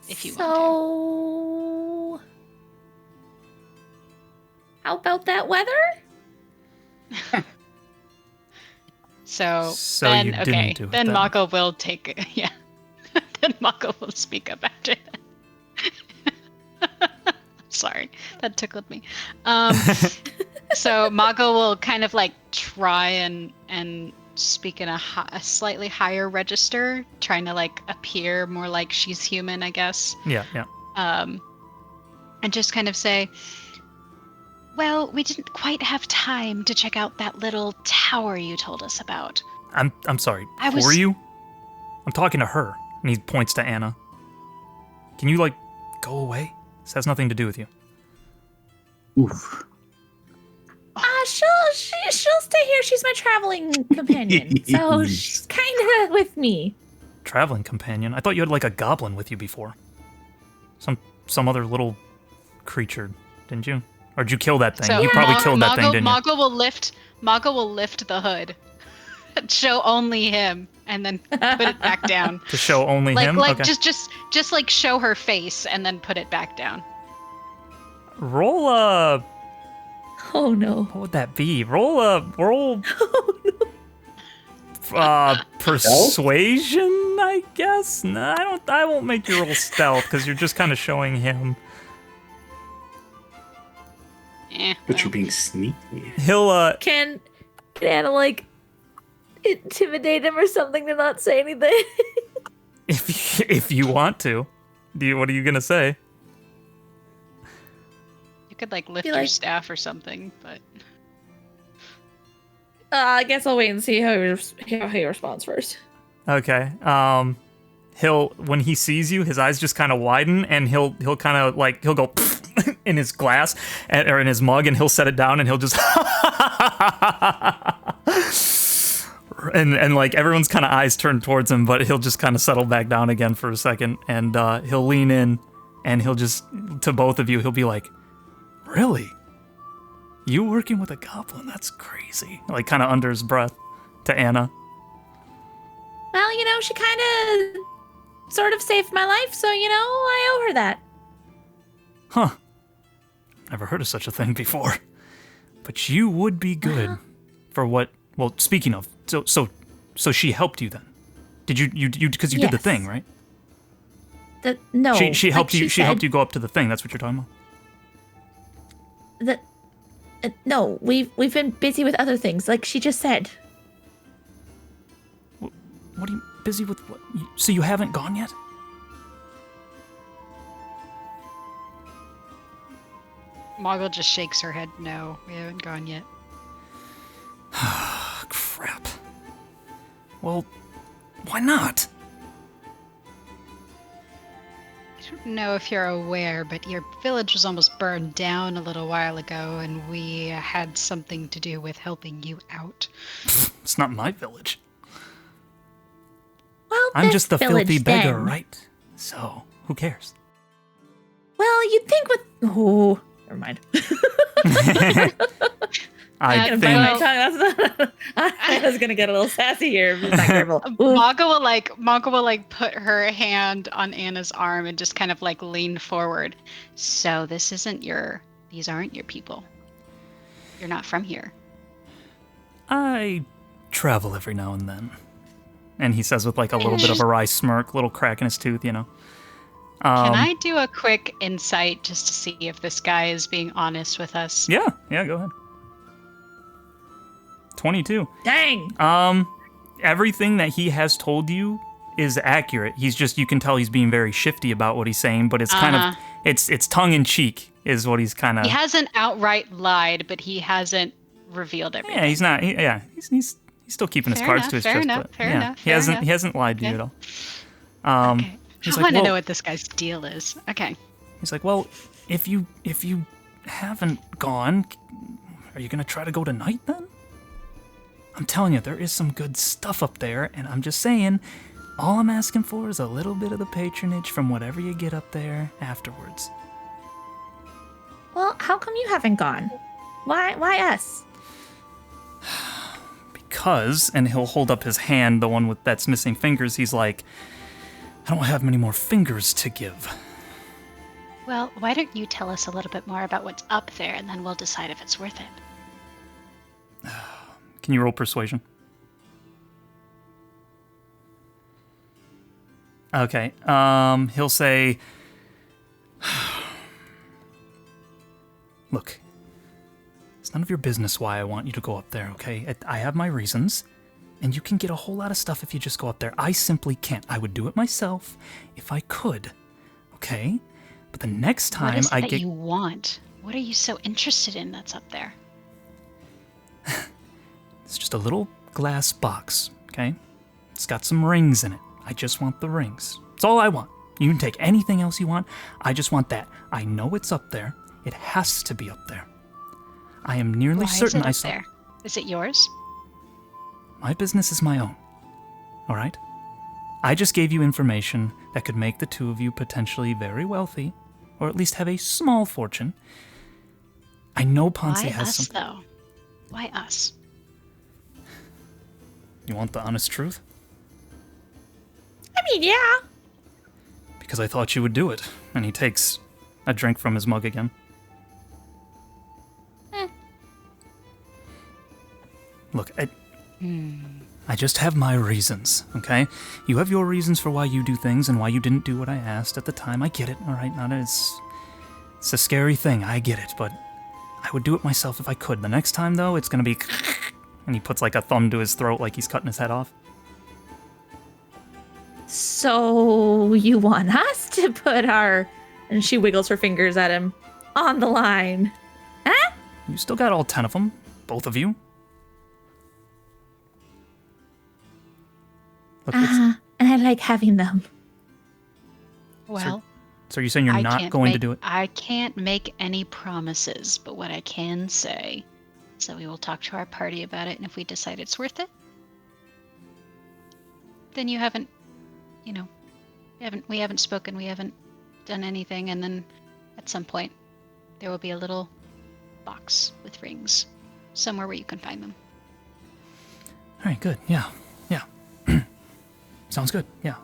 if you want So, how about that weather? to. So So you then, didn't okay, do it then then. Moggle will take, yeah. Then Moggle will speak up after that. Sorry, that tickled me. So Mago will kind of like try and speak in a slightly higher register, trying to like appear more like she's human, I guess. Yeah. And just kind of say, well, we didn't quite have time to check out that little tower you told us about. I'm sorry. Who are you? I'm talking to her. And he points to Anna. Can you, like, go away? This has nothing to do with you. Oof. She'll stay here. She's my traveling companion. So she's kind of with me. Traveling companion? I thought you had, like, a goblin with you before. Some other little creature, didn't you? Or did you kill that thing? So you probably killed that thing, didn't you? Mago will lift the hood, show only him, and then put it back down. To show only him? Like Okay. just like show her face and then put it back down. Roll a... Oh no. What would that be? Roll persuasion, I guess? No, I won't make you roll stealth, because you're just kind of showing him. But you're being sneaky. He'll, Can Anna like intimidate him or something to not say anything? if you want to. What are you gonna say? You could like lift Be your like- staff or something, but I guess I'll wait and see how he responds first. Okay. He'll, when he sees you, his eyes just kind of widen, and he'll kind of like, he'll go in his glass or in his mug, and he'll set it down, and he'll just and like everyone's kind of eyes turned towards him, but he'll just kind of settle back down again for a second, and he'll lean in, and he'll just, to both of you, he'll be like, "Really? You working with a goblin? That's crazy." Like kind of under his breath to Anna. Well, she kind of sort of saved my life, so, I owe her that. Huh. Never heard of such a thing before. But you would be good for what... Well, speaking of, so she helped you then? Did you because you did the Yes. thing, right? No. She helped like you. She said, helped you go up to the thing. That's what you're talking about. No, we've been busy with other things, like she just said. What are you busy with? What? So you haven't gone yet? Mago just shakes her head. No, we haven't gone yet. Crap. Well, why not? I don't know if you're aware, but your village was almost burned down a little while ago, and we had something to do with helping you out. It's not my village. Well, I'm this just the village, filthy beggar, then. right? So who cares? Well, you'd think with... Oh, never mind. I I'm think. gonna bite my tongue. I was gonna get a little sassy here. If it's not careful. Ooh. Mago will put her hand on Anna's arm and just kind of like lean forward. So these aren't your people. You're not from here. I travel every now and then. And he says with like a little bit of a wry smirk, little crack in his tooth, Can I do a quick insight just to see if this guy is being honest with us? Yeah, go ahead. 22. Dang. Everything that he has told you is accurate. He's just, you can tell he's being very shifty about what he's saying, but it's kind of, it's tongue in cheek is what he's kind of. He hasn't outright lied, but he hasn't revealed everything. Yeah, he's not. He's still keeping his Fair cards enough, to his fair chest. enough, but fair yeah, enough, he fair hasn't. enough. He hasn't lied to you at all. Okay. He's I like, want to know well, what this guy's deal is. Okay. he's like, well, if you haven't gone, are you gonna try to go tonight then? I'm telling you, there is some good stuff up there, and I'm just saying, all I'm asking for is a little bit of the patronage from whatever you get up there afterwards. Well, how come you haven't gone? Why us? Because, and he'll hold up his hand, the one that's missing fingers, he's like, I don't have many more fingers to give. Well, why don't you tell us a little bit more about what's up there, and then we'll decide if it's worth it. Can you roll persuasion? Okay, he'll say, Look, it's none of your business why I want you to go up there, okay? I have my reasons, and you can get a whole lot of stuff if you just go up there. I simply can't. I would do it myself if I could, okay? But the next time what is it I that get... you want? What are you so interested in that's up there? It's just a little glass box, okay? It's got some rings in it. I just want the rings. It's all I want. You can take anything else you want. I just want that. I know it's up there. It has to be up there. I am nearly certain Why is it up there? Is it yours? My business is my own. All right? I just gave you information that could make the two of you potentially very wealthy, or at least have a small fortune. I know Ponci Why has us, something. though? Why us? You want the honest truth? I mean, yeah. Because I thought you would do it. And he takes a drink from his mug again. Look, I just have my reasons, okay? You have your reasons for why you do things and why you didn't do what I asked at the time. I get it, all right? It's a scary thing, I get it, but I would do it myself if I could. The next time, though, it's gonna be... And he puts like a thumb to his throat like he's cutting his head off. So you want us to put our... And she wiggles her fingers at him. On the line. Huh? You still got all 10 of them, both of you. Look, And I like having them. Well, so you're saying you're not going to do it? I can't make any promises, but what I can say is that we will talk to our party about it, and if we decide it's worth it, then you haven't, we haven't spoken, we haven't done anything, and then at some point there will be a little box with rings somewhere where you can find them. All right, good. Yeah. Sounds good. Yeah.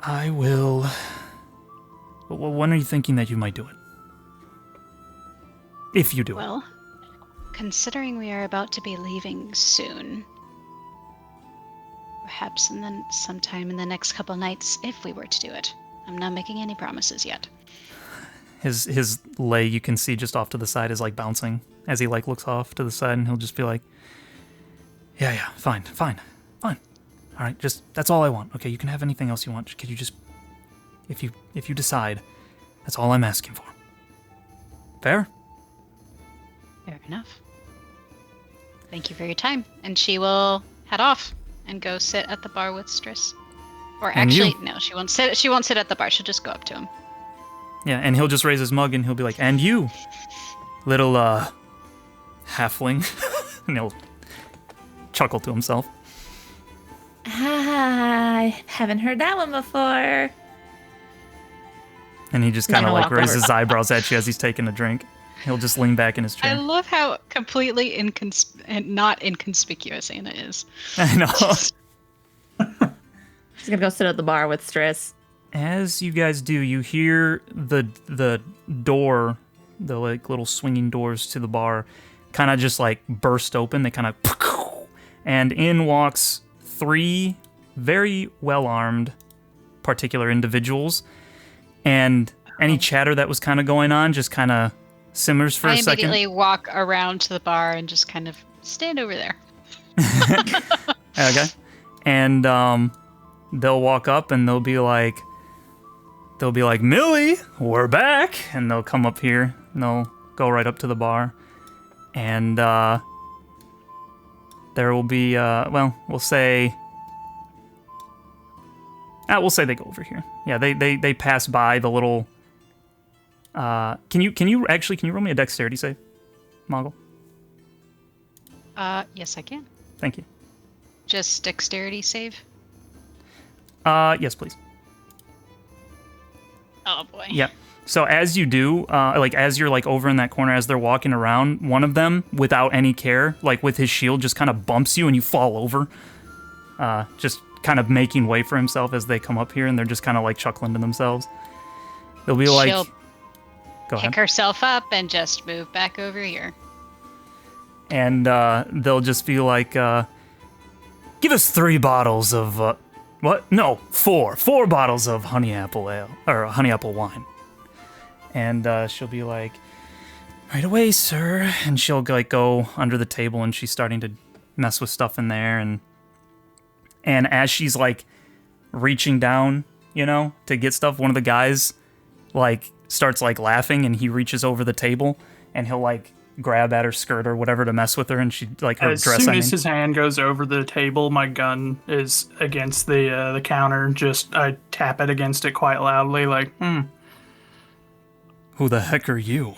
I will... Well, when are you thinking that you might do it? If you do it. Well, considering we are about to be leaving soon, perhaps sometime in the next couple nights, if we were to do it. I'm not making any promises yet. His lei, you can see just off to the side, is like bouncing as he like looks off to the side, and he'll just be like, yeah, fine. All right, just that's all I want. Okay, you can have anything else you want. Could you just, if you decide, that's all I'm asking for. Fair? Fair enough. Thank you for your time. And she will head off and go sit at the bar with Strs. Or And actually, you. no, she won't sit at the bar. She'll just go up to him. Yeah, and he'll just raise his mug and he'll be like, and you, little halfling, and he'll chuckle to himself. I haven't heard that one before. And he just kind of Then like he'll walk raises over. his eyebrows at you as he's taking a drink. He'll just lean back in his I chair. love how completely not inconspicuous Anna is. I know. She's gonna go sit at the bar with Stris. As you guys do, you hear the door, the like little swinging doors to the bar, kind of just like burst open. They kind of, and in walks 3 very well-armed particular individuals, and any chatter that was kind of going on just kind of simmers for I a second. immediately walk around to the bar and just kind of stand over there. Okay. And they'll walk up and they'll be like, Millie, we're back. And they'll come up here and they'll go right up to the bar. And there will be, we'll say they go over here. Yeah, they pass by the little. Can you roll me a dexterity save, Moggle? Yes, I can. Thank you. Just dexterity save. Yes, please. Oh boy. Yeah. So as you do, as you're like over in that corner, as they're walking around, one of them, without any care, like with his shield, just kind of bumps you and you fall over. Just kind of making way for himself as they come up here, and they're just kind of like chuckling to themselves. They'll be like, She'll go pick ahead. herself up and just move back over here. And they'll just be like, give us 3 bottles of, what? No, 4 bottles of honey apple ale, or honey apple wine. and she'll be like, "Right away, sir." And she'll like go under the table, and she's starting to mess with stuff in there, and as she's like reaching down, to get stuff, one of the guys like starts like laughing, and he reaches over the table, and he'll like grab at her skirt or whatever to mess with her, and she like her as dress. As soon as his hand goes over the table, my gun is against the counter. Just I tap it against it quite loudly, like, Who the heck are you?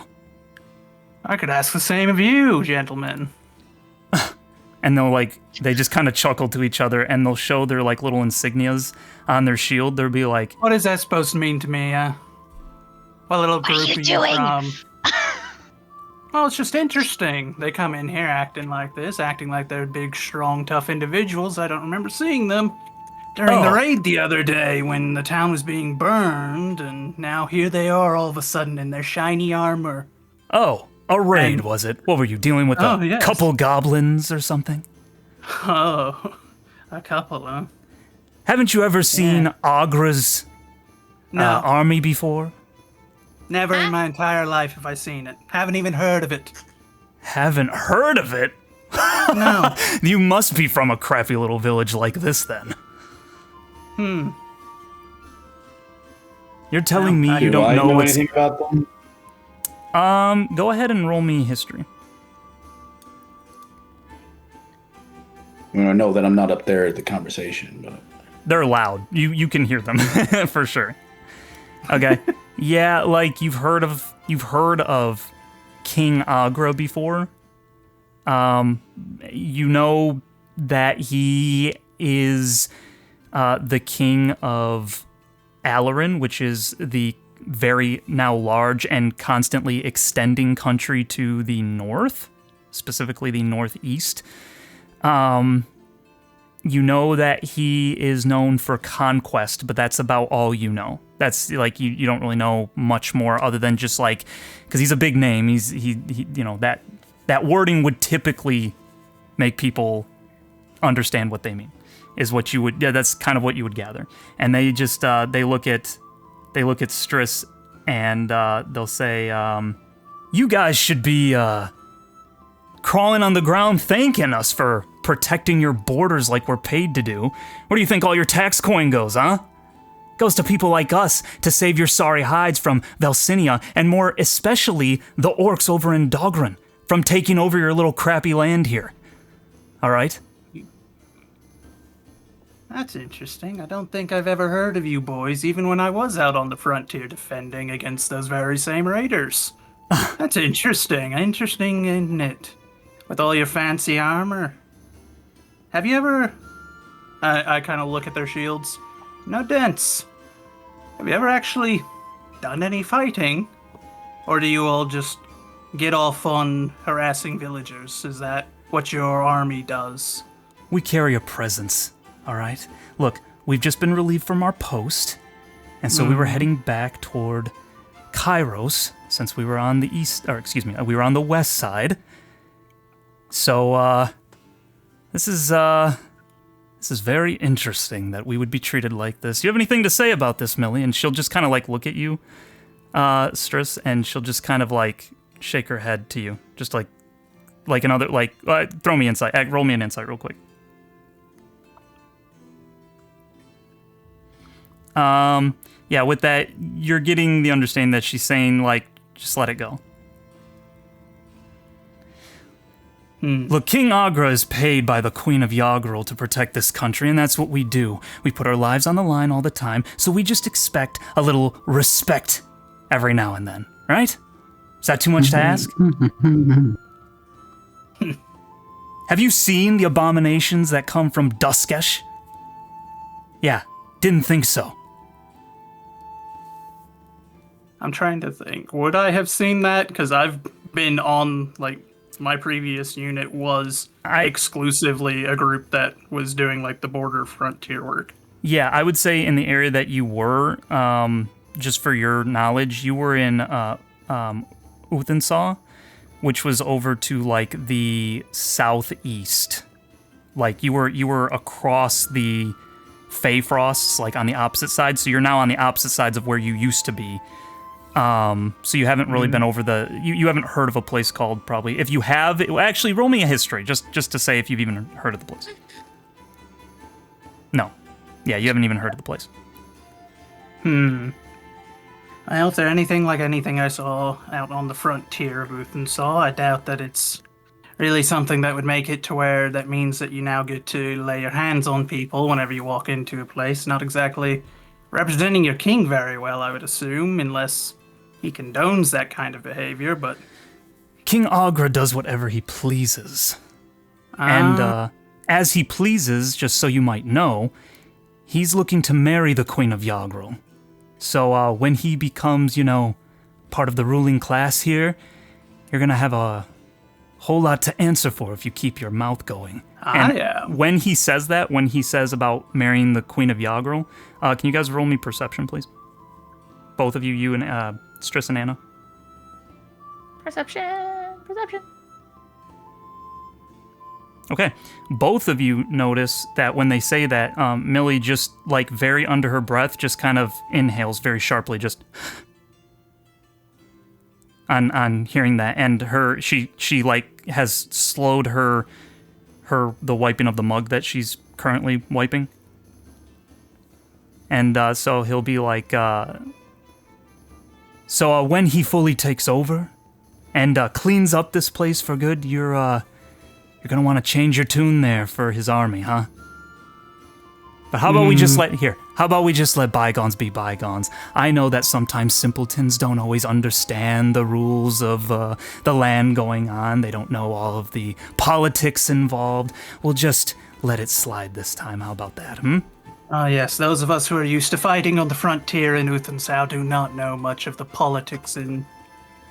I could ask the same of you, gentlemen. And they just kind of chuckle to each other, and they'll show their like little insignias on their shield. They'll be like, "What is that supposed to mean to me? What little group are you are you doing? from?" Well, it's just interesting. They come in here acting like this, acting like they're big, strong, tough individuals. I don't remember seeing them during the raid the other day when the town was being burned, and now here they are all of a sudden in their shiny armor. "Oh, a raid, was it? What were you dealing with? Yes. Couple goblins or something?" Oh, a couple, huh? Haven't you ever seen Agra's No, army before? never in my entire life have I seen it. Haven't even heard of it. Haven't heard of it? No. You must be from a crappy little village like this, then. You're telling me you Do I don't know what's... anything about them? Go ahead and roll me history. I mean, I know that I'm not up there at the conversation, but They're loud. You can hear them for sure. Okay. Yeah, like you've heard of King Agra before. You know that he is the king of Alorin, which is the very now large and constantly extending country to the north, specifically the northeast. You know that he is known for conquest, but that's about all you know. That's like you don't really know much more other than just like because he's a big name. He that wording would typically make people understand what they mean. Is what you would that's kind of what you would gather. And they just they look at Strs and they'll say, "You guys should be crawling on the ground thanking us for protecting your borders like we're paid to do. Where do you think all your tax coin goes, huh? Goes to people like us to save your sorry hides from Valsinia, and more especially the orcs over in Dogran from taking over your little crappy land here. All right?" That's interesting. I don't think I've ever heard of you boys, even when I was out on the frontier defending against those very same raiders. That's interesting. Interesting, isn't it? With all your fancy armor. Have you ever... I kind of look at their shields. No dents. Have you ever actually done any fighting? Or do you all just get off on harassing villagers? Is that what your army does? We carry a presence, all right? Look, we've just been relieved from our post, and so we were heading back toward Kairos, since we were on the we were on the west side. So, this is very interesting that we would be treated like this. Do you have anything to say about this, Millie? And she'll just kind of like look at you, Strs, and she'll just kind of like shake her head to you, just like another like throw me insight. Roll me an insight real quick. Yeah, with that, you're getting the understanding that she's saying, like, just let it go. Look, King Agra is paid by the Queen of Yaghrul to protect this country, and that's what we do. We put our lives on the line all the time, so we just expect a little respect every now and then, right? Is that too much to ask? Have you seen the abominations that come from Duskesh? Yeah, didn't think so. I'm trying to think. Would I have seen that? Because I've been on, like, my previous unit was exclusively a group that was doing, like, the border frontier work. Yeah, I would say in the area that you were, just for your knowledge, you were in Uthensaw, which was over to, like, the southeast. Like, you were across the Feyfrosts, like, on the opposite side, so you're now on the opposite sides of where you used to be. So you haven't really been over you haven't heard of a place called, probably. If you have, actually roll me a history, just to say if you've even heard of the place. No. Yeah, you haven't even heard of the place. Well, if they're anything like anything I saw out on the frontier of Uthensaw, I doubt that it's really something that would make it to where that means that you now get to lay your hands on people whenever you walk into a place. Not exactly representing your king very well, I would assume, unless he condones that kind of behavior, but... King Agra does whatever he pleases. And as he pleases, just so you might know, he's looking to marry the Queen of Yaghril. So when he becomes, part of the ruling class here, you're going to have a whole lot to answer for if you keep your mouth going. When he says that, when he says about marrying the Queen of Yaghril, can you guys roll me perception, please? Both of you, you and Strs and Anna. Perception. Okay. Both of you notice that when they say that, Millie just, very under her breath, just kind of inhales very sharply, just... on hearing that, and she has slowed the wiping of the mug that she's currently wiping. And so he'll be like, so when he fully takes over and cleans up this place for good, you're gonna want to change your tune there for his army, huh? But how about we just let bygones be bygones? I know that sometimes simpletons don't always understand the rules of the land going on. They don't know all of the politics involved. We'll just let it slide this time. How about that, Yes, those of us who are used to fighting on the frontier in Uthensaw do not know much of the politics in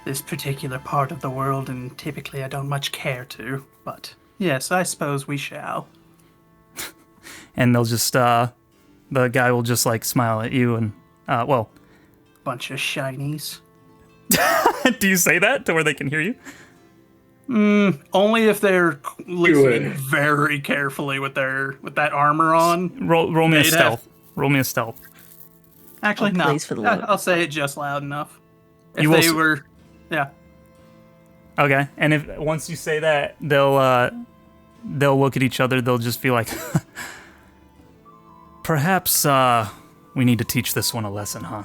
this particular part of the world, and typically I don't much care to. But yes, I suppose we shall. And they'll just, the guy will just, smile at you and, Bunch of Shinies. Do you say that to where they can hear you? Only if they're listening very carefully with that armor on. Roll me a stealth. Roll me a stealth. Actually, no. I'll say it just loud enough. Yeah. Okay, and if once you say that, they'll look at each other. They'll just be like, perhaps we need to teach this one a lesson, huh?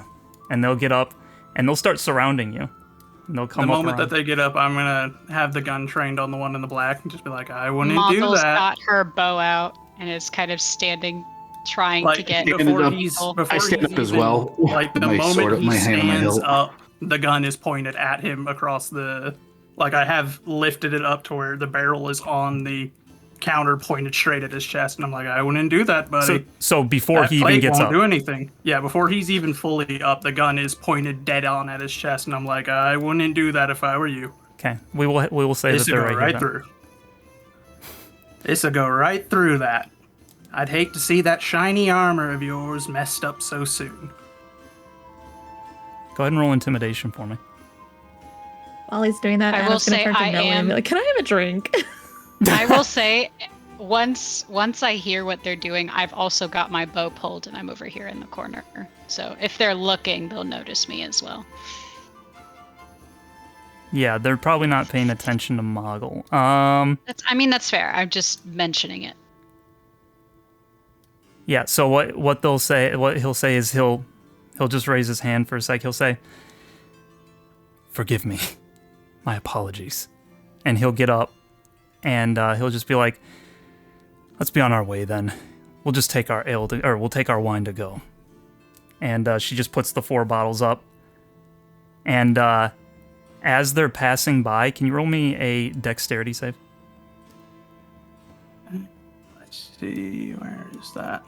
And they'll get up and they'll start surrounding you. And they'll come the up moment around. That they get up, I'm gonna have the gun trained on the one in the black and just be like, I wouldn't do Moggle's that. got her bow out and is kind of standing, trying to get before he's I stand up as well. Like the My sword moment at he my hand on my stands hilt. up, the gun is pointed at him across the. Like I have lifted it up to where the barrel is on the counter, pointed straight at his chest, and I'm like, I wouldn't do that, buddy. So before that he even plate gets won't up, do anything. Yeah, before he's even fully up, the gun is pointed dead on at his chest, and I'm like, I wouldn't do that if I were you. okay, we will say This that will they're go right right here. through. This will go right through that. I'd hate to see that shiny armor of yours messed up so soon. Go ahead and roll intimidation for me. While he's doing that, I Anna's will gonna say turn to I Millie and am- be like, "Can I have a drink?" I will say, once I hear what they're doing, I've also got my bow pulled and I'm over here in the corner. So if they're looking, they'll notice me as well. Yeah, they're probably not paying attention to Moggle. That's fair. I'm just mentioning it. Yeah, so what he'll say is he'll just raise his hand for a sec. He'll say, "Forgive me, my apologies," and he'll get up and he'll just be like, "Let's be on our way then. We'll just take our we'll take our wine to go." And she just puts the 4 bottles up, and as they're passing by, can you roll me a dexterity save? Let's see, where is that?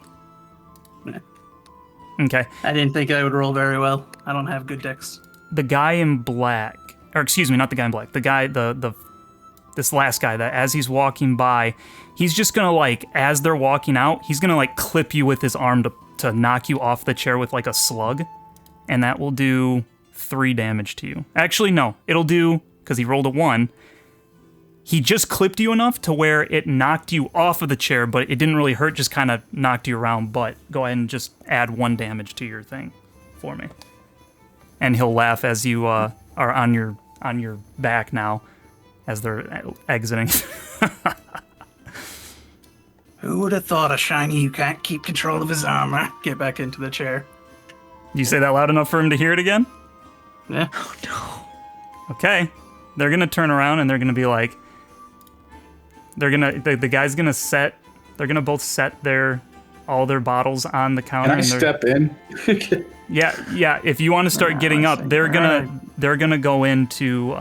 Okay. I didn't think I would roll very well. I don't have good dex. The guy in black, or excuse me, not the guy in black. The guy, this last guy, that as he's walking by, he's just gonna as they're walking out, he's gonna clip you with his arm to knock you off the chair with a slug, and that will do 3 damage to you. Actually, no, it'll do, because he rolled a 1. He just clipped you enough to where it knocked you off of the chair, but it didn't really hurt, just kind of knocked you around. But go ahead and just add 1 damage to your thing for me. and he'll laugh as you are on your back now, as they're exiting. Who would have thought a shiny who can't keep control of his armor? Get back into the chair. You say that loud enough for him to hear it again? Yeah. Oh no. Okay. They're gonna turn around and they're gonna be like, the guy's gonna they're gonna both set all their bottles on the counter. Can I step in? Yeah. If you want to start getting up, they're gonna go into.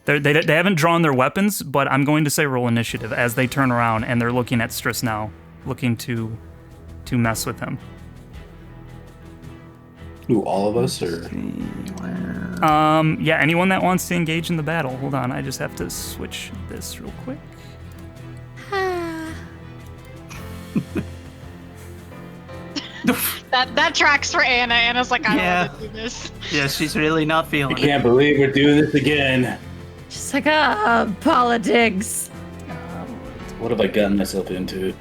They haven't drawn their weapons, but I'm going to say roll initiative as they turn around and they're looking at Strs now, looking to mess with him. Ooh, all of us, or Yeah, anyone that wants to engage in the battle. Hold on, I just have to switch this real quick. That tracks for Anna. Anna's like, I don't Yeah. want to do this. Yeah, she's really not I feeling it. can't believe we're doing this again. Just like, politics. What have I gotten myself into?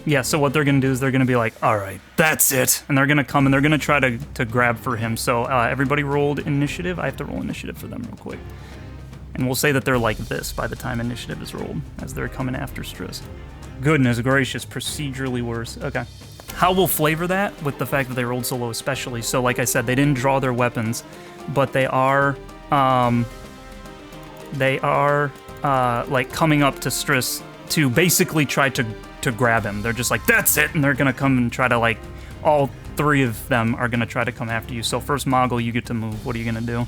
Yeah, so what they're gonna do is they're gonna be like, all right, that's it, and they're gonna come and they're gonna try to grab for him. So everybody rolled initiative. I have to roll initiative for them real quick, and we'll say that they're like this by the time initiative is rolled, as they're coming after Strs. Goodness gracious, procedurally worse. Okay, how we'll flavor that with the fact that they rolled so low, especially. So like I said, they didn't draw their weapons, but they are like coming up to Strs to basically try to grab him. They're just like, that's it, and they're gonna come and try to, like, all three of them are gonna try to come after you. So first, Moggle, you get to move. What are you gonna do?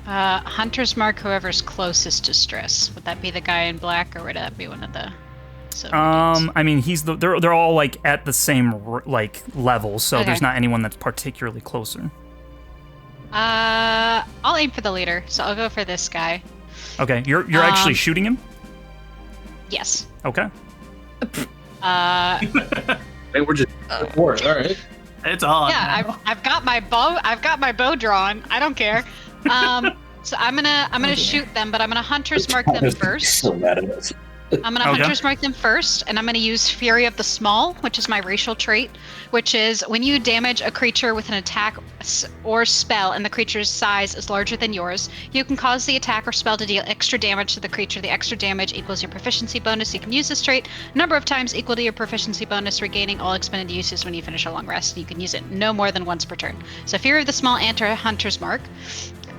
Hunter's mark whoever's closest to Strs. Would that be the guy in black, or would that be one of the? I mean, they're all like at the same like level, so Okay. there's not anyone that's particularly closer. I'll aim for the leader, so I'll go for this guy. Okay, you're actually shooting him. Yes. Okay. Hey, we're just for it. All right. It's on. Yeah, now. I've got my bow. I've got my bow drawn. I don't care. So I'm gonna shoot them, but I'm gonna hunter's mark them first. So mad at us. I'm gonna hunter's mark them first, and I'm gonna use Fury of the Small, which is my racial trait, which is when you damage a creature with an attack or spell and the creature's size is larger than yours, you can cause the attack or spell to deal extra damage to the creature. The extra damage equals your proficiency bonus. You can use this trait a number of times equal to your proficiency bonus, regaining all expended uses when you finish a long rest. You can use it no more than once per turn. So Fury of the Small, enter hunter's mark,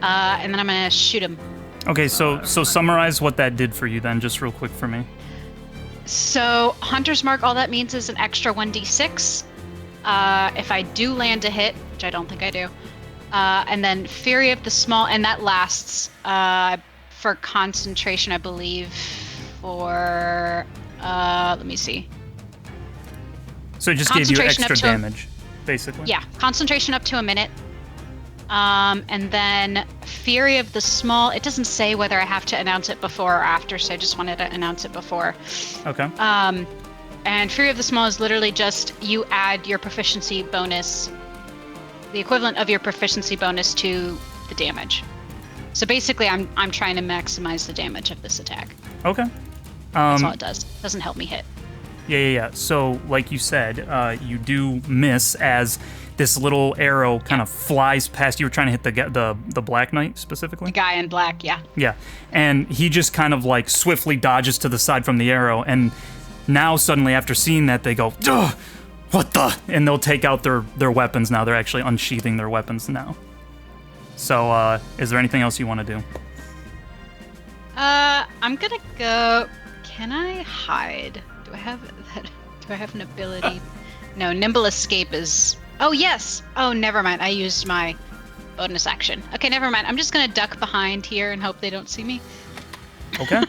and then I'm gonna shoot him. Okay, so summarize what that did for you then, just real quick for me. So hunter's mark, all that means is an extra 1d6 if I do land a hit, which I don't think I do. And then Fury of the Small, and that lasts for concentration, I believe, for let me see. So it just gave you Concentration extra up to damage, basically. Yeah, concentration up to a minute. And then Fury of the Small, it doesn't say whether I have to announce it before or after, so I just wanted to announce it before. Okay. And Fury of the Small is literally just you add your proficiency bonus, the equivalent of your proficiency bonus to the damage. So basically, I'm trying to maximize the damage of this attack. Okay. That's all it does. It doesn't help me hit. Yeah. So, like you said, you do miss as this little arrow kind of flies past. You were trying to hit the Black Knight specifically? The guy in black, yeah. Yeah. And he just kind of like swiftly dodges to the side from the arrow. And now suddenly after seeing that, they go, "Ugh, what the?" And they'll take out their weapons now. They're actually unsheathing their weapons now. So, is there anything else you want to do? I'm gonna go. Can I hide? Do I have that? Do I have an ability? No, nimble escape is. Oh yes. Oh, never mind. I used my bonus action. Okay, never mind. I'm just gonna duck behind here and hope they don't see me. Okay.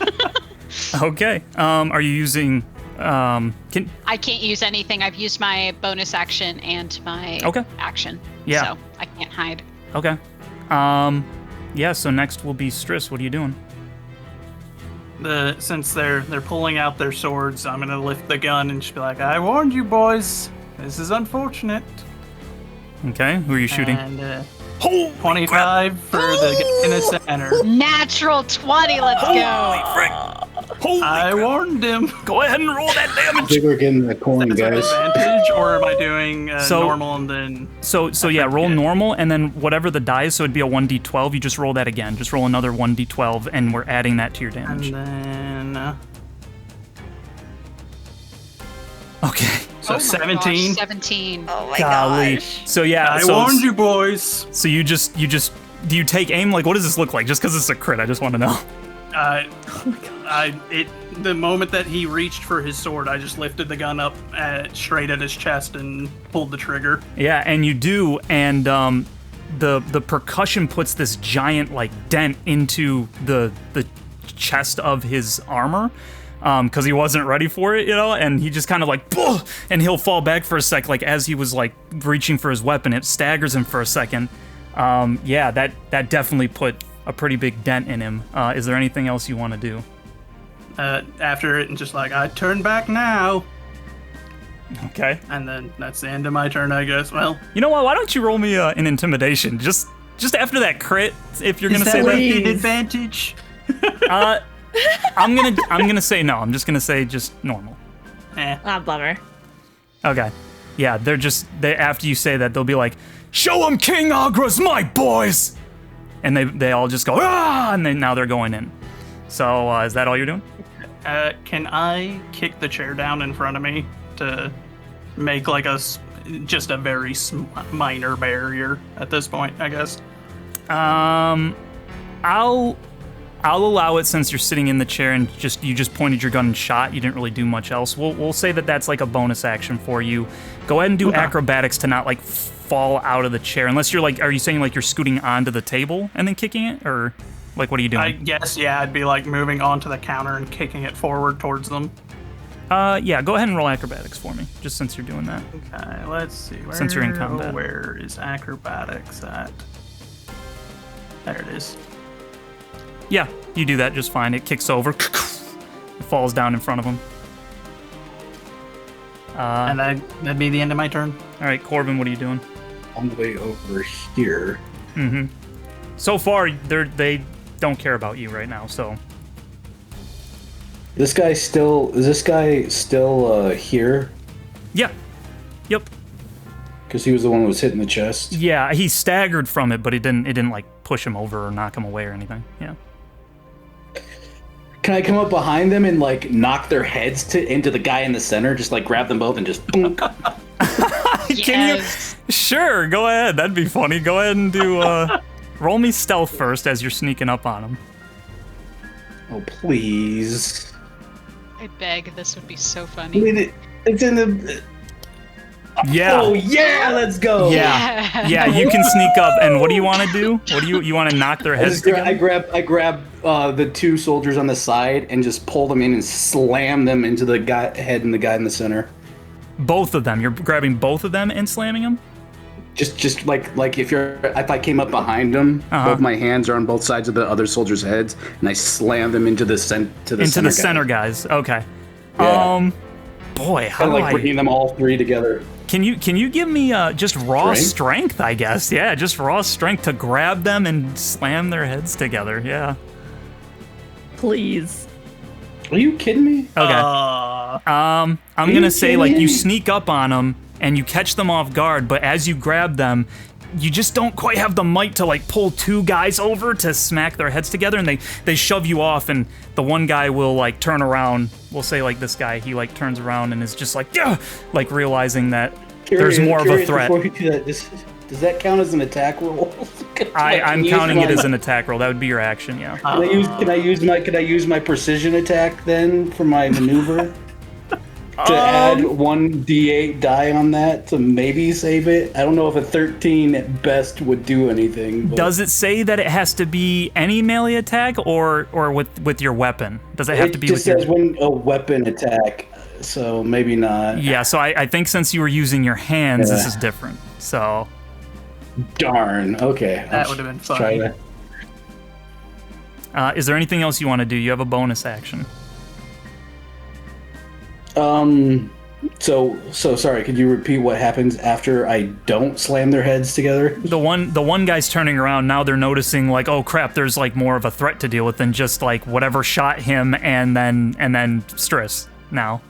Okay. Are you using? I can't use anything. I've used my bonus action and my action. Yeah. So I can't hide. Okay. Yeah. So next will be Strs. What are you doing? Since they're pulling out their swords, I'm gonna lift the gun and just be like, "I warned you, boys. This is unfortunate." Okay. Who are you shooting? And 25 for the guy in the center. Natural 20. Let's go. Holy I crap. warned him. Go ahead and roll that I damage. think we're getting the coin, That's an guys. advantage. advantage, or am I doing So- normal and then? So yeah, roll forget. normal, and then whatever the die is, so it'd be a 1d12. You just roll that again. Just roll another 1d12, and we're adding that to your damage. And then Okay. so Oh my 17. gosh, 17. Oh my Golly. gosh. So yeah, I so, warned you, boys. So you just do you take aim? Like, what does this look like? Just because it's a crit, I just want to know. The moment that he reached for his sword, I just lifted the gun up straight at his chest and pulled the trigger. Yeah, and you do, and the percussion puts this giant like dent into the chest of his armor, because he wasn't ready for it, you know, and he just kind of like, "Buh!" And he'll fall back for a sec, like as he was like reaching for his weapon, it staggers him for a second. Yeah, that definitely put a pretty big dent in him. Is there anything else you want to do? After it, and just like, I turn back now. Okay. And then that's the end of my turn, I guess. Well, You know what? Why don't you roll me an intimidation? Just after that crit, if you're gonna say that. an advantage? I'm gonna say no. I'm just gonna say just normal. Ah, bummer. Okay. Yeah, they after you say that, they'll be like, "Show 'em King Agra's might, boys!" And they all just go, "Ah!" And now they're going in. So is that all you're doing? Can I kick the chair down in front of me to make like just a very minor barrier at this point, I guess? I'll allow it since you're sitting in the chair and you just pointed your gun and shot. You didn't really do much else. We'll say that that's like a bonus action for you. Go ahead and do acrobatics to not like fall out of the chair, unless you're like, are you saying like you're scooting onto the table and then kicking it, or like what are you doing? I guess, yeah, I'd be like moving onto the counter and kicking it forward towards them. Yeah, go ahead and roll acrobatics for me, just since you're doing that. Okay, let's see. Since you're in combat. Where is acrobatics at? There it is. Yeah, you do that just fine. It kicks over. It falls down in front of him. And that'd be the end of my turn. All right, Corvin, what are you doing? On the way over here. So far, they don't care about you right now, so... Is this guy still here? Yeah. Yep. Because he was the one who was hitting the chest. Yeah, he staggered from it, but it didn't like push him over or knock him away or anything. Yeah. Can I come up behind them and like knock their heads into the guy in the center? Just like grab them both and just boom. Can you? Sure, go ahead. That'd be funny. Go ahead and do roll me stealth first as you're sneaking up on him. Oh please. I beg, this would be so I funny. mean, it's in the. Yeah. Oh yeah, let's go. Yeah. Yeah, you can sneak up. And what do you want to do? What do you want to knock their heads together? I grab the two soldiers on the side and just pull them in and slam them into the guy head and the guy in the center. Both of them. You're grabbing both of them and slamming them? Just like if I came up behind them, both my hands are on both sides of the other soldiers' heads, and I slam them into the center guys. Okay. Yeah. Boy, how Kind do of like bringing them all three together. Can you give me just raw strength, I guess? Yeah, just raw strength to grab them and slam their heads together. Yeah. Please. Are you kidding me? Okay. I'm gonna say like you sneak up on them and you catch them off guard, but as you grab them, you just don't quite have the might to like pull two guys over to smack their heads together, and they shove you off, and the one guy will like turn around. We'll say like this guy, he like turns around and is just like, yeah, like realizing that there's more of a threat. Before you do that, does that count as an attack roll? I'm counting it as an attack roll. That would be your action, yeah. Can I use my precision attack then for my maneuver? To add 1d8 die on that to maybe save it. I don't know if a 13 at best would do anything. But does it say that it has to be any melee attack or with your weapon? Does it have to be with your... It just says a weapon attack, so maybe not. Yeah, so I think since you were using your hands, this is different. So... Darn. Okay. That would have been fun. Is there anything else you want to do? You have a bonus action. So sorry, could you repeat what happens after I don't slam their heads together? The one guy's turning around, now they're noticing like, oh crap, there's like more of a threat to deal with than just like whatever shot him and then Strs now.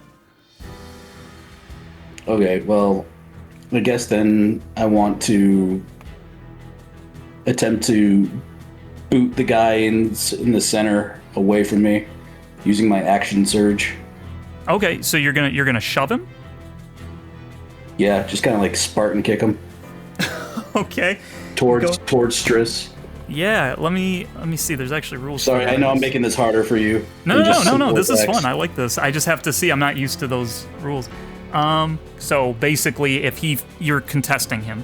Okay, well, I guess then I want to attempt to boot the guy in the center away from me using my action surge. Okay, so you're gonna shove him? Yeah, just kind of like Spartan kick him Okay. towards Strs. Yeah, let me see. There's actually rules. Sorry, for I know I'm this. making this harder for you. No. This is Simple fun. I like this. I just have to see. I'm not used to those rules. So basically, if you're contesting him.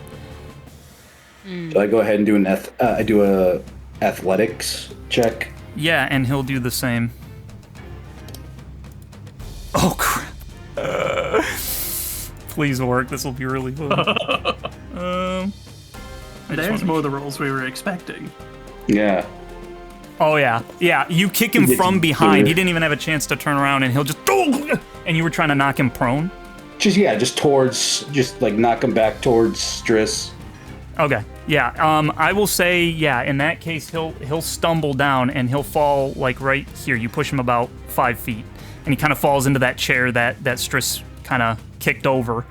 So I go ahead and do I do a athletics check. Yeah, and he'll do the same. Oh crap! Please work. This will be really fun. There's more of the rolls we were expecting. Yeah. Oh yeah. You kick him from behind. He didn't even have a chance to turn around, and he'll just. And you were trying to knock him prone. Just knock him back towards Stris. Okay. Yeah. I will say, yeah. In that case, he'll stumble down and he'll fall like right here. You push him about 5 feet, and he kind of falls into that chair that Stris kind of kicked over.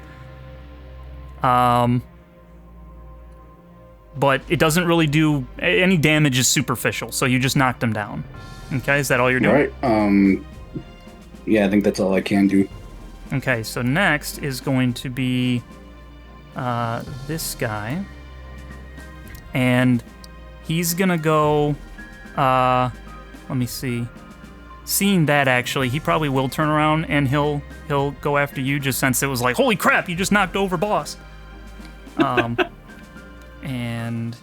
But it doesn't really do any damage. Is superficial, so you just knocked him down. Okay. Is that all you're doing? All right. Yeah, I think that's all I can do. Okay. So next is going to be this guy. And he's gonna go, let me see. Seeing that, actually, he probably will turn around and he'll go after you, just since it was like, holy crap, you just knocked over boss. And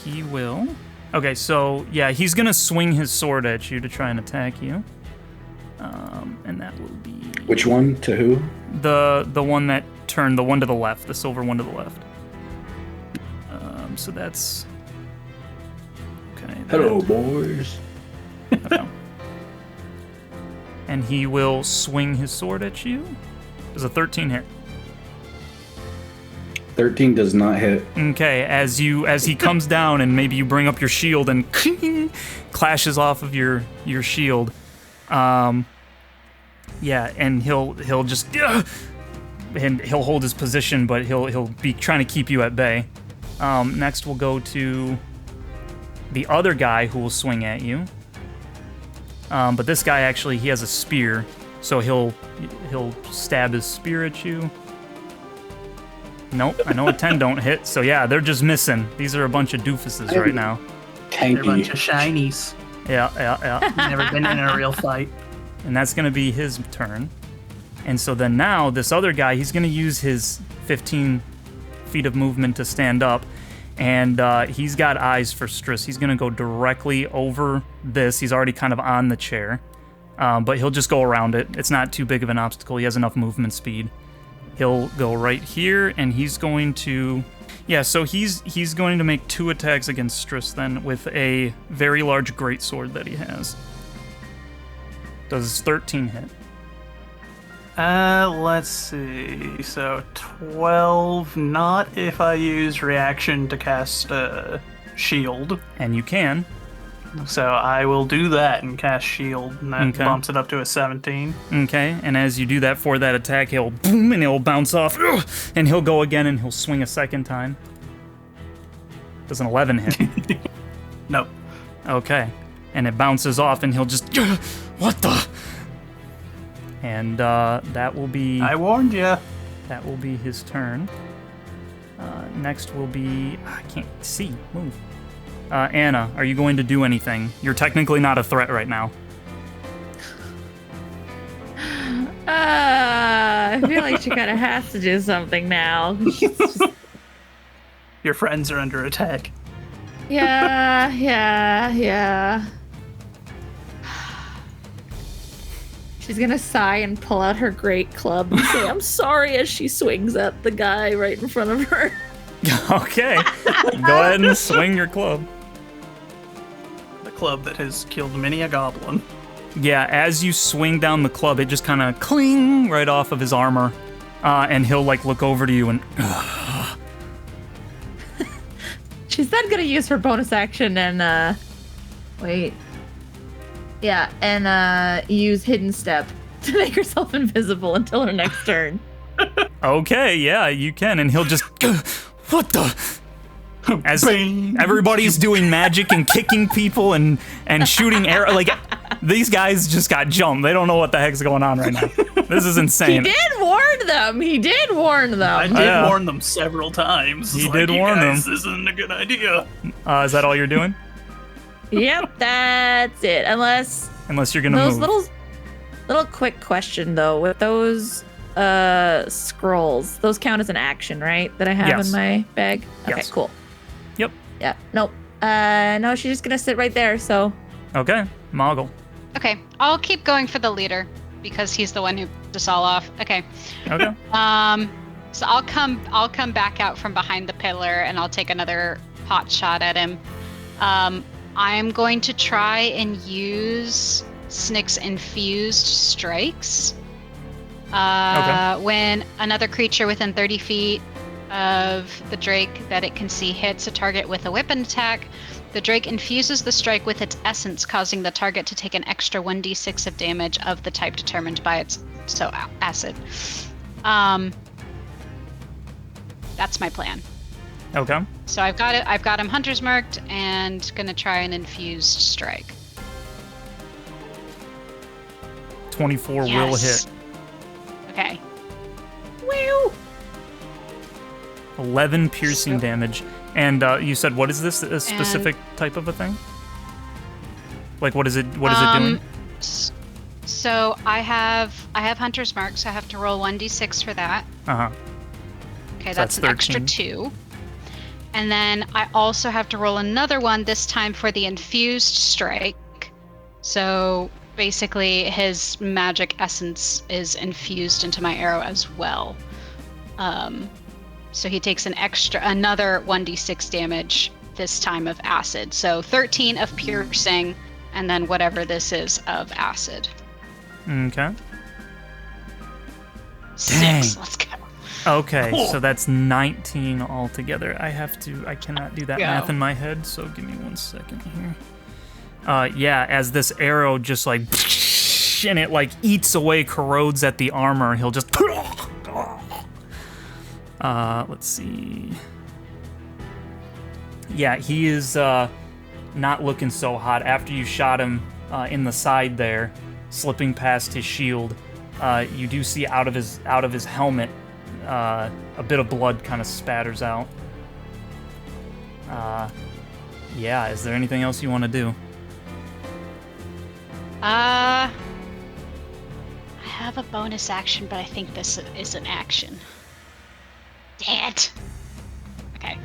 he will. Okay, so yeah, he's gonna swing his sword at you to try and attack you. And that will be. Which one? To who? The one that turned, the one to the left, the silver one to the left. So that's okay. Hello, boys. Okay. And he will swing his sword at you. Does a 13 hit? 13 does not hit. Okay, as he comes down and maybe you bring up your shield and clashes off of your shield. Yeah, and he'll just and he'll hold his position, but he'll be trying to keep you at bay. Next we'll go to the other guy who will swing at you. But this guy actually, he has a spear, so he'll stab his spear at you. Nope, I know a 10 don't hit, so yeah, they're just missing. These are a bunch of doofuses right now. They're a bunch Tanky. of shinies. Yeah. Never been in a real fight. And that's gonna be his turn. And so then now, this other guy, he's gonna use his 15 feet of movement to stand up, and he's got eyes for Stris. He's gonna go directly over this. He's already kind of on the chair, but he'll just go around it. It's not too big of an obstacle. He has enough movement speed. He'll go right here, and he's going to, so he's going to make 2 attacks against Stris then with a very large greatsword that he has. Does 13 hit? Let's see. So 12, not if I use reaction to cast shield. And you can. So I will do that and cast shield, and that Okay. bumps it up to a 17. Okay, and as you do that for that attack, he'll boom and he'll bounce off, and he'll go again and he'll swing a second time. Does an 11 hit? Nope. Okay, and it bounces off and he'll just, what the? And that will be. I warned you. That will be his turn. Next will be, I can't see. Move. Anna, are you going to do anything? You're technically not a threat right now. I feel like she kind of has to do something now. Your friends are under attack. Yeah. She's gonna sigh and pull out her great club and say, I'm sorry, as she swings at the guy right in front of her. Okay, go ahead and swing your club. The club that has killed many a goblin. Yeah, as you swing down the club, it just kind of cling right off of his armor, and he'll look over to you and. She's then gonna use her bonus action and use hidden step to make herself invisible until her next turn. Okay, yeah, you can, and he'll just, what the? As Bing. everybody's doing magic and kicking people and shooting arrow, like these guys just got jumped. They don't know what the heck's going on right now. This is He insane. did warn them. He did warn I them. did warn them several times. He It's did like, warn you guys, them. This isn't a good idea. Is that all you're doing? Yep, that's it. Unless Unless you're gonna those move. little quick question though, with those scrolls, those count as an action, right? That I have Yes. in my bag? Okay, Yes. cool. Yep. Yeah. Nope. No, she's just gonna sit right there, so Okay, Moggle. Okay, I'll keep going for the leader because he's the one who pissed us all off. Okay. Okay. So I'll come back out from behind the pillar and I'll take another pot shot at him. I'm going to try and use Snick's infused strikes. When another creature within 30 feet of the Drake that it can see hits a target with a weapon attack, the Drake infuses the strike with its essence, causing the target to take an extra 1d6 of damage of the type determined by its acid. That's my plan. Okay. So I've got him hunter's marked and gonna try an infused strike. 24 will Yes. hit. Okay. woo. 11 piercing So- damage. And you said, what is this? A specific type of a thing? Like, what is it? What is it doing? So I have hunter's mark, so I have to roll 1d6 for that. Uh-huh. Okay, So that's that's an extra 13. 2. And then I also have to roll another one, this time for the infused strike. So basically his magic essence is infused into my arrow as well. So he takes another 1d6 damage, this time of acid. So 13 of piercing, and then whatever this is of acid. Okay. 6. Dang. Let's go. Okay, Cool. so that's 19 altogether. I cannot do that Go. math in my head, so give me 1 second here. Yeah, as this arrow just like, and it like eats away, corrodes at the armor, he'll just, let's see. Yeah, he is not looking so hot. After you shot him in the side there, slipping past his shield, you do see out of his helmet a bit of blood kind of spatters out. Yeah, is there anything else you want to do? I have a bonus action, but I think this is an action. Damn it. Okay.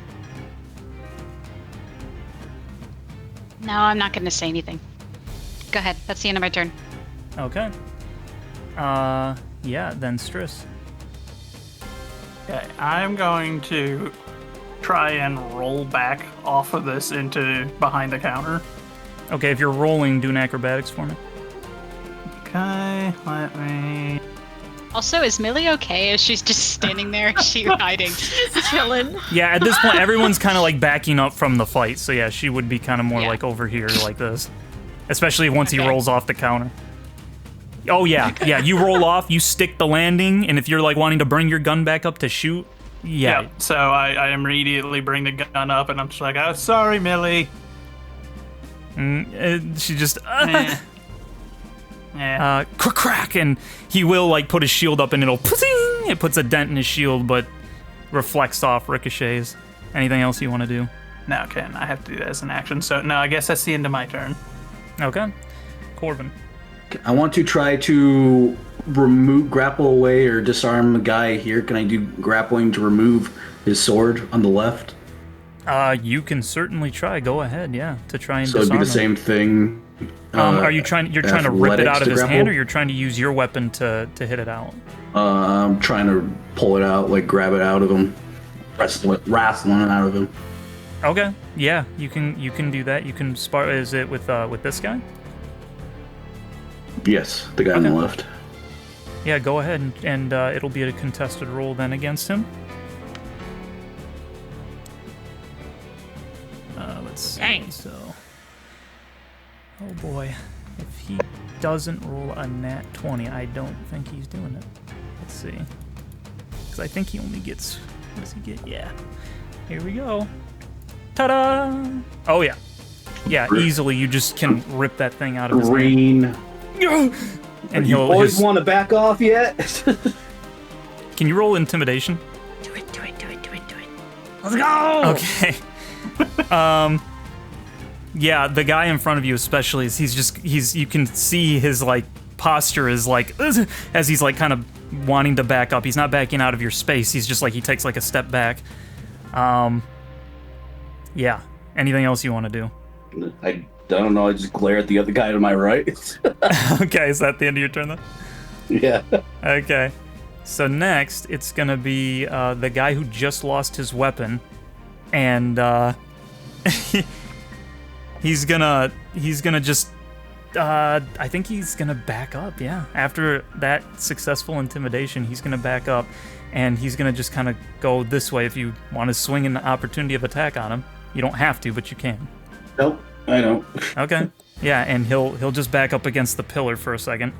No, I'm not going to say anything. Go ahead. That's the end of my turn. Okay. Yeah, then Stris. Okay, I'm going to try and roll back off of this into behind the counter. Okay, if you're rolling, do an acrobatics for me. Okay, let me... Also, is Millie okay? Is she just standing there? Is she hiding? Chilling. Yeah, at this point, everyone's kind of like backing up from the fight, so yeah, she would be kind of more Yeah. like over here like this. Especially once he Okay. rolls off the counter. Oh yeah, yeah, you roll off, you stick the landing, and if you're like wanting to bring your gun back up to shoot, yeah. Yep, so I immediately bring the gun up and I'm just like, oh, sorry, Millie. She just, Yeah. crack, and he will like put his shield up and it'll, it puts a dent in his shield, but reflects off, ricochets. Anything else you want to do? No, okay, I have to do that as an action. So, no, I guess that's the end of my turn. Okay. Corvin. I want to try to grapple away or disarm the guy here. Can I do grappling to remove his sword on the left? You can certainly try. Go ahead, yeah, to try and So it'd be disarm the him. same thing. Are you trying? You're trying to rip it athletics out of to his grapple? hand, or you're trying to use your weapon to hit it out? I'm trying to pull it out, like grab it out of him, wrestling it out of him. Okay, yeah, you can do that. You can spar. Is it with this guy? Yes, the guy on the Okay. left. Yeah, go ahead and it'll be a contested roll then against him. Let's see. Dang. So, oh boy, if he doesn't roll a nat 20, I don't think he's doing it. Let's see. Because I think he only gets... What does he get? Yeah. Here we go. Ta-da! Oh, yeah. Yeah, easily you just can rip that thing out of his hand. Green. And You boys want to back off yet? Can you roll intimidation? Do it. Let's go! Okay. Yeah, the guy in front of you especially, is you can see his, like, posture is, like, as he's, like, kind of wanting to back up. He's not backing out of your space. He's just, like, he takes, like, a step back. Yeah. Anything else you want to do? I don't know. I just glare at the other guy to my right. Okay, is that the end of your turn, then? Yeah. Okay. So next, it's gonna be the guy who just lost his weapon, and he's gonna just I think he's gonna back up. Yeah, after that successful intimidation, he's gonna back up, and he's gonna just kind of go this way. If you want to swing an opportunity of attack on him, you don't have to, but you can. Nope, I know. Okay. Yeah, and he'll just back up against the pillar for a second,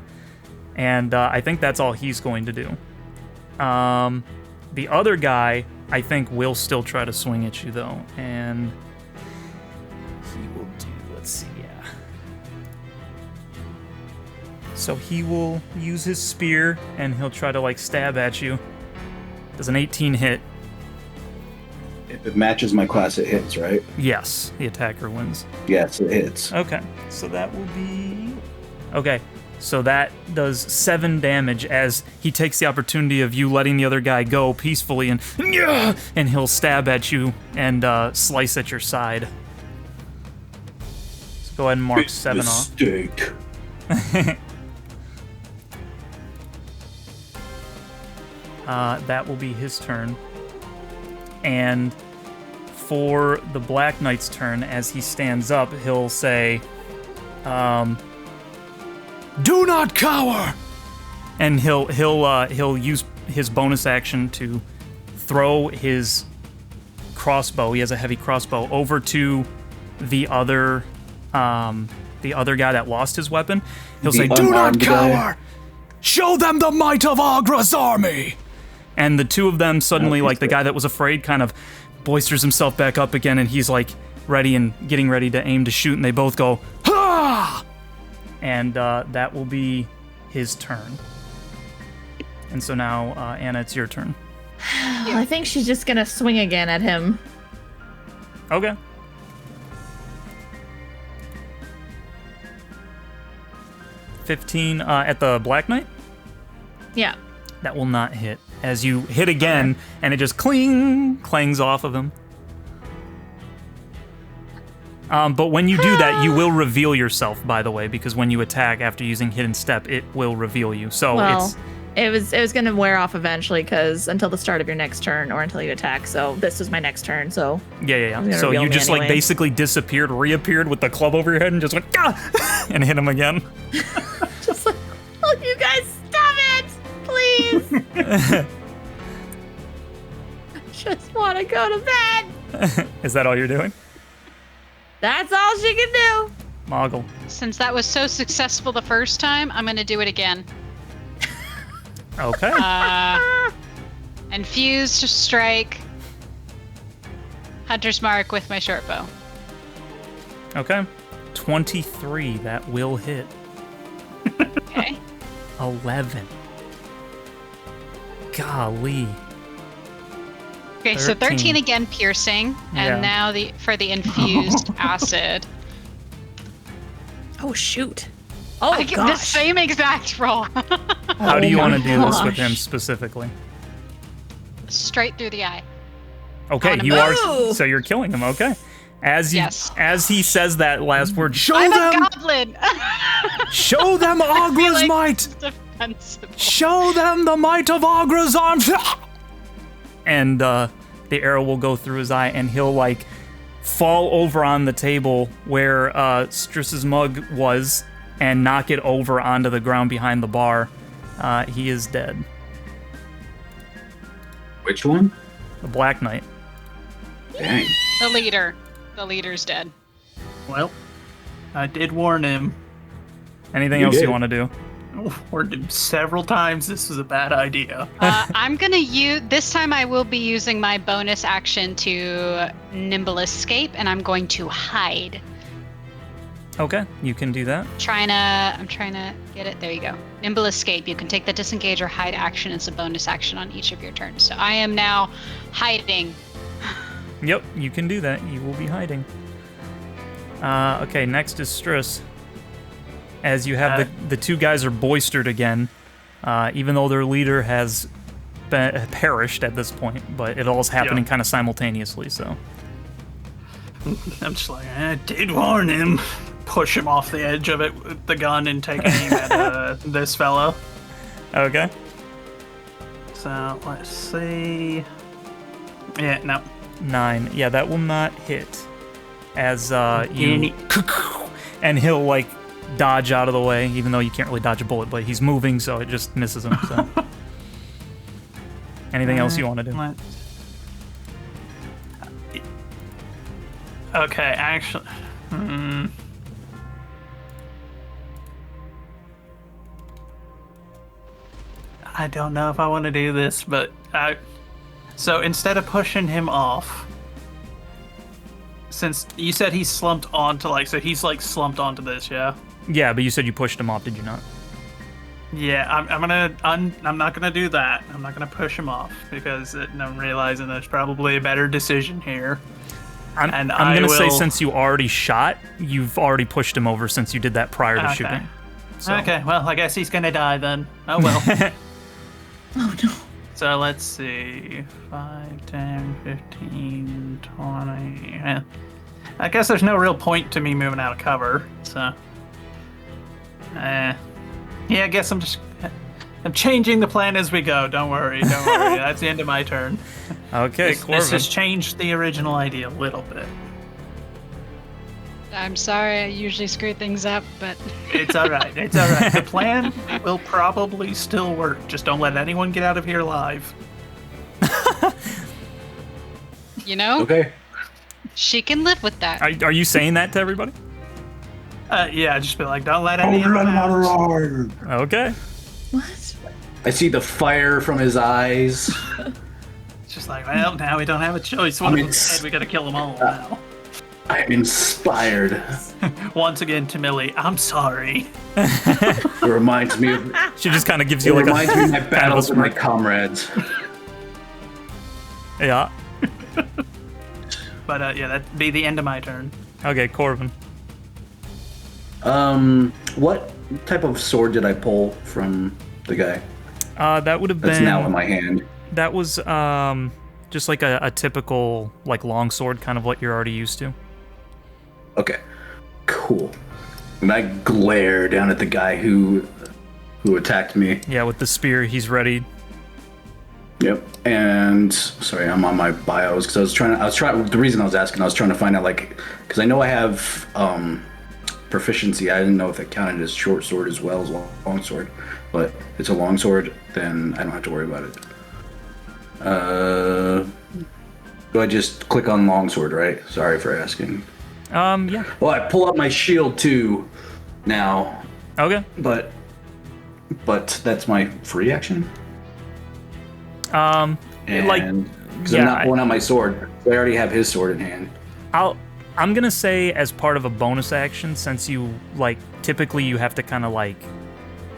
and I think that's all he's going to do. The other guy, I think, will still try to swing at you, though, and he will do, let's see, yeah. So he will use his spear, and he'll try to, like, stab at you. Does an 18 hit? If it matches my class, it hits, right? Yes, the attacker wins. Yes, it hits. Okay, so that will be... Okay, so that does 7 damage as he takes the opportunity of you letting the other guy go peacefully, and he'll stab at you and slice at your side. So go ahead and mark 7 off. Mistake. That will be his turn. And for the Black Knight's turn, as he stands up, he'll say, "Do not cower!" And he'll use his bonus action to throw his crossbow. He has a heavy crossbow over to the other guy that lost his weapon. He'll say, "Do not cower! Show them the might of Agra's army!" And the two of them suddenly, like the guy that was afraid, kind of boisters himself back up again, and he's like ready and getting ready to aim to shoot, and they both go, "Ha!" And that will be his turn. And so now, Anna, it's your turn. I think she's just gonna swing again at him. Okay. $15 at the Black Knight? Yeah. That will not hit. As you hit again, and it just clangs off of him. But when you do that, you will reveal yourself, by the way, because when you attack after using Hidden Step, it will reveal you. So it was gonna wear off eventually, because until the start of your next turn or until you attack. So this is my next turn. So yeah. So you just like basically disappeared, reappeared with the club over your head, and just went and hit him again. Just like, oh, you guys, stop it, please. Just want to go to bed. Is that all you're doing? That's all she can do. Moggle. Since that was so successful the first time, I'm gonna do it again. Okay. Infused strike. Hunter's mark with my short bow. Okay. 23. That will hit. Okay. 11. Golly. Okay, so 13 again, piercing, and now for the infused acid. Oh shoot! Oh I get the same exact roll. How do you want to do this with him specifically? Straight through the eye. Okay, you are. So you're killing him. Okay. As he says that last word, I'm a goblin. Show them Agra's might. Show them the might of Agra's arm. And the arrow will go through his eye, and he'll like fall over on the table where Strs's mug was, and knock it over onto the ground behind the bar. He is dead. Which one? The Black Knight. Dang. The leader. The leader's dead. Well, I did warn him. Anything else you want to do? warned several times this was a bad idea. I'm gonna use this time. I will be using my bonus action to nimble escape, and I'm going to hide. Okay, you can do that. I'm trying to get it. There you go. Nimble escape. You can take the disengage or hide action as a bonus action on each of your turns. So I am now hiding. Yep, you can do that. You will be hiding. Okay, next is Strs. As you have the two guys are boistered again, even though their leader has perished at this point, but it all is happening kind of simultaneously, so. I'm just like, I did warn him. Push him off the edge of it with the gun and take aim at this fella. Okay. So, let's see. Yeah, no. 9. Yeah, that will not hit. As you... And he'll, like, dodge out of the way, even though you can't really dodge a bullet, but he's moving, so it just misses him, so... Anything else you want to do? Okay, actually... I don't know if I want to do this, but so instead of pushing him off, since you said he's slumped onto so he's like slumped onto this, yeah? Yeah, but you said you pushed him off, did you not? Yeah, I'm not gonna do that. I'm not gonna push him off because I'm realizing there's probably a better decision here. I'm gonna say since you already shot, you've already pushed him over since you did that prior to shooting. So. Okay, well, I guess he's gonna die then. Oh well. Oh no. So let's see. 5, 10, 15, 20. Yeah. I guess there's no real point to me moving out of cover, so. Yeah, I guess I'm changing the plan as we go. Don't worry. That's the end of my turn. Okay, This Corvin. has changed the original idea a little bit. I'm sorry. I usually screw things up, but It's all right. It's all right. The plan will probably still work. Just don't let anyone get out of here alive. you know, Okay. she can live with that. Are you saying that to everybody? Yeah, just be like, don't let anyone out. Okay. What? I see the fire from his eyes. It's just like, well, now we don't have a choice. One of them's dead. We gotta kill them all now. I'm inspired. Once again, to Millie, I'm sorry. It reminds me of She just kind of gives it you like reminds me of my kind of a battles with my smirk. comrades. Yeah. But yeah, that'd be the end of my turn. Okay, Corvin. What type of sword did I pull from the guy? That would have That's been. now in my hand. That was just like a typical like longsword, kind of what you're already used to. Okay, cool. And I glare down at the guy who attacked me. Yeah, with the spear, he's ready. Yep. And sorry, I'm on my bios because I was trying. The reason I was asking, I was trying to find out because I know I have proficiency. I didn't know if that counted as short sword as well as long sword. But if it's a long sword, then I don't have to worry about it. Do I just click on longsword, right? Sorry for asking. Yeah. Well, I pull up my shield too now, Okay. but that's my free action. Like, Because yeah, I'm not pulling out my sword. I already have his sword in hand. I'm gonna say as part of a bonus action, since you like typically you have to kind of like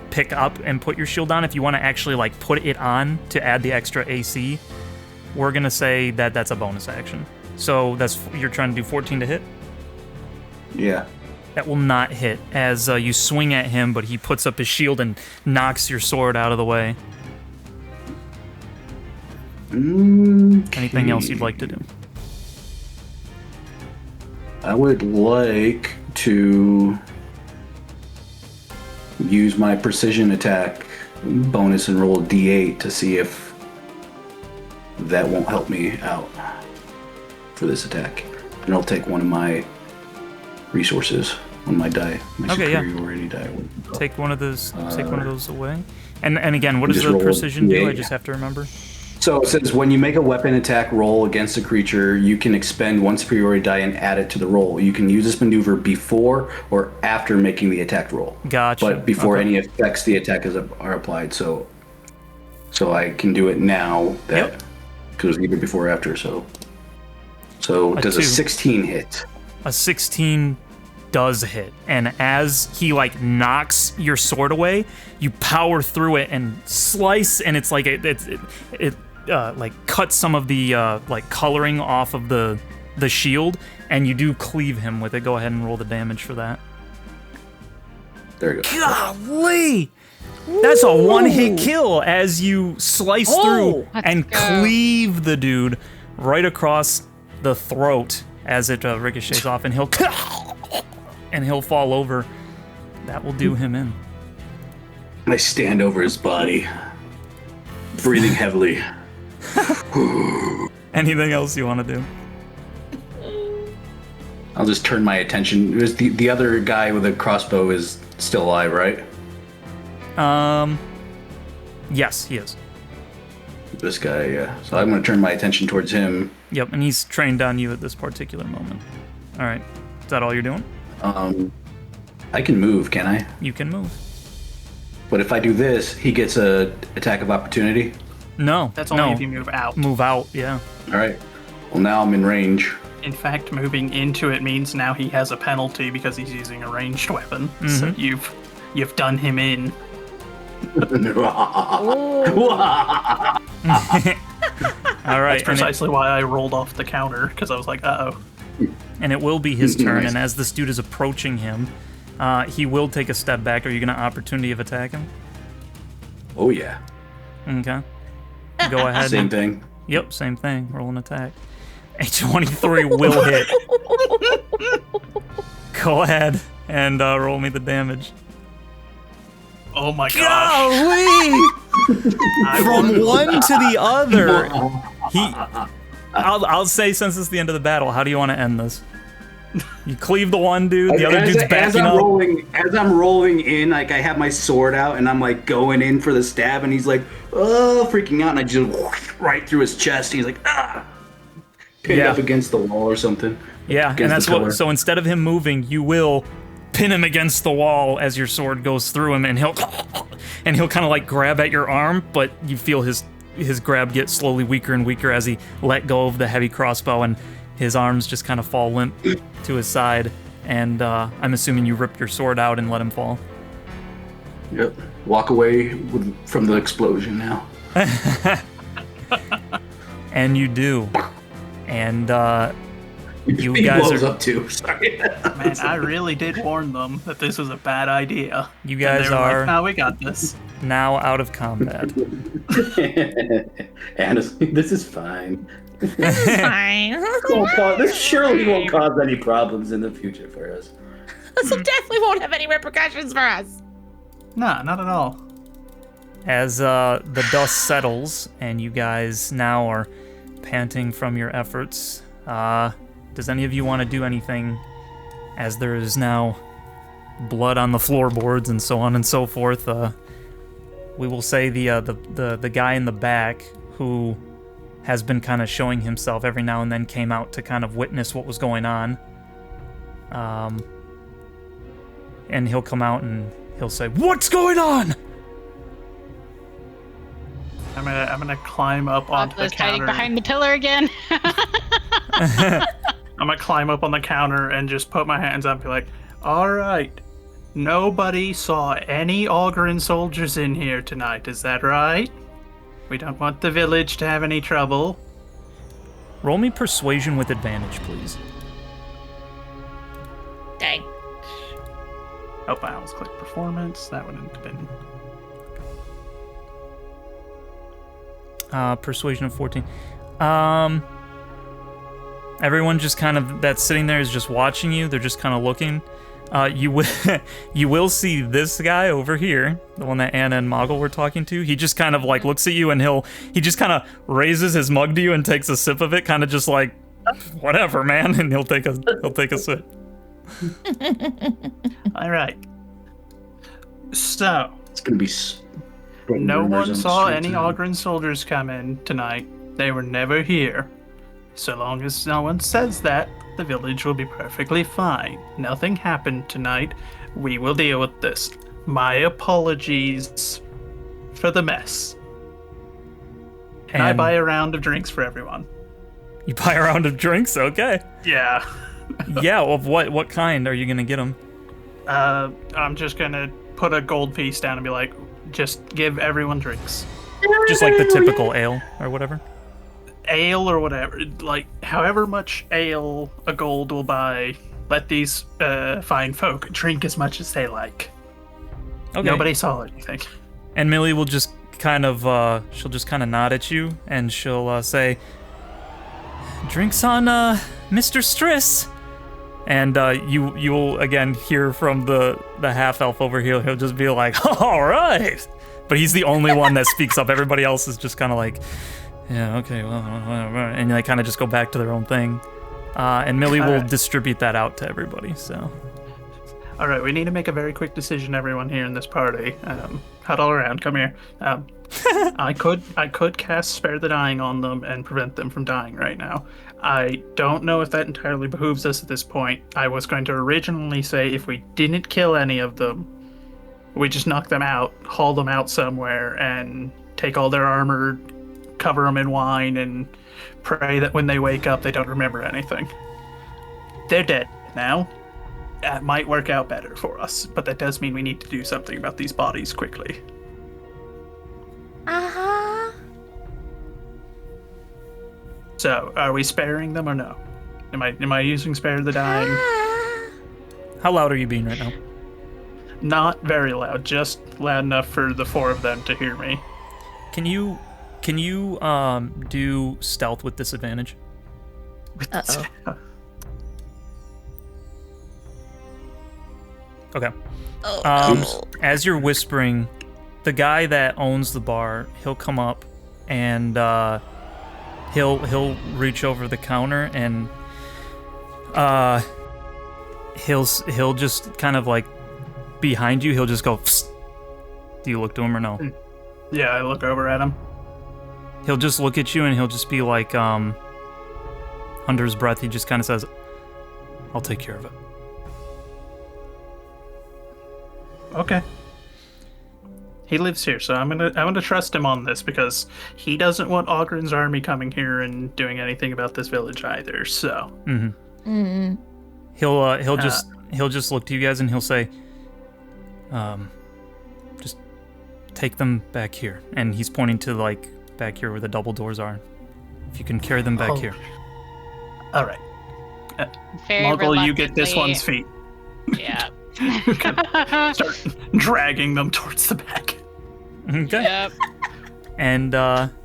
pick up and put your shield on. If you want to actually like put it on to add the extra AC, we're gonna say that that's a bonus action. So you're trying to do 14 to hit. Yeah. That will not hit as you swing at him, but he puts up his shield and knocks your sword out of the way. Anything else you'd like to do? I would like to use my precision attack bonus and roll a d8 to see if that won't help me out for this attack. And I'll take one of my resources on my die, my Okay, yeah. superiority die. Take one of those. Take one of those away. And again, what does just the roll precision do? I D8. just have to remember. So it says when you make a weapon attack roll against a creature, you can expend one superiority die and add it to the roll. You can use this maneuver before or after making the attack roll. Gotcha. But before any effects the attack are applied. So I can do it now. That because either before or after. So does a 16 hit? A 16 does hit, and as he like knocks your sword away, you power through it and slice, and it's like it like cuts some of the like coloring off of the shield, and you do cleave him with it. Go ahead and roll the damage for that. There you go. Golly! That's a one-hit kill as you slice through and cleave the dude right across the throat as it ricochets off, and he'll fall over. That will do him in. I stand over his body, breathing heavily. Anything else you want to do? I'll just turn my attention. It was the other guy with a crossbow is still alive, right? Yes, he is. This guy, yeah. So I'm going to turn my attention towards him. Yep, and he's trained on you at this particular moment. All right. Is that all you're doing? I can move, can I? You can move. But if I do this, he gets a attack of opportunity? No. That's only if you move out. Move out, yeah. All right. Well, now I'm in range. In fact, moving into it means now he has a penalty because he's using a ranged weapon. So you've done him in. All right. That's precisely why I rolled off the counter, because I was like, uh-oh. And it will be his turn, Nice. and as this dude is approaching him, he will take a step back. Are you going to opportunity of attack him? Oh, yeah. Okay. Go ahead. Same thing. Yep, same thing. Roll an attack. A 23 will hit. Go ahead and roll me the damage. Oh my gosh. Golly! From one to the other. I'll say, since it's the end of the battle, how do you want to end this? You cleave the one dude, the other dude's backing up. As I'm rolling in, like I have my sword out and I'm like going in for the stab, and he's like, oh, freaking out, and I just right through his chest. And he's like, ah, pinned up against the wall or something. Yeah, and that's what. So instead of him moving, you will pin him against the wall as your sword goes through him, and he'll kind of like grab at your arm, but you feel his grab get slowly weaker and weaker as he let go of the heavy crossbow, and his arms just kind of fall limp to his side, and I'm assuming you rip your sword out and let him fall. Yep. Walk away from the explosion now. And you do. And you he guys blows are up too. Sorry. Man, I really did warn them that this was a bad idea. You guys and they were are like, no, we got this. now out of combat. Honestly, this is fine. Fine. This surely won't cause any problems in the future for us. This definitely won't have any repercussions for us. Nah, not at all. As the dust settles and you guys now are panting from your efforts, does any of you want to do anything, as there is now blood on the floorboards and so on and so forth? We will say the guy in the back who has been kind of showing himself every now and then came out to kind of witness what was going on. And he'll come out and he'll say, "What's going on?" I'm gonna climb up onto the Pablo's hiding counter. behind the pillar again. I'm gonna climb up on the counter and just put my hands up and be like, all right, nobody saw any Augurin soldiers in here tonight, is that right? We don't want the village to have any trouble. Roll me persuasion with advantage, please. Dang. Oh, I almost clicked performance. That wouldn't have been... Persuasion of 14. Everyone just kind of that's sitting there is just watching you. They're just kind of looking. You will see this guy over here, the one that Anna and Moggle were talking to. He just kind of like looks at you, and he just kind of raises his mug to you and takes a sip of it, kind of just like, whatever, man, and he'll take a sip. All right. So It's gonna be No rumors one on the saw streets any now. Ogren soldiers come in tonight. They were never here. So long as no one says that, the village will be perfectly fine. Nothing happened tonight. We will deal with this. My apologies for the mess. And I And- buy a round of drinks for everyone. You buy a round of drinks? Okay. Yeah. Yeah, of what kind are you gonna get them? I'm just gonna put a gold piece down and be like, just give everyone drinks. Just like the typical ale or whatever? Ale or whatever. Like, however much ale a gold will buy, let these fine folk drink as much as they like. Okay. Nobody saw anything. And Millie will just kind of, she'll just kind of nod at you, and she'll say, "Drinks on, Mr. Strs." And you'll again hear from the half elf over here. He'll just be like, "All right," but he's the only one that speaks up. Everybody else is just kind of like, "Yeah, okay, well," and they kind of just go back to their own thing. And Millie will Alright. distribute that out to everybody. So All right, we need to make a very quick decision, everyone here in this party. Huddle around, come here. I could cast Spare the Dying on them and prevent them from dying right now. I don't know if that entirely behooves us at this point. I was going to originally say if we didn't kill any of them, we just knock them out, haul them out somewhere, and take all their armor, cover them in wine, and pray that when they wake up they don't remember anything. They're dead now. That might work out better for us, but that does mean we need to do something about these bodies quickly. Uh-huh. So, are we sparing them or no? Am I using Spare the Dying? how loud are you being right now? Not very loud, just loud enough for the four of them to hear me. Can you do stealth with disadvantage? Uh-oh. Okay. Oh, As you're whispering, the guy that owns the bar, he'll come up and he'll reach over the counter and he'll just kind of like behind you. He'll just go. Psst. Do you look to him or no? Yeah, I look over at him. He'll just look at you and he'll just be like, under his breath, he just kind of says, "I'll take care of it." Okay. He lives here, so I'm gonna trust him on this because he doesn't want Ogren's army coming here and doing anything about this village either. So He'll just look to you guys and he'll say, just take them back here. And he's pointing to like back here where the double doors are. If you can carry them back here. all right, Very Muggle, you get this reluctantly- one's feet. Yeah. Start dragging them towards the back. Okay. Yep. And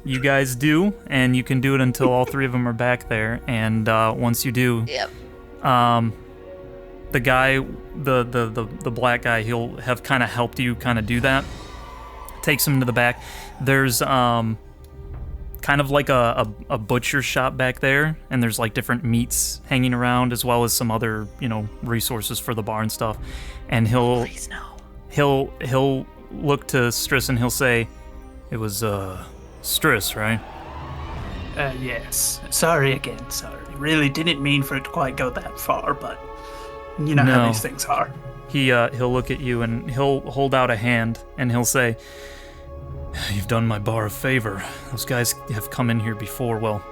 you guys do, and you can do it until all three of them are back there. And once you do, Yep. the guy, the black guy, he'll have kind of helped you kind of do that. Takes him to the back. There's kind of like a butcher shop back there, and there's like different meats hanging around as well as some other resources for the bar and stuff. And Please no. he'll look to Stris and he'll say, "It was Stris, right?" Yes. Sorry again. Sorry. Really didn't mean for it to quite go that far, but you know how No. these things are. He'll look at you and he'll hold out a hand and he'll say, "You've done my bar a favor. Those guys have come in here before. Well,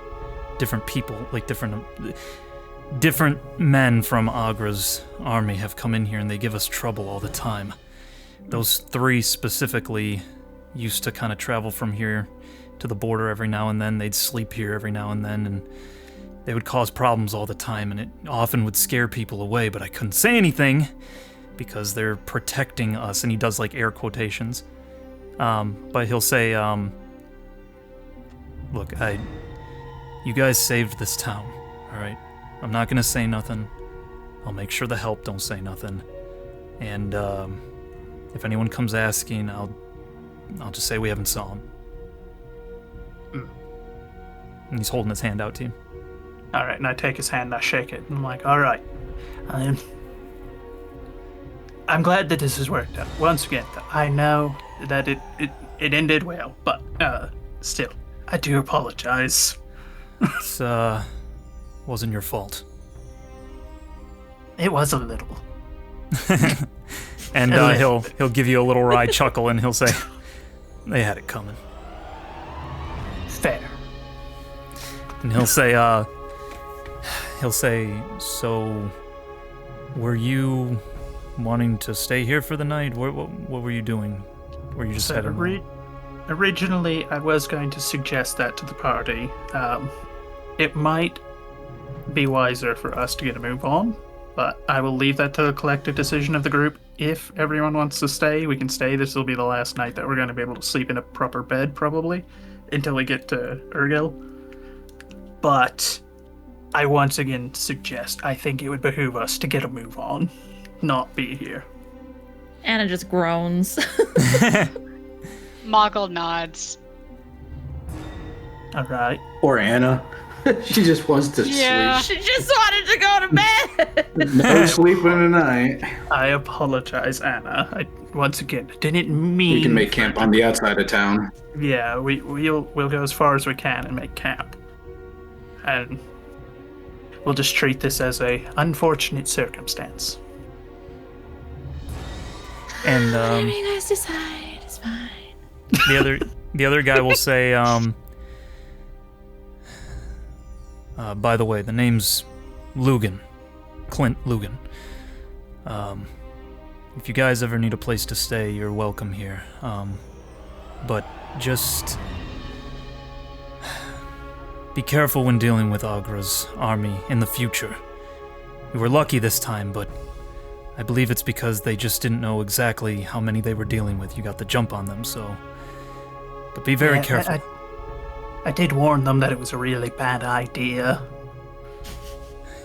different people, like different men from Agra's army have come in here and they give us trouble all the time. Those three specifically used to kind of travel from here to the border every now and then. They'd sleep here every now and then, and they would cause problems all the time, and it often would scare people away, but I couldn't say anything because they're protecting us." And he does like air quotations. But he'll say, "Look, you guys saved this town, all right? I'm not gonna say nothing. I'll make sure the help don't say nothing. And if anyone comes asking, I'll just say we haven't saw him." And he's holding his hand out to you. All right, and I take his hand and I shake it. And I'm like, all right. I'm glad that this has worked out. Once again, I know that it ended well, but still, I do apologize. It's wasn't your fault. It was a little. And he'll give you a little wry chuckle, and he'll say, "They had it coming." Fair. And he'll say, "So, were you wanting to stay here for the night? What were you doing? Were you just So heading?" Originally, I was going to suggest that to the party. It might be wiser for us to get a move on, but I will leave that to the collective decision of the group. If everyone wants to stay, we can stay. This will be the last night that we're going to be able to sleep in a proper bed, probably, until we get to Urgil. But I once again suggest I think it would behoove us to get a move on, not be here. Anna just groans. Moggle nods. All right. Or Anna. She just wants to Yeah. She just wanted to go to bed. sleep. No sleeping tonight. I apologize, Anna. I once again didn't mean. We can make camp on the outside of town. Yeah, we'll go as far as we can and make camp, and we'll just treat this as a unfortunate circumstance. And Whatever you guys decide, it's fine. the other guy will say, by the way, the name's Lugan. Clint Lugan. If you guys ever need a place to stay, you're welcome here. But just be careful when dealing with Agra's army in the future. You were lucky this time, but I believe it's because they just didn't know exactly how many they were dealing with. You got the jump on them, so... But be very careful. I did warn them that it was a really bad idea.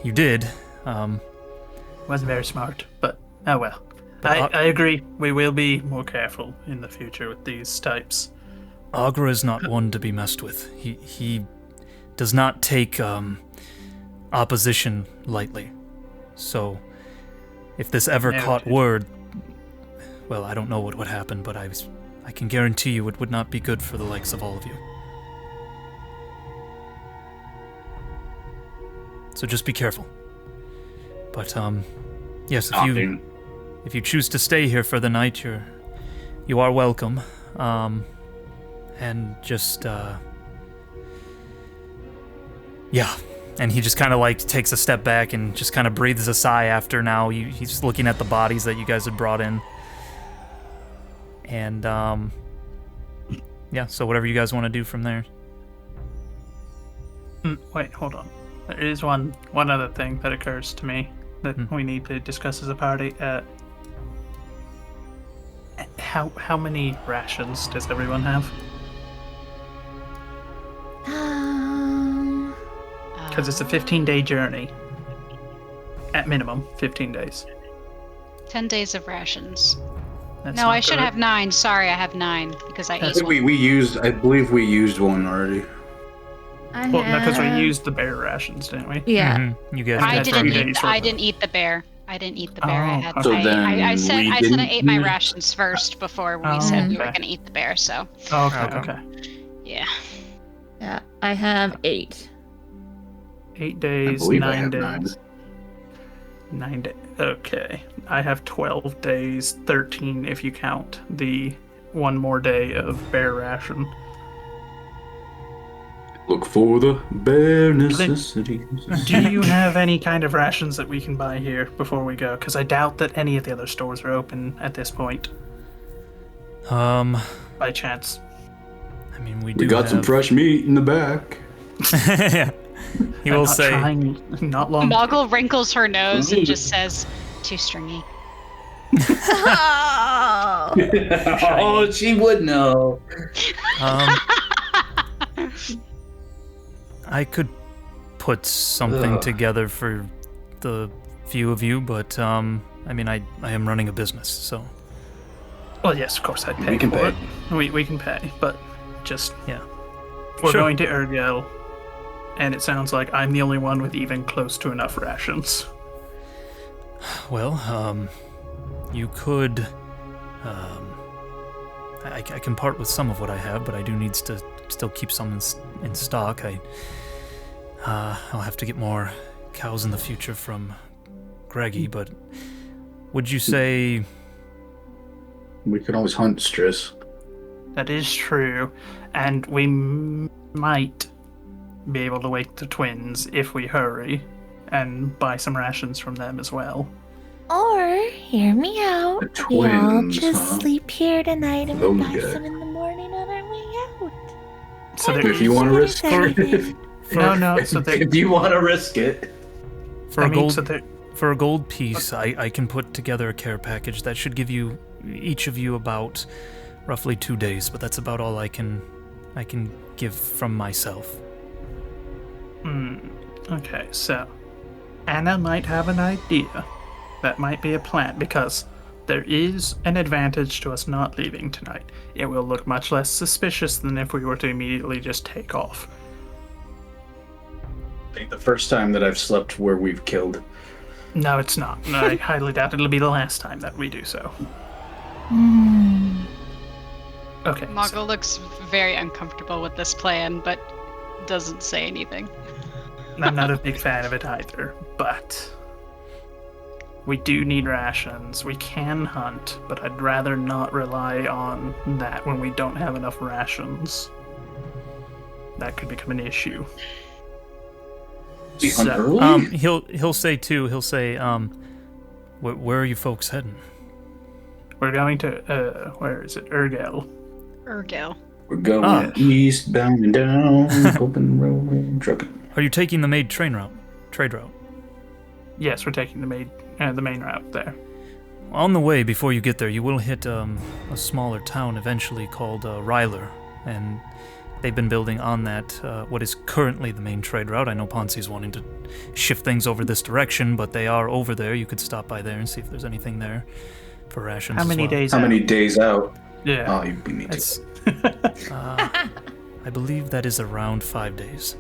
You did. Wasn't very smart, but oh well. I agree. We will be more careful in the future with these types. Agra is not one to be messed with. He does not take opposition lightly. So, if this ever caught word, well, I don't know what would happen, but I can guarantee you it would not be good for the likes of all of you. So just be careful. But yes, if you choose to stay here for the night, you are welcome. And just yeah. And he just kind of like takes a step back and just kind of breathes a sigh after now. He's looking at the bodies that you guys had brought in. And yeah, so whatever you guys want to do from there. Wait, hold on. There is one other thing that occurs to me that we need to discuss as a party. How many rations does everyone have? Because it's a 15-day journey. At minimum, 15 days. 10 days of rations. That's No, not I should good. have 9. Sorry, I have 9 because I I ate think one. I believe we used one already. Well, no, because we used the bear rations, didn't we? Yeah. Mm-hmm. You guys I had didn't 3 eat. days. I didn't eat the bear. I didn't eat the bear. I Oh, had. so I, then I said. we I said I didn't ate my use- rations first before we Oh, said we were okay. gonna eat the bear. So Okay. yeah. Yeah. I have 8. 8 I days, believe I 9 have days. 9. 9 days. Okay. I have 12 days, 13 if you count the one more day of bear ration. Look for the bare necessities. Do you have any kind of rations that we can buy here before we go? Because I doubt that any of the other stores are open at this point, by chance. I mean, we We do got some have- fresh meat in the back. Yeah. He will not say, trying, not long. Moggle wrinkles her nose and just says, "Too stringy." Oh. Oh, she would know. I could put something Ugh. together for the few of you, but I mean, I am running a business, so Well, yes, of course I'd pay We can for pay. it. We can pay, but just yeah. we're Sure. going to Urgel, and it sounds like I'm the only one with even close to enough rations. Well, you could I can part with some of what I have, but I do need to still keep some in stock. I'll have to get more cows in the future from Greggy, but would you say... We could always hunt Strs. That is true, and we might be able to wake the twins if we hurry, and buy some rations from them as well. Or, hear me out, The we all twins, just huh? sleep here tonight and we Those buy guys. some in the morning on our way out. So What there, If you want to What risk is everything? it. no. So there, If you want to risk it. For I a mean, gold so there, for a gold piece, I can put together a care package that should give you each of you about roughly 2 days, but that's about all I can give from myself. Okay, so Anna might have an idea. That might be a plan, because there is an advantage to us not leaving tonight. It will look much less suspicious than if we were to immediately just take off. I think the first time that I've slept where we've killed. No, it's not. No, I highly doubt it'll be the last time that we do so. Okay. Mago looks very uncomfortable with this plan, but doesn't say anything. I'm not a big fan of it either, but we do need rations. We can hunt, but I'd rather not rely on that when we don't have enough rations. That could become an issue. We hunt So- early? He'll say too. He'll say, where are you folks heading? We're going to, where is it? Urgel. Urgel. We're going eastbound and down, open road, trucking. Are you taking the trade route? Yes, we're taking the main route there. On the way, before you get there, you will hit a smaller town eventually called Ryler, and they've been building on that, what is currently the main trade route. I know Ponci's wanting to shift things over this direction, but they are over there. You could stop by there and see if there's anything there for rations. How as many well. days How out? many days out? Yeah. Oh, you beat me to It's, it. I believe that is around 5 days.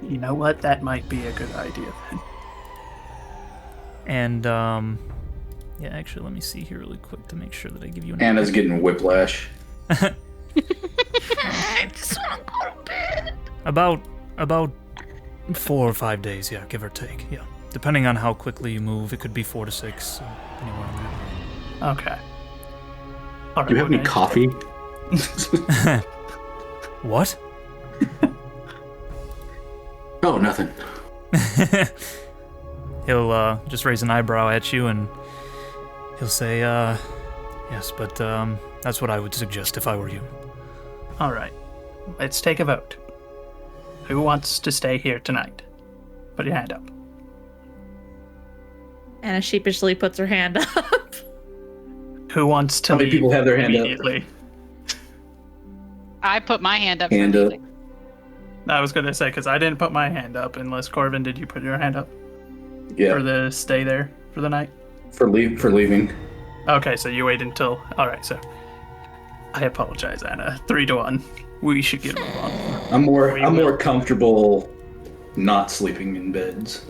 You know what? That might be a good idea then. And, yeah, actually, let me see here really quick to make sure that I give you an... Anna's getting whiplash. I just want to go to bed. About 4 or 5 days, yeah, give or take, yeah. Depending on how quickly you move, it could be 4 to 6, anywhere in there. Okay. All right, Do you have we're any gonna coffee? What? Oh, nothing. He'll just raise an eyebrow at you and he'll say, yes, but that's what I would suggest if I were you. All right. Let's take a vote. Who wants to stay here tonight? Put your hand up. Anna sheepishly puts her hand up. Who wants to How many leave people have their hand up? immediately? I put my hand up. Hand for up. anything. I was going to say, because I didn't put my hand up, unless Corvin, did you put your hand up Yeah, for the stay there for the night? for leaving. Okay, so you wait until... All right, so... I apologize, Anna. 3-1. We should get move on. I'm more We will. comfortable not sleeping in beds.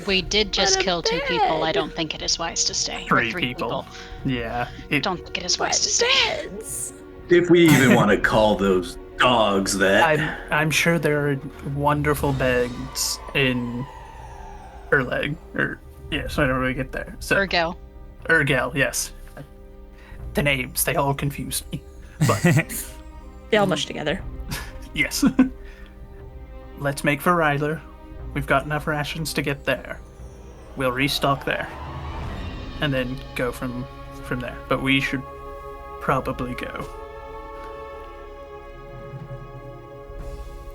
We did just Go to kill 2 people. I bed. don't think it is wise to stay. Or 3 people. Yeah. I don't think it is wise to stay. Beds. If we even want to call those dogs that. I'm sure there are wonderful beds in Urleg. Or, yes, whenever we get there. So, Urgel. Urgel, yes. The names, they all confuse me. But, They all mush together. yes. Let's make for Ryler. We've got enough rations to get there. We'll restock there. And then go from there. But we should probably go.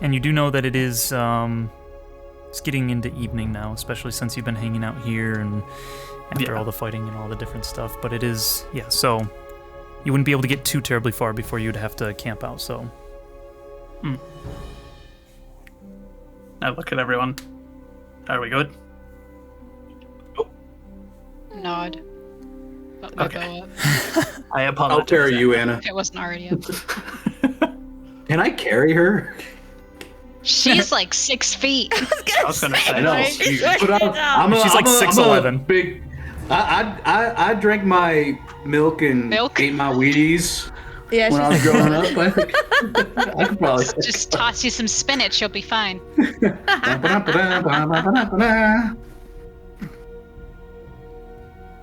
And you do know that it is, it's getting into evening now, especially since you've been hanging out here and after Yeah. all the fighting and all the different stuff. But it is, yeah, so you wouldn't be able to get too terribly far before you'd have to camp out, so. I look at everyone. Are we good? Nod. Put my Okay. bow up. I apologize. I'll carry you, Anna. It wasn't already up. Can I carry her? She's like 6 feet. I was gonna say, I know. Right? But I'm She's like 6'11". I drank my milk and ate my Wheaties Yeah, when I was growing up. I could probably Just toss you some spinach, you'll be fine.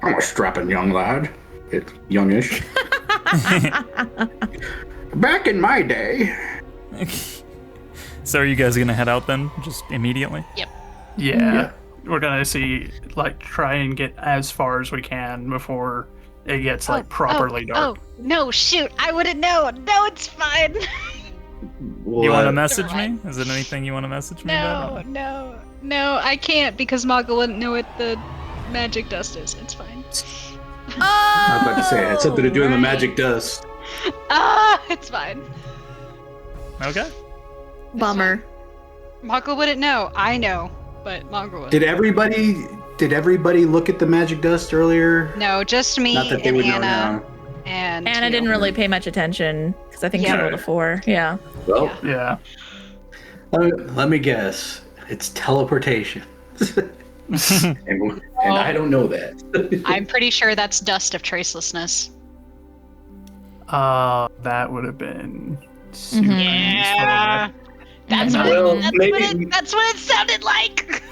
I'm a strapping young lad. It's youngish. Back in my day. So are you guys gonna head out then, just immediately? Yep. Yeah. We're gonna try and get as far as we can before it gets properly dark. Oh, no, shoot. I wouldn't know. No, it's fine. You want to message me? Is there anything you want to message me about? No, I can't because Moggle wouldn't know what the magic dust is. It's fine. I was about to say, it had something to do with the magic dust. It's fine. Okay. Bummer. Moggle wouldn't know. I know, but Moggle wouldn't. Did everybody look at the magic dust earlier? No, just me Not that they and would know Anna. now. And Anna you. didn't really pay much attention because I think she Yeah. rolled a 4. Yeah. Well, Yeah. let me guess. It's teleportation. and I don't know that. I'm pretty sure that's dust of tracelessness. That would have been super Yeah. That's what, Well, that's what it sounded like.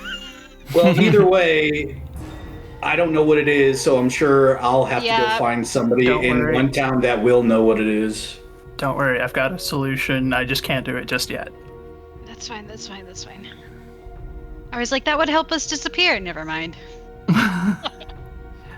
Well, either way, I don't know what it is, so I'm sure I'll have to go find somebody Don't in worry. one town that will know what it is. Don't worry, I've got a solution. I just can't do it just yet. That's fine. I was like, that would help us disappear. Never mind.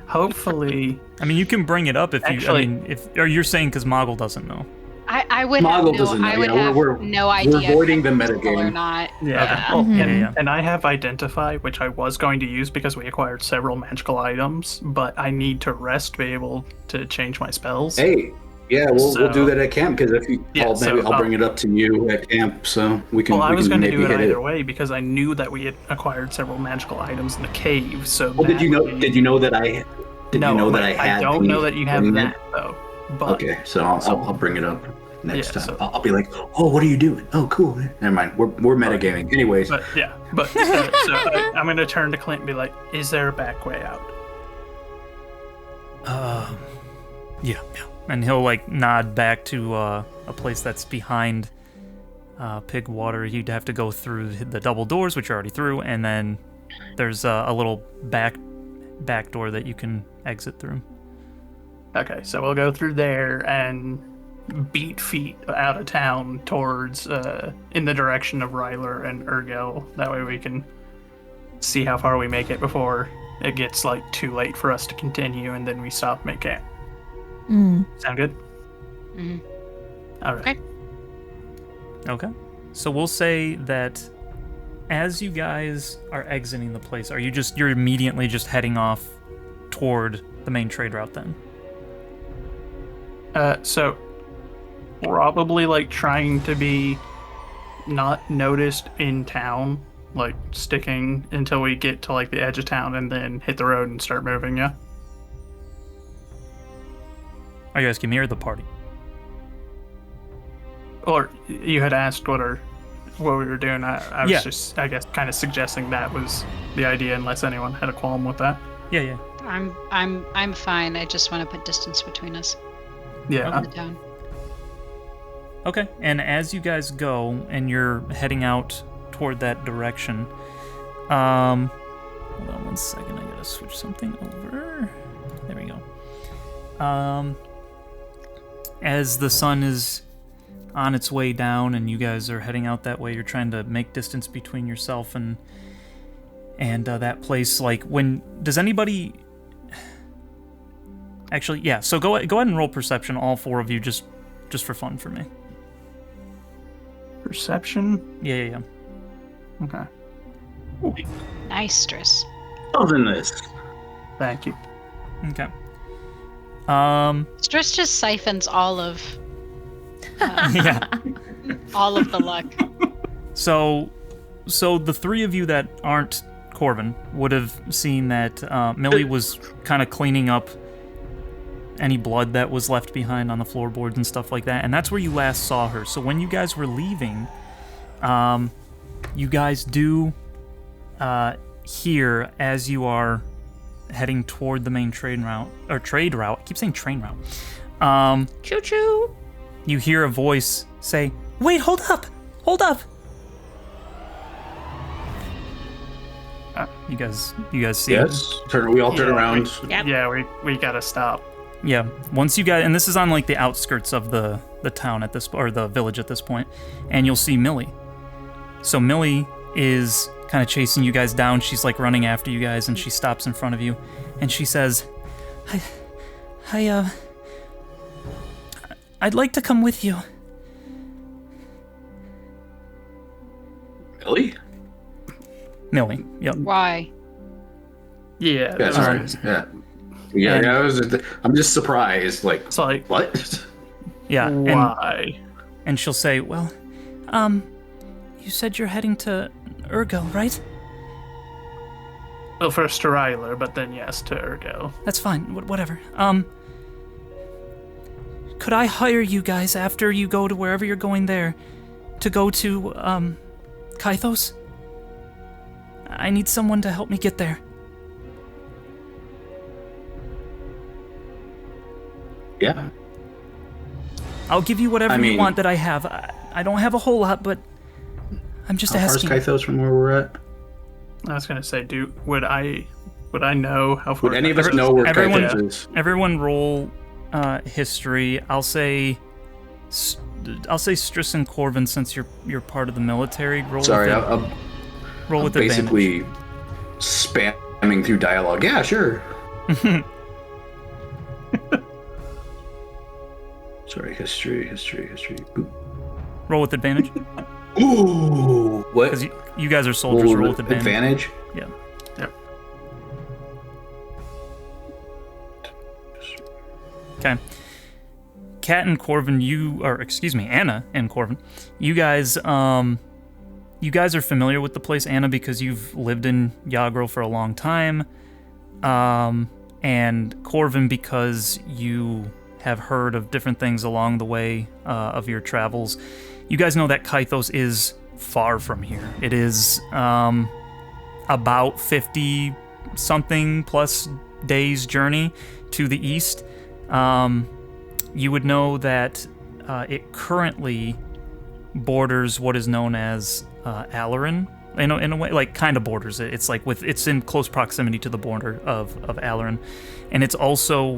Hopefully. I mean, you can bring it up if Actually- or you're saying because Moggle doesn't know. I would Moggle have no, doesn't know. I would Yeah, have we're- no we're idea avoiding if the that's metagame. or not. Yeah. Oh, Well, yeah. and I have Identify, which I was going to use because we acquired several magical items, but I need to rest to be able to change my spells. Hey, yeah, we'll do that at camp because if you Yeah, call, maybe so, I'll bring it up to you at camp so we can. Well, I we was can going to maybe do it hit either way because I knew that we had acquired several magical items in the cave. So Well, did you know? Did you know that I? Did no, you know that I had? I don't know that you have bring that it? though. But Okay, so I'll bring it up next Yeah, time. so- I'll be like, oh, what are you doing? Oh, cool. Never mind. We're metagaming. Anyways, so I'm going to turn to Clint and be like, "Is there a back way out?" Yeah. And he'll nod back to a place that's behind Pigwater. You'd have to go through the double doors, which you're already through, and then there's a little back door that you can exit through. Okay, so we'll go through there and beat feet out of town towards in the direction of Ryler and Urgel. That way we can see how far we make it before it gets too late for us to continue, and then we stop make camp. Sound good? Mm-hmm. All right. Okay. Okay. So we'll say that as you guys are exiting the place, you're immediately just heading off toward the main trade route then? So probably trying to be not noticed in town, sticking until we get to the edge of town and then hit the road and start moving, yeah? Are you asking me or the party? Or you had asked what we were doing. I was Yeah. just, I guess, kind of suggesting that was the idea, unless anyone had a qualm with that. Yeah. I'm fine. I just want to put distance between us Yeah. and the town. Okay, and as you guys go and you're heading out toward that direction, hold on 1 second, I gotta switch something over. There we go. As the sun is on its way down and you guys are heading out that way, you're trying to make distance between yourself and that place. Does anybody... Actually, yeah, so go ahead and roll perception, all 4 of you, just for fun for me. Perception? Yeah. Okay. Nice, Strs. other than this, Thank you. Okay. Strs just siphons all of Yeah. all of the luck. So the 3 of you that aren't Corvin would have seen that Millie was kind of cleaning up any blood that was left behind on the floorboards and stuff like that, and that's where you last saw her. So when you guys were leaving, you guys do hear, as you are heading toward the main trade route. I keep saying train route. Choo choo. You hear a voice say, "Wait, hold up! Hold up!" You guys see it? Yes. We all turn around. Yep. Yeah, we gotta stop. Yeah. Once you and this is on like the outskirts of the town at this, or the village at this point, and you'll see Millie. So Millie is kind of chasing you guys down. She's like running after you guys, and she stops in front of you, and she says, I'd like to come with you." Millie? Millie, yep. Why? Yeah, Yeah, sorry. I'm just surprised. Like, it's like, what? Yeah, why? and she'll say, "Well, you said you're heading to Urgo, right? Well, first to Ryler, but then yes to Urgo. That's fine, whatever. Could I hire you guys after you go to wherever you're going there to go to, Kythos? I need someone to help me get there." Yeah. I'll give you whatever you mean- want that I have. I don't have a whole lot, but I'm just How far is asking. Kythos from where we're at? I was gonna say, would I know how far? Would any of us Kythos know where Everyone- Kythos is? Everyone roll history. I'll say Strs and Corvin, since you're part of the military. Sorry, roll I'm with advantage. basically spamming through dialogue. Yeah, sure. Sorry, history. Boop. Roll with advantage. Ooh, what? Because you guys are soldiers. Roll with advantage. Advantage? Yeah. Yep. Okay. Kat and Corvin, Anna and Corvin, you guys are familiar with the place, Anna, because you've lived in Yagro for a long time, and Corvin because you have heard of different things along the way of your travels. You guys know that Kythos is far from here. It is about 50-something plus days journey to the east. You would know that it currently borders what is known as Alorin. In a way, like kind of borders it. It's like it's in close proximity to the border of Alorin, and it's also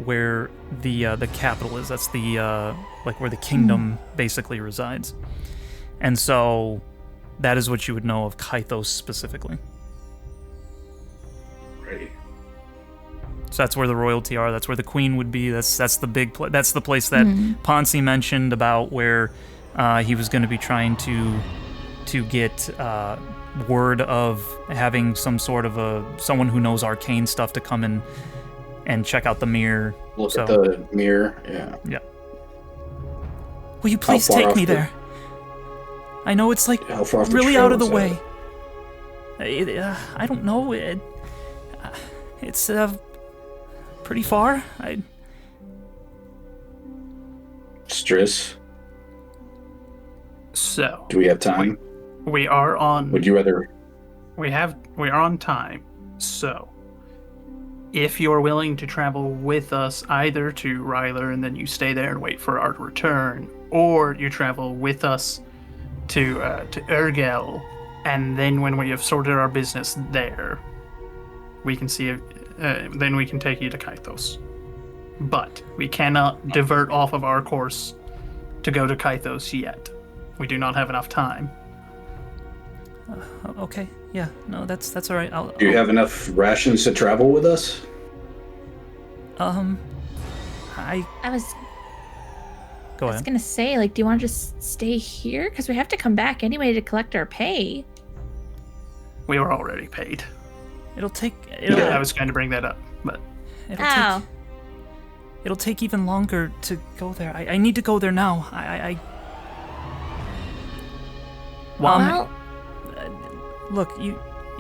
where the capital is. That's the like where the kingdom basically resides, and so that is what you would know of Kythos specifically. Right. So that's where the royalty are. That's where the queen would be. That's the big that's the place that Ponci mentioned about where he was going to be trying to get word of having some sort of someone who knows arcane stuff to come in and check out the mirror. Look at the mirror. Yeah. Yeah. Will you please far take off me the- there? I know it's like How far off the really trail out of the is way. that? I don't know. It's pretty far. Stris, So do we have time? we are on. Would you rather? We are on time. So if you're willing to travel with us either to Ryler and then you stay there and wait for our return, or you travel with us to Urgel, and then when we have sorted our business there, we can see if then we can take you to Kythos. But we cannot divert off of our course to go to Kythos yet. We do not have enough time. Okay. Yeah. No, that's all right. Do you have enough rations to travel with us? I was go ahead. gonna say, like, do you want to just stay here? Because we have to come back anyway to collect our pay. We were already paid. It'll take. I was going to bring that up, but It'll take even longer to go there. I need to go there now. Well, Look,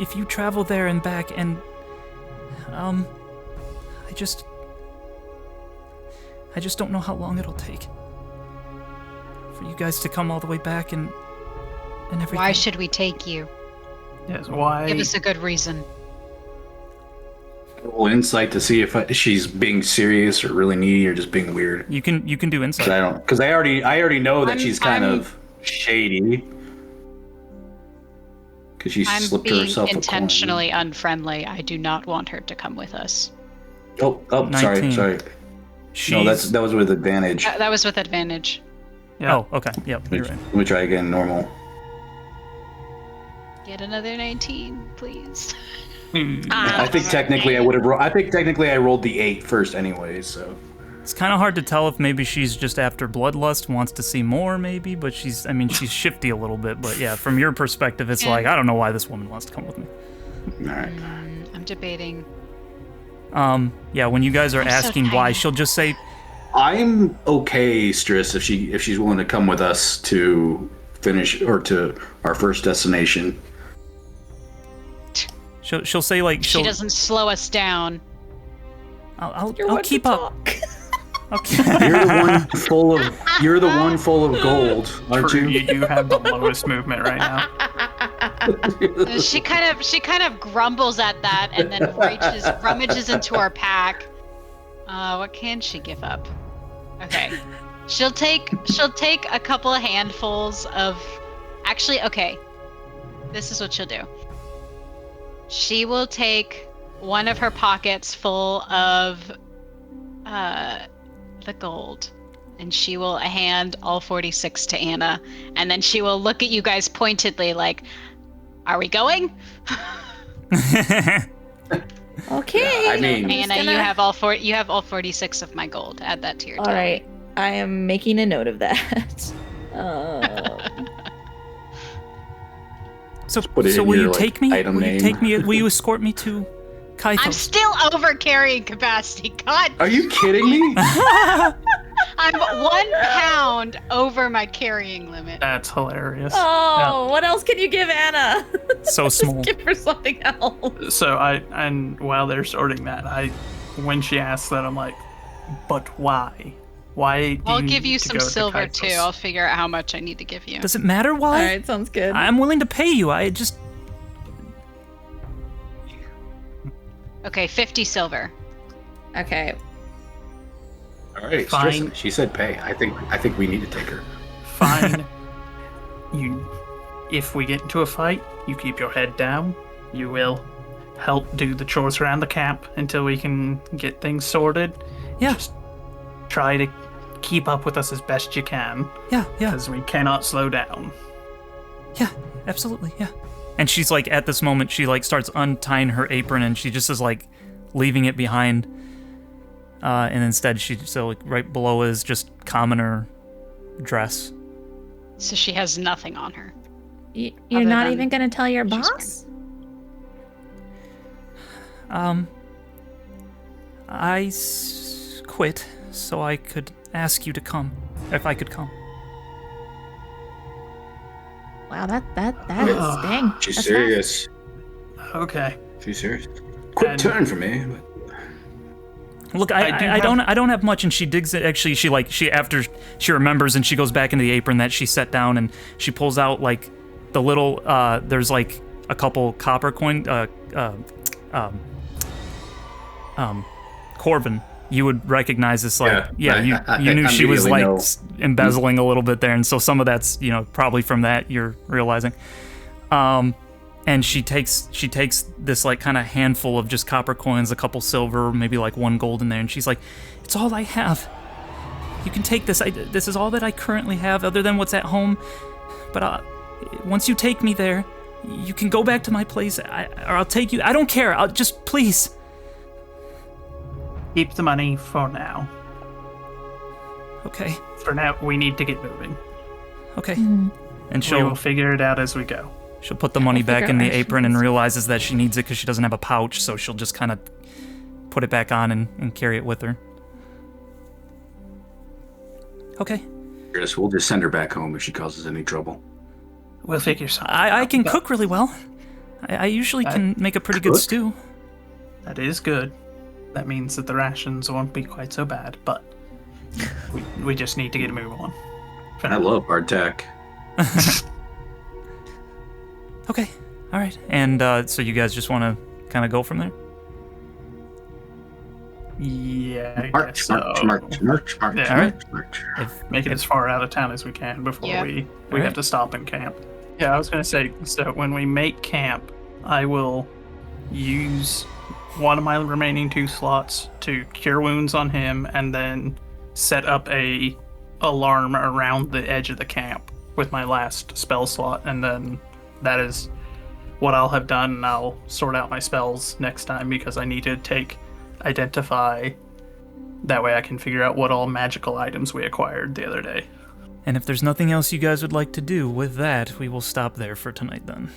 if you travel there and back, and I just don't know how long it'll take for you guys to come all the way back and everything. Why should we take you? yes, why? Give us a good reason. Roll insight to see if she's being serious or really needy or just being weird. You can do insight. Because I already know that she's kind I'm- of shady. Because she I'm slipped being herself intentionally unfriendly. I do not want her to come with us. a coin. Oh, 19. sorry. No, that was with advantage. That was with advantage. Yeah. Oh, okay. Yep, you're right. Let me try again. Normal. Get another 19, please. I think technically I would have. I think technically I rolled the 8 first, anyway. So. It's kind of hard to tell if maybe she's just after bloodlust, wants to see more, maybe. But she's shifty a little bit. But yeah, from your perspective, it's like I don't know why this woman wants to come with me. All right. I'm debating. Yeah, when you guys are I'm so asking why, tired. she'll just say, I'm okay, Strs, if she's willing to come with us to finish or to our first destination. she'll say like She doesn't slow us down. I'll keep up. Okay. You're the one full of gold, aren't True, you? you do have the lowest movement right now. She kind of grumbles at that and then rummages into our pack. What can she give up? Okay. She'll take a couple of handfuls of actually, okay. This is what she'll do. She will take one of her pockets full of the gold, and she will hand all 46 to Anna, and then she will look at you guys pointedly like, are we going? Okay. I mean, Anna, you have all 46 of my gold. Add that to your All tally. right. I am making a note of that. So put it in will your, you like, take me? item Will you name. take me? Will you escort me to Kythos? I'm still over carrying capacity. God, Are you kidding me? I'm 1 pound over my carrying limit. That's hilarious. Oh, what else can you give Anna? So small. Just give her something else. Yeah. So and while they're sorting that, when she asks that, I'm like, but why? Why do I'll you give need you to some go to silver too. Kythos? I'll figure out how much I need to give you. Does it matter why? All right, sounds good. I'm willing to pay you. I just Okay, 50 silver. Okay. All right, Fine. Strs, she said pay. I think we need to take her. Fine. If we get into a fight, you keep your head down. You will help do the chores around the camp until we can get things sorted. yeah, Just try to keep up with us as best you can, yeah, because we cannot slow down. yeah, absolutely, yeah. And she's like, at this moment, she like starts untying her apron, and she just is like leaving it behind. And instead, so like right below is just commoner dress. So she has nothing on her. You're Other not than even going to tell your she's boss? I quit so I could ask you to come, if I could come. Wow, that is dang. She's That's serious. Okay. She's serious. Quick And- turn for me. Look, I I don't have much, and she digs it. Actually, she after she remembers, and she goes back into the apron that she set down, and she pulls out like the little there's like a couple copper coin Corvin. You would recognize this, like you knew I she was immediately like know. embezzling a little bit there, and so some of that's probably from that you're realizing. And she takes this like kind of handful of just copper coins, a couple silver, maybe like 1 gold in there, and she's like, "It's all I have. You can take this. This is all that I currently have, other than what's at home. But once you take me there, you can go back to my place, or I'll take you. I don't care. I'll just please." Keep the money for now. Okay. For now, we need to get moving. Okay. Hmm. And We will figure it out as we go. she'll put the money We'll back figure in out the where she apron and is. realizes that she needs it because she doesn't have a pouch, so she'll just kind of put it back on and carry it with her. Okay. We'll just send her back home if she causes any trouble. We'll figure something I out, can but cook really well. I usually can make a pretty good cook? stew. That is good. That means that the rations won't be quite so bad, but we just need to get a move on. For I now. love hardtack. Okay. All right. And so you guys just want to kind of go from there? Yeah, I March, guess so. march. Yeah. March. Make it as far out of town as we can before Yeah. we Alright. have to stop and camp. Yeah, I was gonna say, so when we make camp, I will use one of my remaining 2 slots to cure wounds on him, and then set up a alarm around the edge of the camp with my last spell slot, and then that is what I'll have done, and I'll sort out my spells next time because I need to identify. That way I can figure out what all magical items we acquired the other day. And if there's nothing else you guys would like to do with that, we will stop there for tonight then.